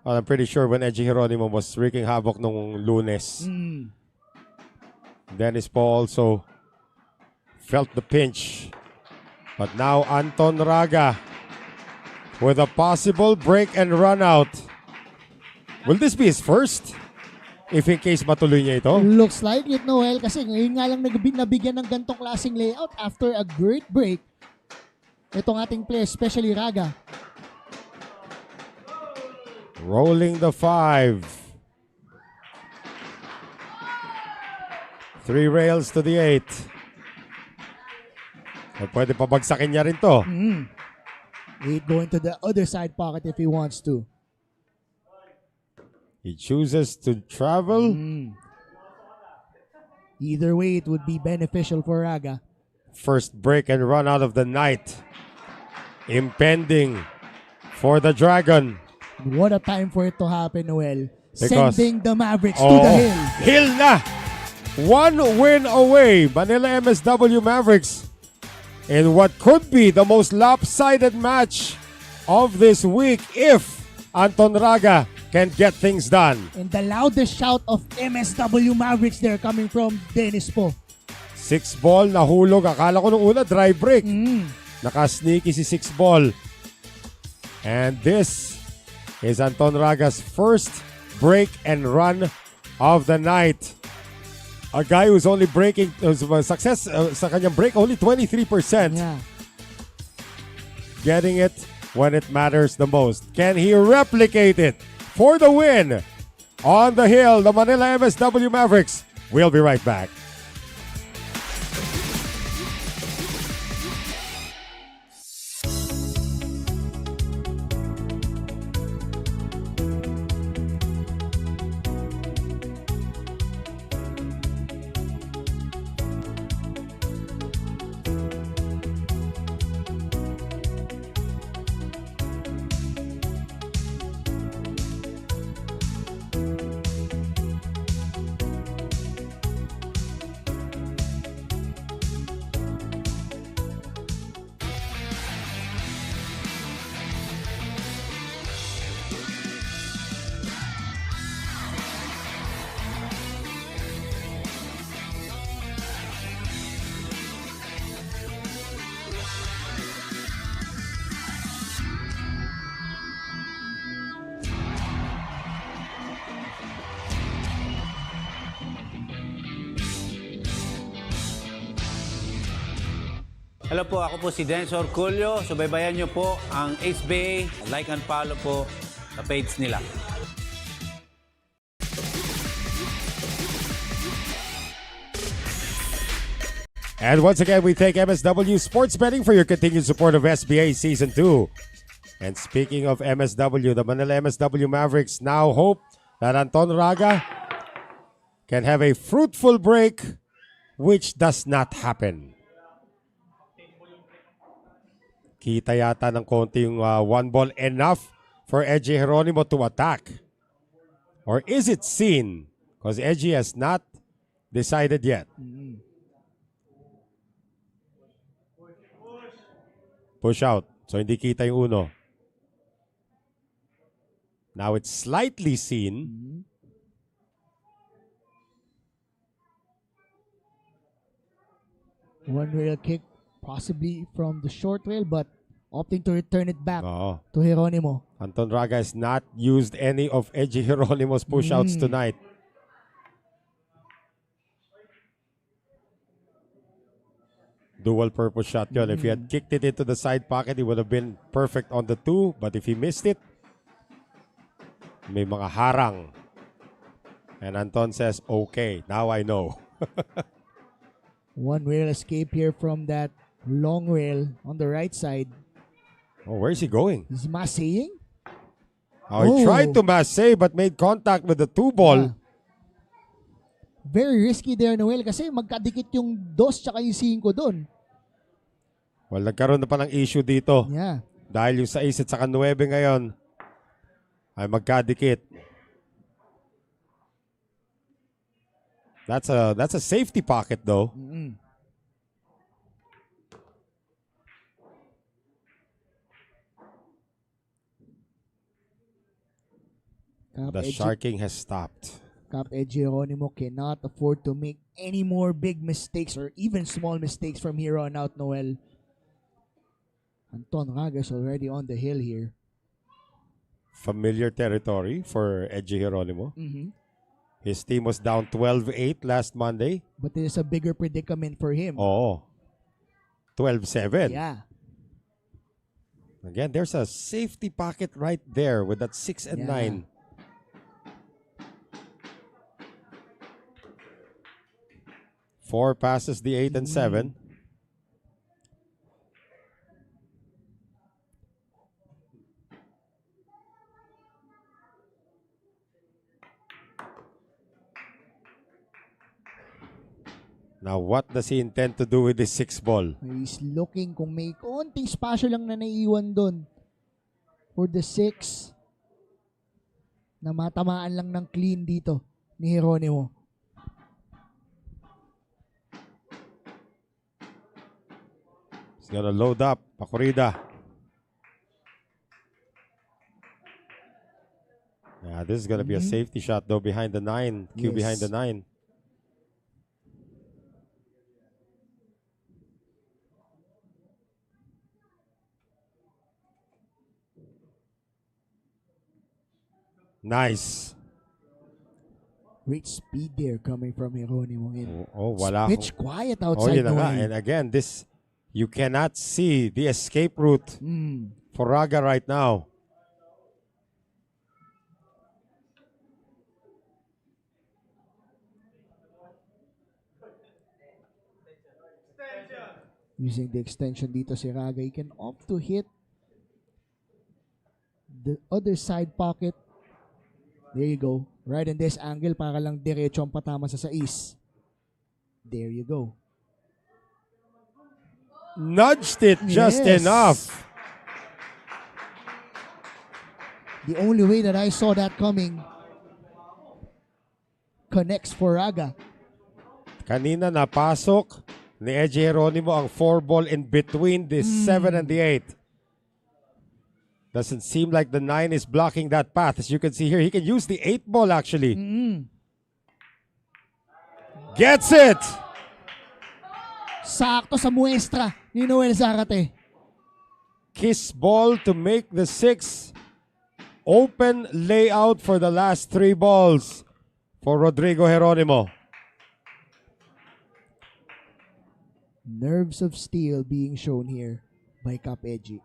S2: Well, I'm pretty sure when Edgy Heronimo was wreaking havoc nung Lunes, Dennis Paul also felt the pinch. But now Anton Raga with a possible break and run out. Will this be his first? If in case matuloy niya ito.
S3: Looks like it, Noel, kasi ngayon nga lang nabigyan ng gantong klaseng layout after a great break. Itong ating player, especially Raga.
S2: Rolling the 5. 3 rails to the 8. Pwede pabagsakin niya rin to.
S3: 8 going to the other side pocket if he wants to.
S2: He chooses to travel.
S3: Either way, it would be beneficial for Raga.
S2: First break and run out of the night. Impending for the Dragon.
S3: What a time for it to happen, Noel.
S2: Because-
S3: Sending the Mavericks to the hill.
S2: Hill na! 1 win away, Manila MSW Mavericks. In what could be the most lopsided match of this week if Anton Raga can get things done.
S3: And the loudest shout of MSW Mavericks there coming from Dennis po.
S2: 6 ball, nahulog. Akala ko nung una, dry break. Nakasneaky si 6 ball. And this is Anton Raga's first break and run of the night. A guy who's only breaking, success sa kanyang break, only 23%.
S3: Yeah.
S2: Getting it when it matters the most. Can he replicate it for the win? On the hill, the Manila MSW Mavericks. We'll be right back.
S11: Hello po, ako po si Dennis Orculio. Subaybayan niyo po ang SBA. Like and follow po sa page nila.
S2: And once again, we thank MSW Sports Betting for your continued support of SBA Season 2. And speaking of MSW, the Manila MSW Mavericks now hope that Anton Raga can have a fruitful break, which does not happen. Kita yata ng konti yung 1 ball enough for Edgy Heronimo to attack. Or is it seen? Because Edgy has not decided yet. Push out. So hindi kita yung uno. Now it's slightly seen.
S3: One rail kick, possibly from the short rail, but opting to return it back
S2: Oo.
S3: to Heronimo.
S2: Anton Raga has not used any of Edgy Heronimo's push-outs tonight. Dual purpose shot yun. If he had kicked it into the side pocket, he would have been perfect on the 2. But if he missed it, may mga harang. And Anton says, okay, now I know.
S3: One rail escape here from that long rail on the right side.
S2: Oh, where is he going?
S3: Is Masaying?
S2: Oh, he tried to masse but made contact with the 2 ball.
S3: Yeah. Very risky there, Noel, kasi magkadikit yung 2 tsaka yung 5 doon.
S2: Well, nagkaroon na pa ng issue dito.
S3: Yeah.
S2: Dahil yung 6 at saka 9 ngayon ay magkadikit. That's a safety pocket though. The sharking has stopped.
S3: Cap Edgy Heronimo cannot afford to make any more big mistakes or even small mistakes from here on out, Noel. Anton Raga is already on the hill here.
S2: Familiar territory for Edgy Heronimo. His team was down 12-8 last Monday.
S3: But there's a bigger predicament for him.
S2: Oo. 12-7.
S3: Yeah.
S2: Again, there's a safety pocket right there with that 6 and 9. Four passes the 8 and 7. Now, what does he intend to do with this 6 ball?
S3: He's looking kung may konting spasyo lang na naiiwan doon for the 6 na matamaan lang ng clean dito ni Heronimo.
S2: He's gonna load up. Pakurida. Yeah, this is gonna be a safety shot though behind the 9. Q behind the 9. Nice.
S3: Great speed there coming from Heronimo.
S2: Wala.
S3: Pitch quiet outside
S2: yun na
S3: the
S2: nga.
S3: way.
S2: And again, this, you cannot see the escape route for Raga right now.
S3: Using the extension dito si Raga, he can opt to hit the other side pocket. There you go. Right in this angle para lang diretso ang patama sa 6. There you go.
S2: Nudged it just enough.
S3: The only way that I saw that coming connects for Raga.
S2: Kanina napasok ni Eji Heronimo ang 4 ball in between the 7 and the 8. Doesn't seem like the 9 is blocking that path. As you can see here, he can use the 8 ball actually. Gets it!
S3: Sakto sa muestra ni Noel Zarate.
S2: Kiss ball to make the 6. Open layout for the last 3 balls for Rodrigo Heronimo.
S3: Nerves of steel being shown here by Cap Eji.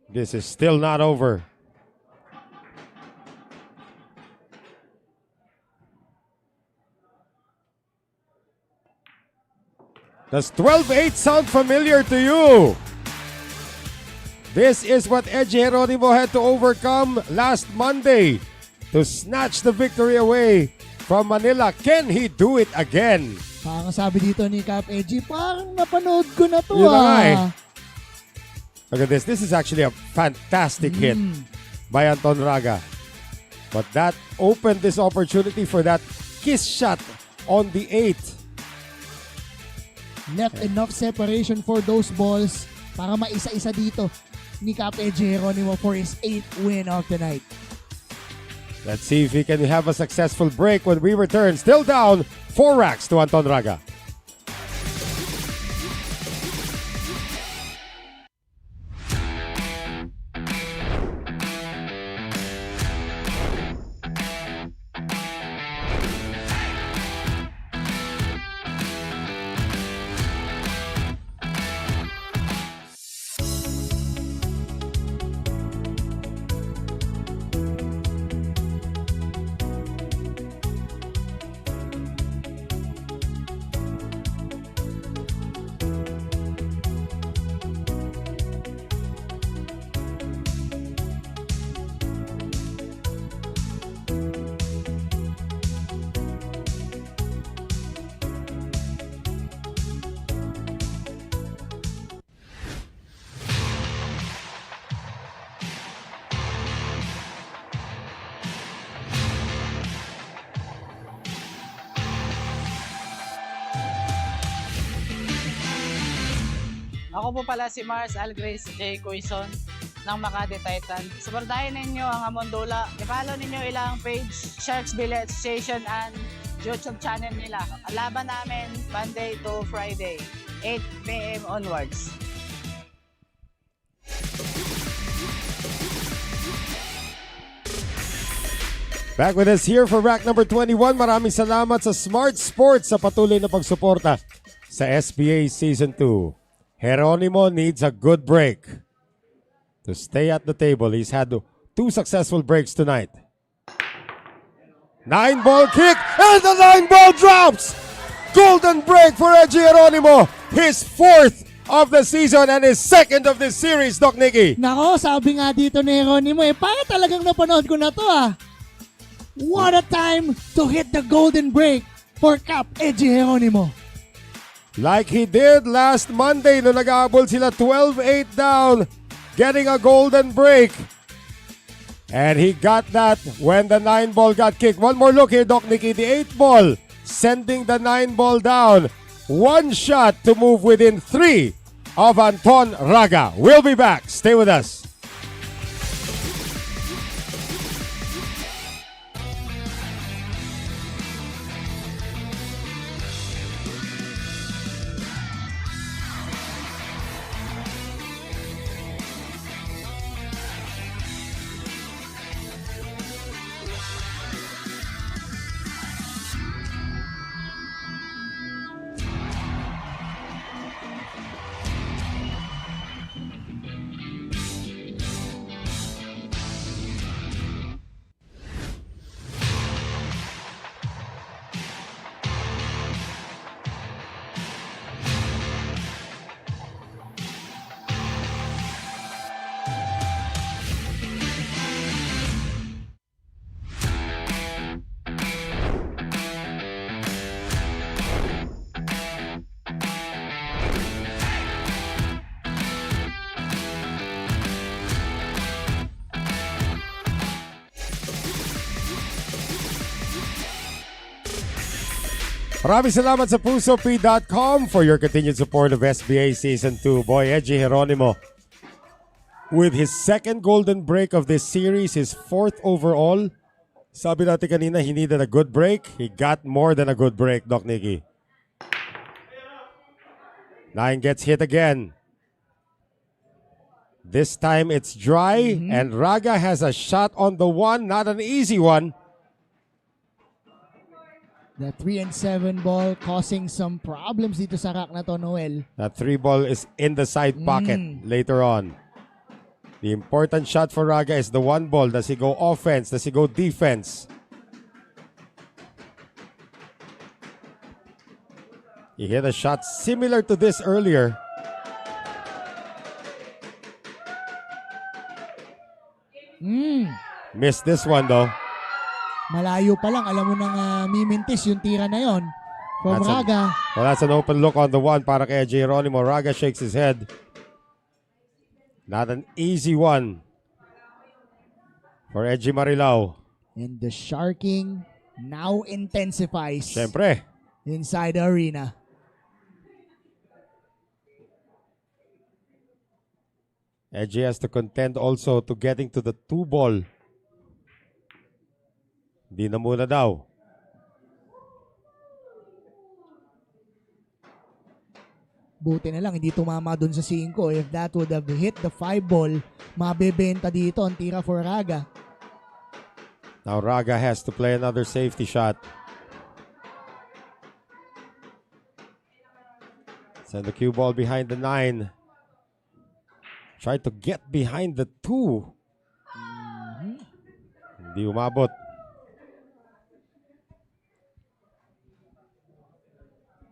S2: This is still not over. Does 12-8 sound familiar to you? This is what Eji Heronimo had to overcome last Monday to snatch the victory away from Manila. Can he do it again?
S3: Parang sabi dito ni Cap Eji, parang napanood ko na to
S2: Yun na nga eh. Look at this. This is actually a fantastic hit by Anton Raga. But that opened this opportunity for that kiss shot on the 8.
S3: Left enough separation for those balls para maisa-isa dito ni Cap Eji Heronimo for his 8th win of the night.
S2: Let's see if he can have a successful break when we return. Still down 4 racks to Anton Raga.
S1: Ako po pala si Mars Algrace J. Quezon ng Makati Titan. Suportahin ninyo ang Amondola. I-follow ninyo ilang page, Sharks Billiards Association and YouTube channel nila. Ang laban namin Monday to Friday, 8 p.m. onwards.
S2: Back with us here for rack number 21. Maraming salamat sa Smart Sports sa patuloy na pagsuporta sa SBA Season 2. Heronimo needs a good break to stay at the table. He's had 2 successful breaks tonight. 9-ball kick, and the 9-ball drops! Golden break for Edgy Heronimo. His 4th of the season and his 2nd of this series, Doc Nicky.
S3: Nako, sabi nga dito ni Heronimo, para talagang napanood ko na to What a time to hit the golden break for Cap Edgy Heronimo.
S2: Like he did last Monday no nag-aabol sila 12-8 down, getting a golden break. And he got that when the 9-ball got kicked. One more look here, Doc Nicky. The 8-ball sending the 9-ball down. 1 shot to move within 3 of Anton Raga. We'll be back. Stay with us. Maraming salamat sa PusoP.com for your continued support of SBA Season 2. Boy, Edgy Heronimo, with his 2nd golden break of this series, his 4th overall. Sabi natin kanina, he needed a good break. He got more than a good break, Doc Nicky. 9 gets hit again. This time it's dry, and Raga has a shot on the 1, not an easy one.
S3: The 3 and 7 ball causing some problems dito sa rack na to, Noel.
S2: That 3 ball is in the side pocket later on. The important shot for Raga is the 1 ball. Does he go offense? Does he go defense? He hit a shot similar to this earlier. Missed this one though.
S3: Malayo pa lang, alam mo nang mimintis yung tira na yon from Raga.
S2: Well, that's an open look on the 1 para kay Heronimo. Raga shakes his head. Not an easy one for Edgy Marilao.
S3: And the sharking now intensifies.
S2: Siyempre.
S3: Inside the arena.
S2: Edgy has to contend also to getting to the 2 ball. Di na muna daw.
S3: Buti na lang hindi tumama dun sa 5. If that would have hit the 5 ball, mabebenta dito ang tira for Raga.
S2: Now Raga has to play another safety shot. Send the cue ball behind the 9. Try to get behind the 2. Hindi umabot.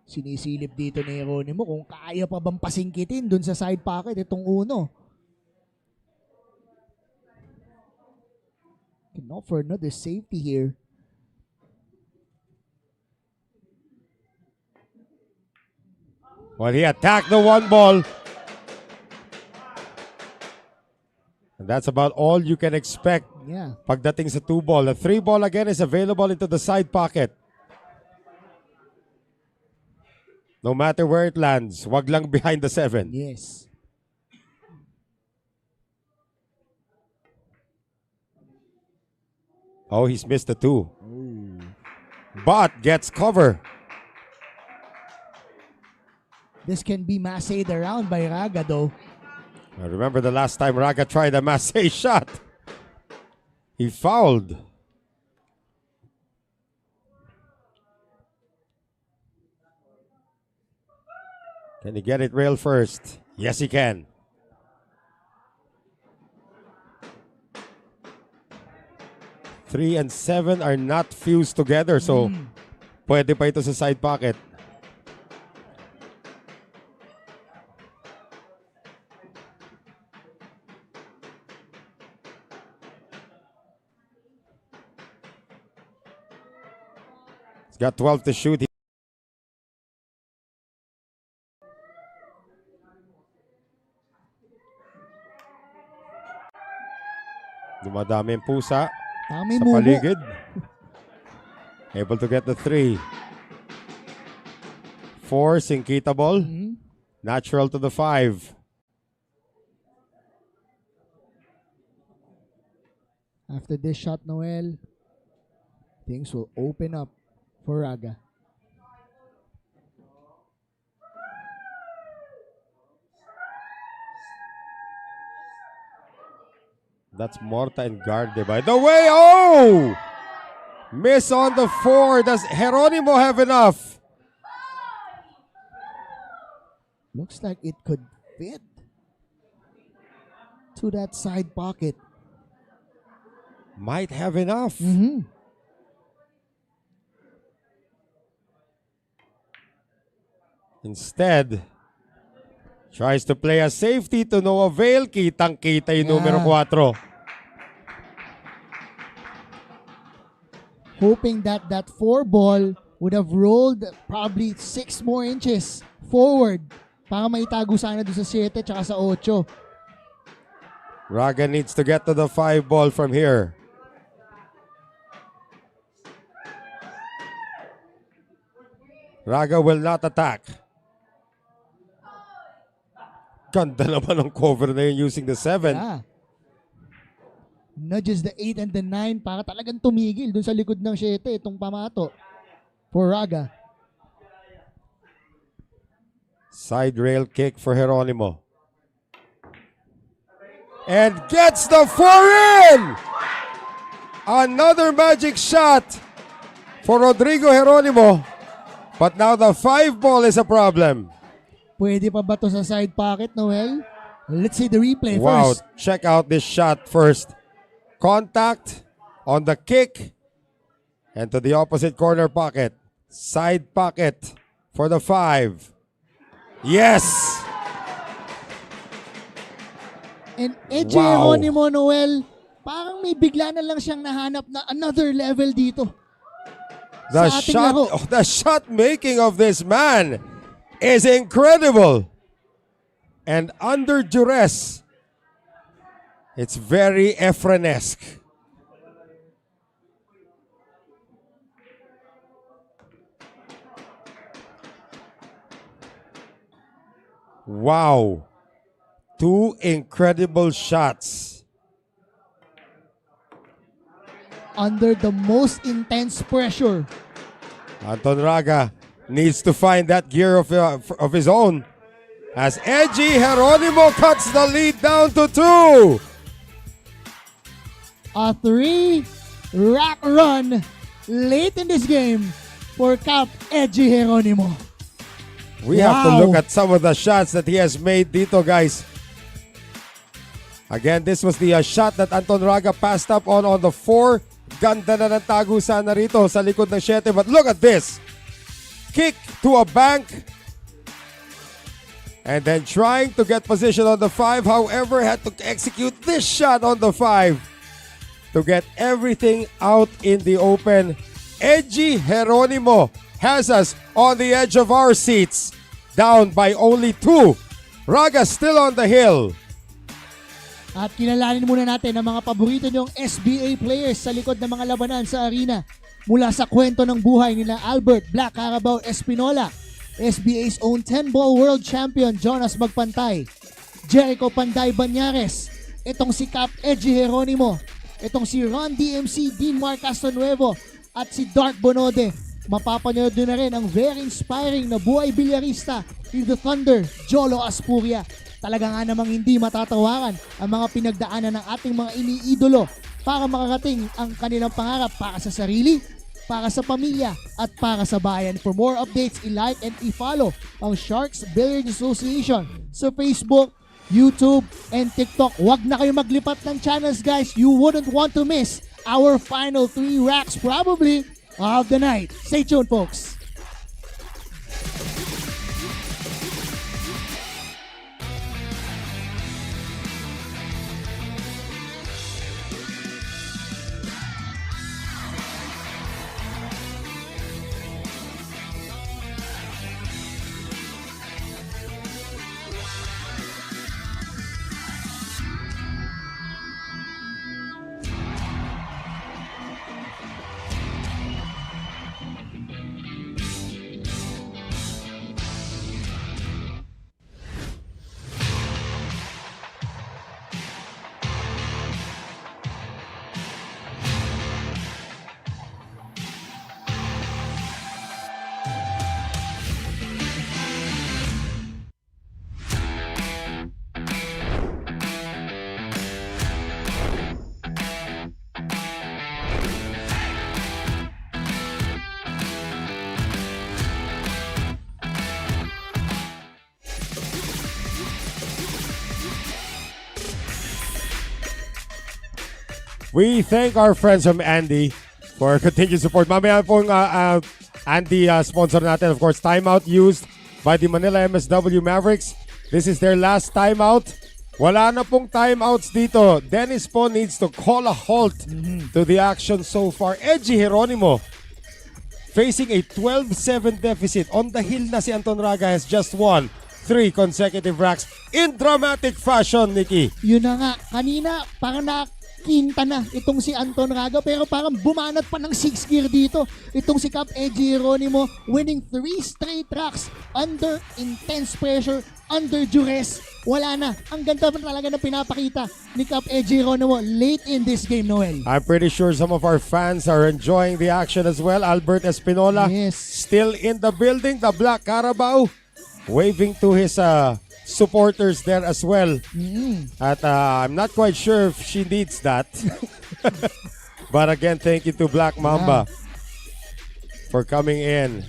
S3: Sinisilip dito ni Heronimo kung kaya pa bang pasingkitin dun sa side pocket itong 1. Can offer another safety here.
S2: Well, he attacked the 1 ball. And that's about all you can expect pagdating sa 2 ball. The 3 ball again is available into the side pocket. No matter where it lands, wag lang behind the 7.
S3: Yes.
S2: Oh, he's missed the 2. But gets cover.
S3: This can be massaged around by Raga though.
S2: I remember the last time Raga tried a masse shot. He fouled. Can he get it rail first? Yes, he can. Three and 7 are not fused together, so pwede pa ito sa side pocket. He's got 12 to shoot. Dumadami ang pusa
S3: Tama
S2: sa
S3: mumo.
S2: paligid. Able to get the 3. 4, Sinkita ball. Natural to the 5.
S3: After this shot, Noel, things will open up for Raga.
S2: That's Morta and Garde, by the way. Oh! Miss on the 4. Does Heronimo have enough?
S3: Looks like it could fit to that side pocket.
S2: Might have enough. Instead, tries to play a safety to no avail. Kitang-kita yung numero 4.
S3: Hoping that that 4 ball would have rolled probably 6 more inches forward para maitago sana doon sa 7 tsaka sa 8.
S2: Raga needs to get to the 5 ball from here. Raga will not attack. Ganda naman ang cover na yun using the 7.
S3: Yeah. Nudges the 8 and the 9 para talagang tumigil dun sa likod ng 7 itong pamato for Raga.
S2: Side rail kick for Heronimo. And gets the 4 in! Another magic shot for Rodrigo Heronimo. But now the 5 ball is a problem.
S3: Pwede pa ba to sa side pocket, Noel? Let's see the replay
S2: Wow,
S3: first.
S2: check out this shot first. Contact on the kick and to the opposite corner pocket. Side pocket for the 5. Yes!
S3: And EJ
S2: Wow.
S3: Heronimo, Noel, parang may bigla na lang siyang nahanap na another level dito.
S2: The
S3: Sa ating
S2: shot,
S3: laro.
S2: the shot making of this man is incredible. And under duress, it's very Efren-esque. Wow. 2 incredible shots.
S3: Under the most intense pressure.
S2: Anton Raga needs to find that gear of his own as Edgy Heronimo cuts the lead down to 2.
S3: A 3-rack run late in this game for Cap EJ Heronimo.
S2: We have to
S3: Wow.
S2: look at some of the shots that he has made dito, guys. Again, this was the shot that Anton Raga passed up on the 4. Ganda na ng tagusan na rito sa likod ng 7. But look at this. Kick to a bank. And then trying to get position on the 5. However, had to execute this shot on the 5 to get everything out in the open. Edgy Heronimo has us on the edge of our seats. Down by only 2. Raga still on the hill.
S3: At kilalanin muna natin ang mga paborito niyong SBA players sa likod ng mga labanan sa arena. Mula sa kwento ng buhay nila Albert Black Carabao Espinola, SBA's own 10-ball world champion Jonas Magpantay, Jericho Panday Banyares, itong si Cap EJ Heronimo, itong si Ron DMC Dean Mark Castanuevo, at si Dark Bonode. Mapapanood nyo na rin ang very inspiring na buhay bilyarista ni The Thunder, Jolo Aspuria. Talaga nga namang hindi matatawaran ang mga pinagdaanan ng ating mga iniidolo para makarating ang kanilang pangarap para sa sarili para sa pamilya at para sa bayan. For more updates, i-like and i-follow ang Sharks Billiards Association sa Facebook, YouTube, and TikTok. Huwag na kayo maglipat ng channels, guys. You wouldn't want to miss our final 3 racks probably of the night. Stay tuned, folks.
S2: We thank our friends from Andy for continued support. Mamaya pong Andy sponsor natin. Of course, timeout used by the Manila MSW Mavericks. This is their last timeout. Wala na pong timeouts dito. Dennis po needs to call a halt to the action so far. Edgy Heronimo facing a 12-7 deficit. On the hill na si Anton Raga has just won 3 consecutive racks in dramatic fashion, Nikki.
S3: Yun na nga, kanina parang nakinta na itong si Anton Raga pero parang bumanat pa ng 6 gear dito. Itong si Cap Edgy Heronimo winning 3 straight racks under intense pressure, under duress. Wala na. Ang ganda pa talaga na pinapakita ni Cap Edgy Heronimo late in this game, Noel.
S2: I'm pretty sure some of our fans are enjoying the action as well. Albert Espinola still in the building. The Black Carabao waving to his supporters there as well. At I'm not quite sure if she needs that. But again, thank you to Black Mamba for coming in.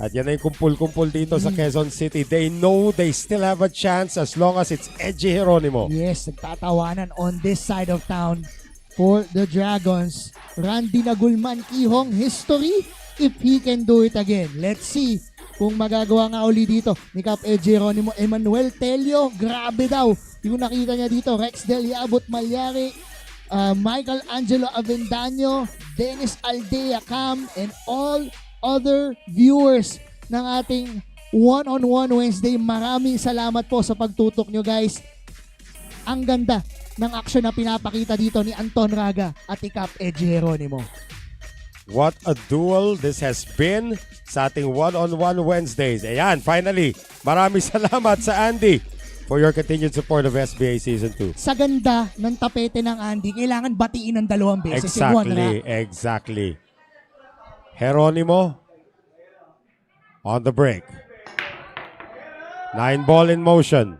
S2: At yan ay kumpul-kumpul dito sa Quezon City. They know they still have a chance as long as it's Edgy Heronimo.
S3: Yes, nagtatawanan on this side of town for the Dragons. Randy Nagulman Kihong history if he can do it again. Let's see kung magagawa nga uli dito ni Cap Edgy Heronimo. Emmanuel Telio, grabe daw yung nakita niya dito. Rex Del Yabot Malyari, Michael Angelo Avendaño, Dennis Aldea Cam, and all other viewers ng ating One-on-One Wednesday. Maraming salamat po sa pagtutok nyo, guys. Ang ganda ng action na pinapakita dito ni Anton Raga at ni Cap Edgy Heronimo.
S2: What a duel this has been sa ating One-on-One Wednesdays. Ayan, finally, maraming salamat sa Andy for your continued support of SBA Season 2.
S3: Sa ganda ng tapete ng Andy, kailangan batiin ng 2 beses. In one rack.
S2: Exactly. Heronimo on the break. 9 ball in motion.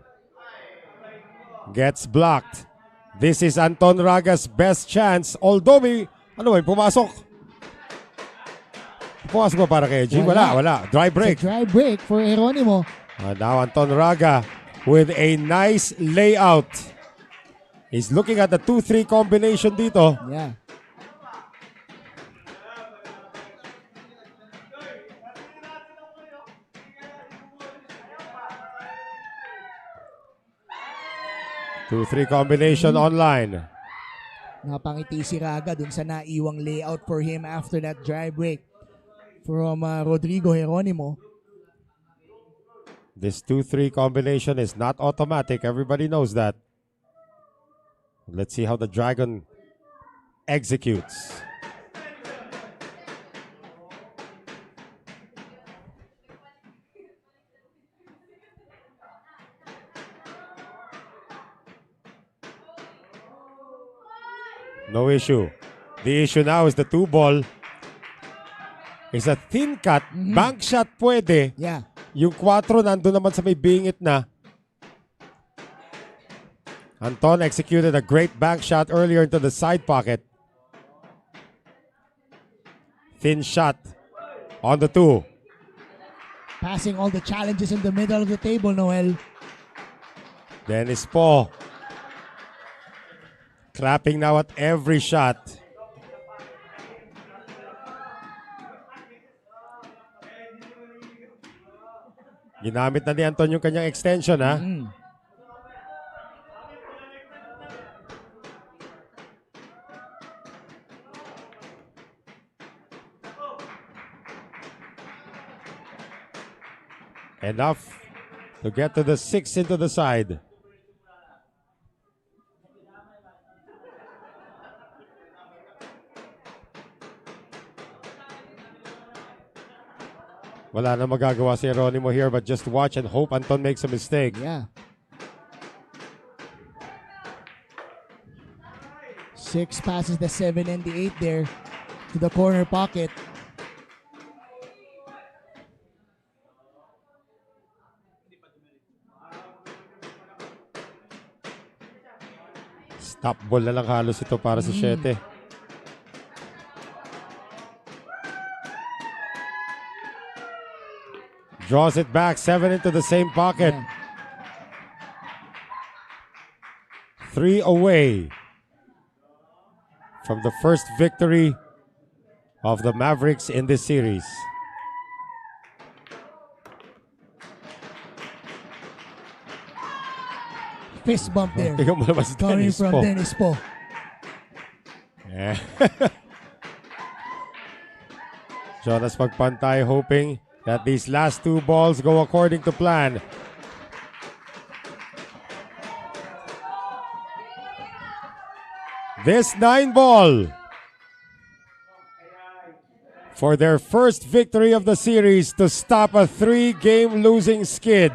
S2: Gets blocked. This is Anton Raga's best chance. Although pumasok. Pumasok ba para kay Edgy? Wala. Dry break.
S3: It's a dry break for Heronimo.
S2: Now Anton Raga with a nice layout. He's looking at the 2-3 combination dito.
S3: Yeah.
S2: Two-three combination online.
S3: Napangiti si Raga dun sa naiwang layout for him after that dry break from Rodrigo Heronimo.
S2: This 2-3 combination is not automatic. Everybody knows that. Let's see how the Dragon executes. No issue. The issue now is the 2 ball. It's a thin cut. Bank shot pwede.
S3: Yeah.
S2: Yung 4 nandun naman sa may bingit na. Anton executed a great bank shot earlier into the side pocket. thin shot on the 2.
S3: Passing all the challenges in the middle of the table, Noel.
S2: Dennis Po clapping now at every shot. Ginamit na ni Anton yung kanyang extension, ha? Enough to get to the 6 into the side. Wala na magagawa si Heronimo here but just watch and hope Anton makes a mistake.
S3: Yeah. 6 passes the 7 and the 8 there to the corner pocket.
S2: Stop ball na lang halos ito para sa 7. Draws it back, 7 into the same pocket. 3 away from the first victory of the Mavericks in this series.
S3: Fist bump there.
S2: Tingnan mo naman si
S3: Coming
S2: Dennis
S3: from
S2: Po.
S3: Dennis Po.
S2: Yeah. Jonas magpantay hoping that these last 2 balls go according to plan. This 9 ball for their first victory of the series to stop a 3-game losing skid.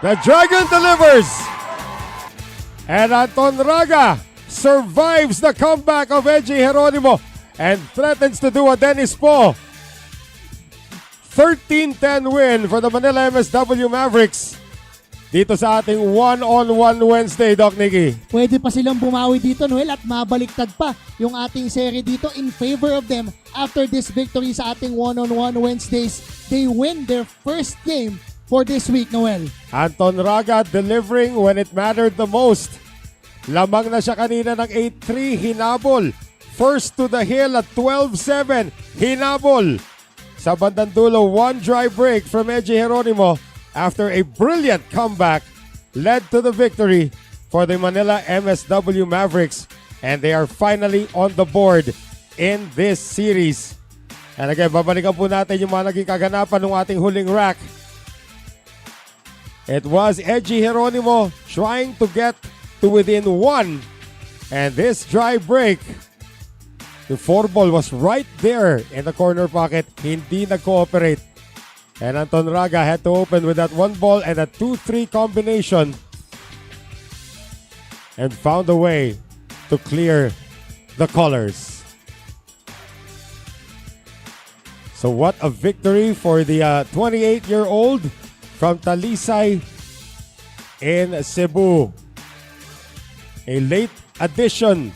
S2: The Dragon delivers! And Anton Raga survives the comeback of Heronimo and threatens to do a Dennis Po. 13-10 win for the Manila MSW Mavericks dito sa ating one-on-one Wednesday, Doc Nicky.
S3: Pwede pa silang bumawi dito, Noel, at mabaliktad pa yung ating seri dito in favor of them after this victory sa ating one-on-one Wednesdays. They win their first game for this week, Noel.
S2: Anton Raga delivering when it mattered the most. Lamang na siya kanina ng 8-3, hinabol. First to the hill at 12-7, hinabol. Sa bandang dulo, 1 dry break from Heronimo after a brilliant comeback led to the victory for the Manila MSW Mavericks. And they are finally on the board in this series. And again, babalikan po natin yung mga naging kaganapan ng ating huling rack. It was Heronimo trying to get to within 1. And this dry break, the 4 ball was right there in the corner pocket. Hindi nag-cooperate. And Anton Raga had to open with that 1 ball and a 2-3 combination. And found a way to clear the colors. So what a victory for the 28-year-old from Talisay in Cebu. A late addition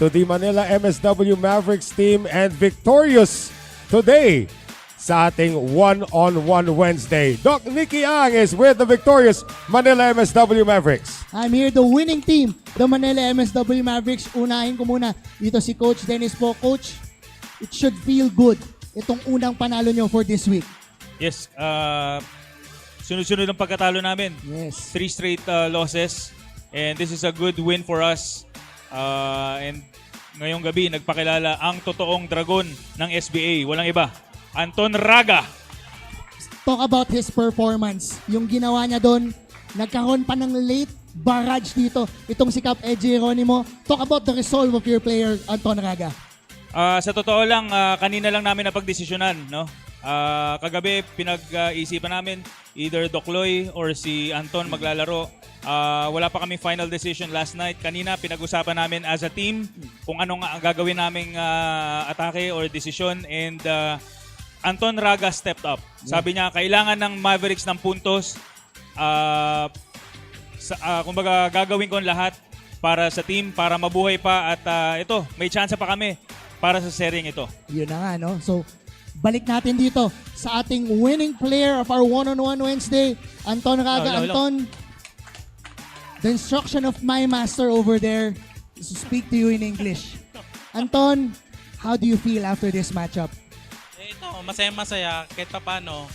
S2: to the Manila MSW Mavericks team and victorious today sa ating one-on-one Wednesday. Doc Nicky Ang is with the victorious Manila MSW Mavericks.
S3: I'm here, the winning team, the Manila MSW Mavericks. Unahin ko muna dito si Coach Dennis Po. Coach, it should feel good itong unang panalo nyo for this week.
S4: Yes, sunod-sunod ang pagkatalo namin.
S3: Yes.
S4: 3 straight losses. And this is a good win for us. And ngayong gabi, nagpakilala ang totoong dragon ng SBA. Walang iba. Anton Raga.
S3: Talk about his performance. Yung ginawa niya doon, nagkaroon pa ng late barrage dito. Itong si Cap Heronimo. Talk about the resolve of your player, Anton Raga.
S4: Sa totoo lang, kanina lang namin napagdesisyonan, no? Kagabi, pinag-isipan namin either Dokloy or si Anton maglalaro. Wala pa kami final decision last night. Kanina, pinag-usapan namin as a team kung ano nga ang gagawin naming atake or decision. And Anton Raga stepped up. Sabi niya, kailangan ng Mavericks ng puntos. Kumbaga, gagawin ko ang lahat para sa team, para mabuhay pa. At ito, may chance pa kami para sa seryeng ito.
S3: Yun na nga, no? So, balik natin dito sa ating winning player of our one-on-one Wednesday, Anton Raga. Anton, the instruction of my master over there is to speak to you in English. Anton, how do you feel after this matchup?
S12: Ito, masaya-masaya kahit pa paano.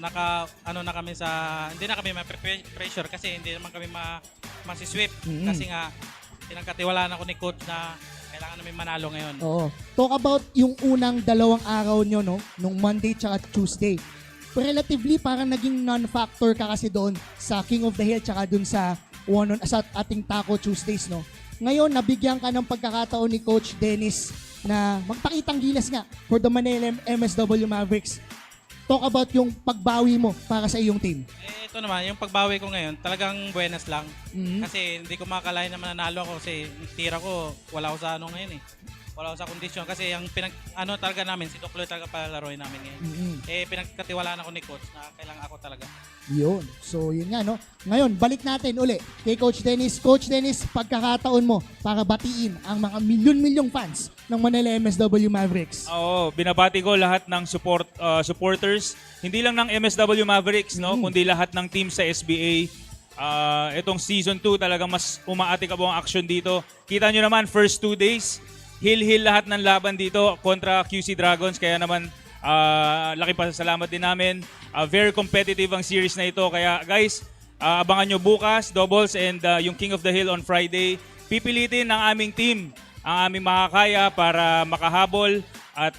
S12: Na kami sa, hindi na kami ma-pressure kasi hindi naman kami masisweep. Kasi nga, pinagkatiwalaan ako ni coach na kailangan namin manalo ngayon.
S3: Oo. Talk about yung unang 2 araw nyo, no? Nung Monday tsaka Tuesday. Relatively, parang naging non-factor ka kasi doon sa King of the Hill tsaka doon sa ating Taco Tuesdays, no? Ngayon, nabigyan ka ng pagkakataon ni Coach Dennis na magpakitang gilas nga for the Manila MSW Mavericks. Talk about yung pagbawi mo para sa iyong team.
S12: Ito naman, yung pagbawi ko ngayon, talagang buenas lang. Kasi hindi ko makakalain na mananalo ako kasi tira ko, wala ako sa ngayon eh. Wala ako sa kondisyon kasi yung talaga namin, si Dokloy talaga palaroin namin ngayon. Pinagkatiwalaan ako ni coach na kailangan ako talaga.
S3: Yun. So, yun nga, no? Ngayon, balik natin uli kay Coach Dennis. Coach Dennis, pagkakataon mo para batiin ang mga milyon-milyong fans ng Manila MSW Mavericks.
S4: Oo, binabati ko lahat ng supporters, hindi lang ng MSW Mavericks, no, kundi lahat ng team sa SBA. Itong season 2 talagang mas umaatikabo ang action dito. Kita nyo naman, first 2 days, Hill lahat ng laban dito kontra QC Dragons. Kaya naman, laki pasasalamat din namin. Very competitive ang series na ito. Kaya guys, abangan nyo bukas, doubles and yung King of the Hill on Friday. Pipilitin ng aming team ang aming makakaya para makahabol at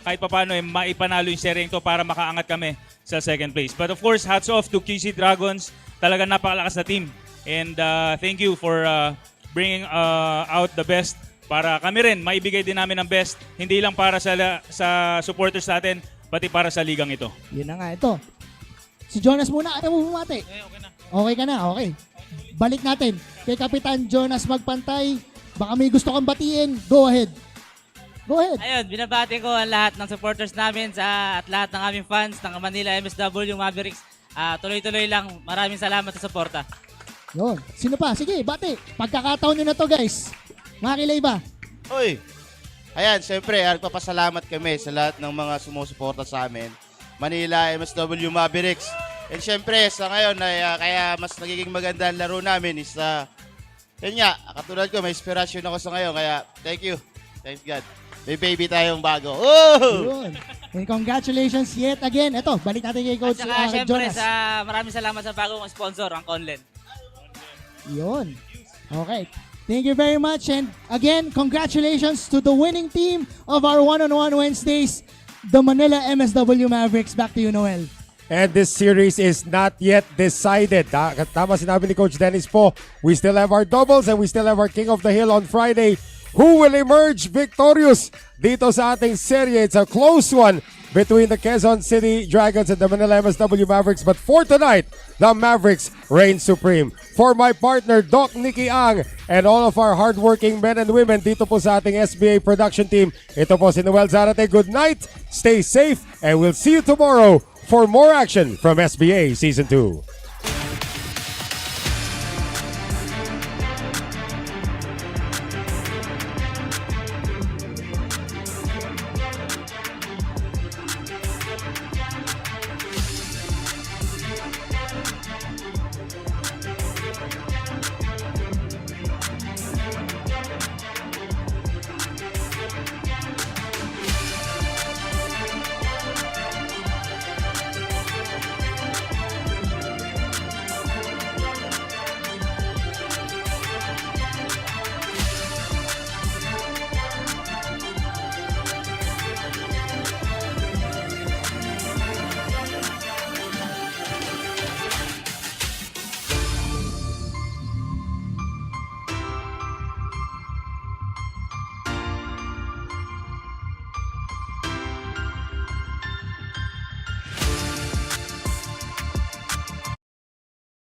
S4: kahit papano maipanalo yung seryeng to para makaangat kami sa second place. But of course, hats off to QC Dragons. Talagang napakalakas na team. And thank you for bringing out the best para kami rin maibigay din namin ang best, hindi lang para sa supporters natin, pati para sa ligang ito.
S3: Yun na nga, ito. Si Jonas muna, ayaw mo bumati?
S12: Okay na.
S3: Okay ka na, okay. Balik natin kay Kapitan Jonas Magpantay. Baka may gusto kang batiin, go ahead. Go ahead.
S7: Ayun, binabati ko ang lahat ng supporters namin at lahat ng aming fans ng Manila MSW Mavericks. Tuloy-tuloy lang, maraming salamat sa suporta.
S3: Yun. Sino pa? Sige, bati. Pagkakataon nyo na to, guys. Makakilay ba?
S13: Uy! Ayan, siyempre, nagpapasalamat kami sa lahat ng mga sumusuporta sa amin. Manila MSW Mavericks. And siyempre, sa ngayon, kaya mas nagiging maganda ang laro namin is yun nga, katulad ko, may inspirasyon ako sa ngayon. Kaya, thank you. Thanks God. May baby tayong bago. Oh!
S3: Yun. And congratulations yet again. Ito, balik natin kay Coach
S7: At saka, syempre,
S3: Jonas.
S7: maraming salamat sa bagong sponsor, ang Conlen.
S3: Yun. Okay. Thank you very much. And again, congratulations to the winning team of our one-on-one Wednesdays, the Manila MSW Mavericks. Back to you, Noel.
S2: And this series is not yet decided. Tama sinabi ni Coach Dennis po, we still have our doubles and we still have our King of the Hill on Friday. Who will emerge victorious dito sa ating serye? It's a close one between the Quezon City Dragons and the Manila MSW Mavericks. But for tonight, the Mavericks reign supreme. For my partner, Doc Nicky Ang, and all of our hardworking men and women dito po sa ating SBA production team, ito po si Noel Zarate. Good night, stay safe, and we'll see you tomorrow for more action from SBA Season 2.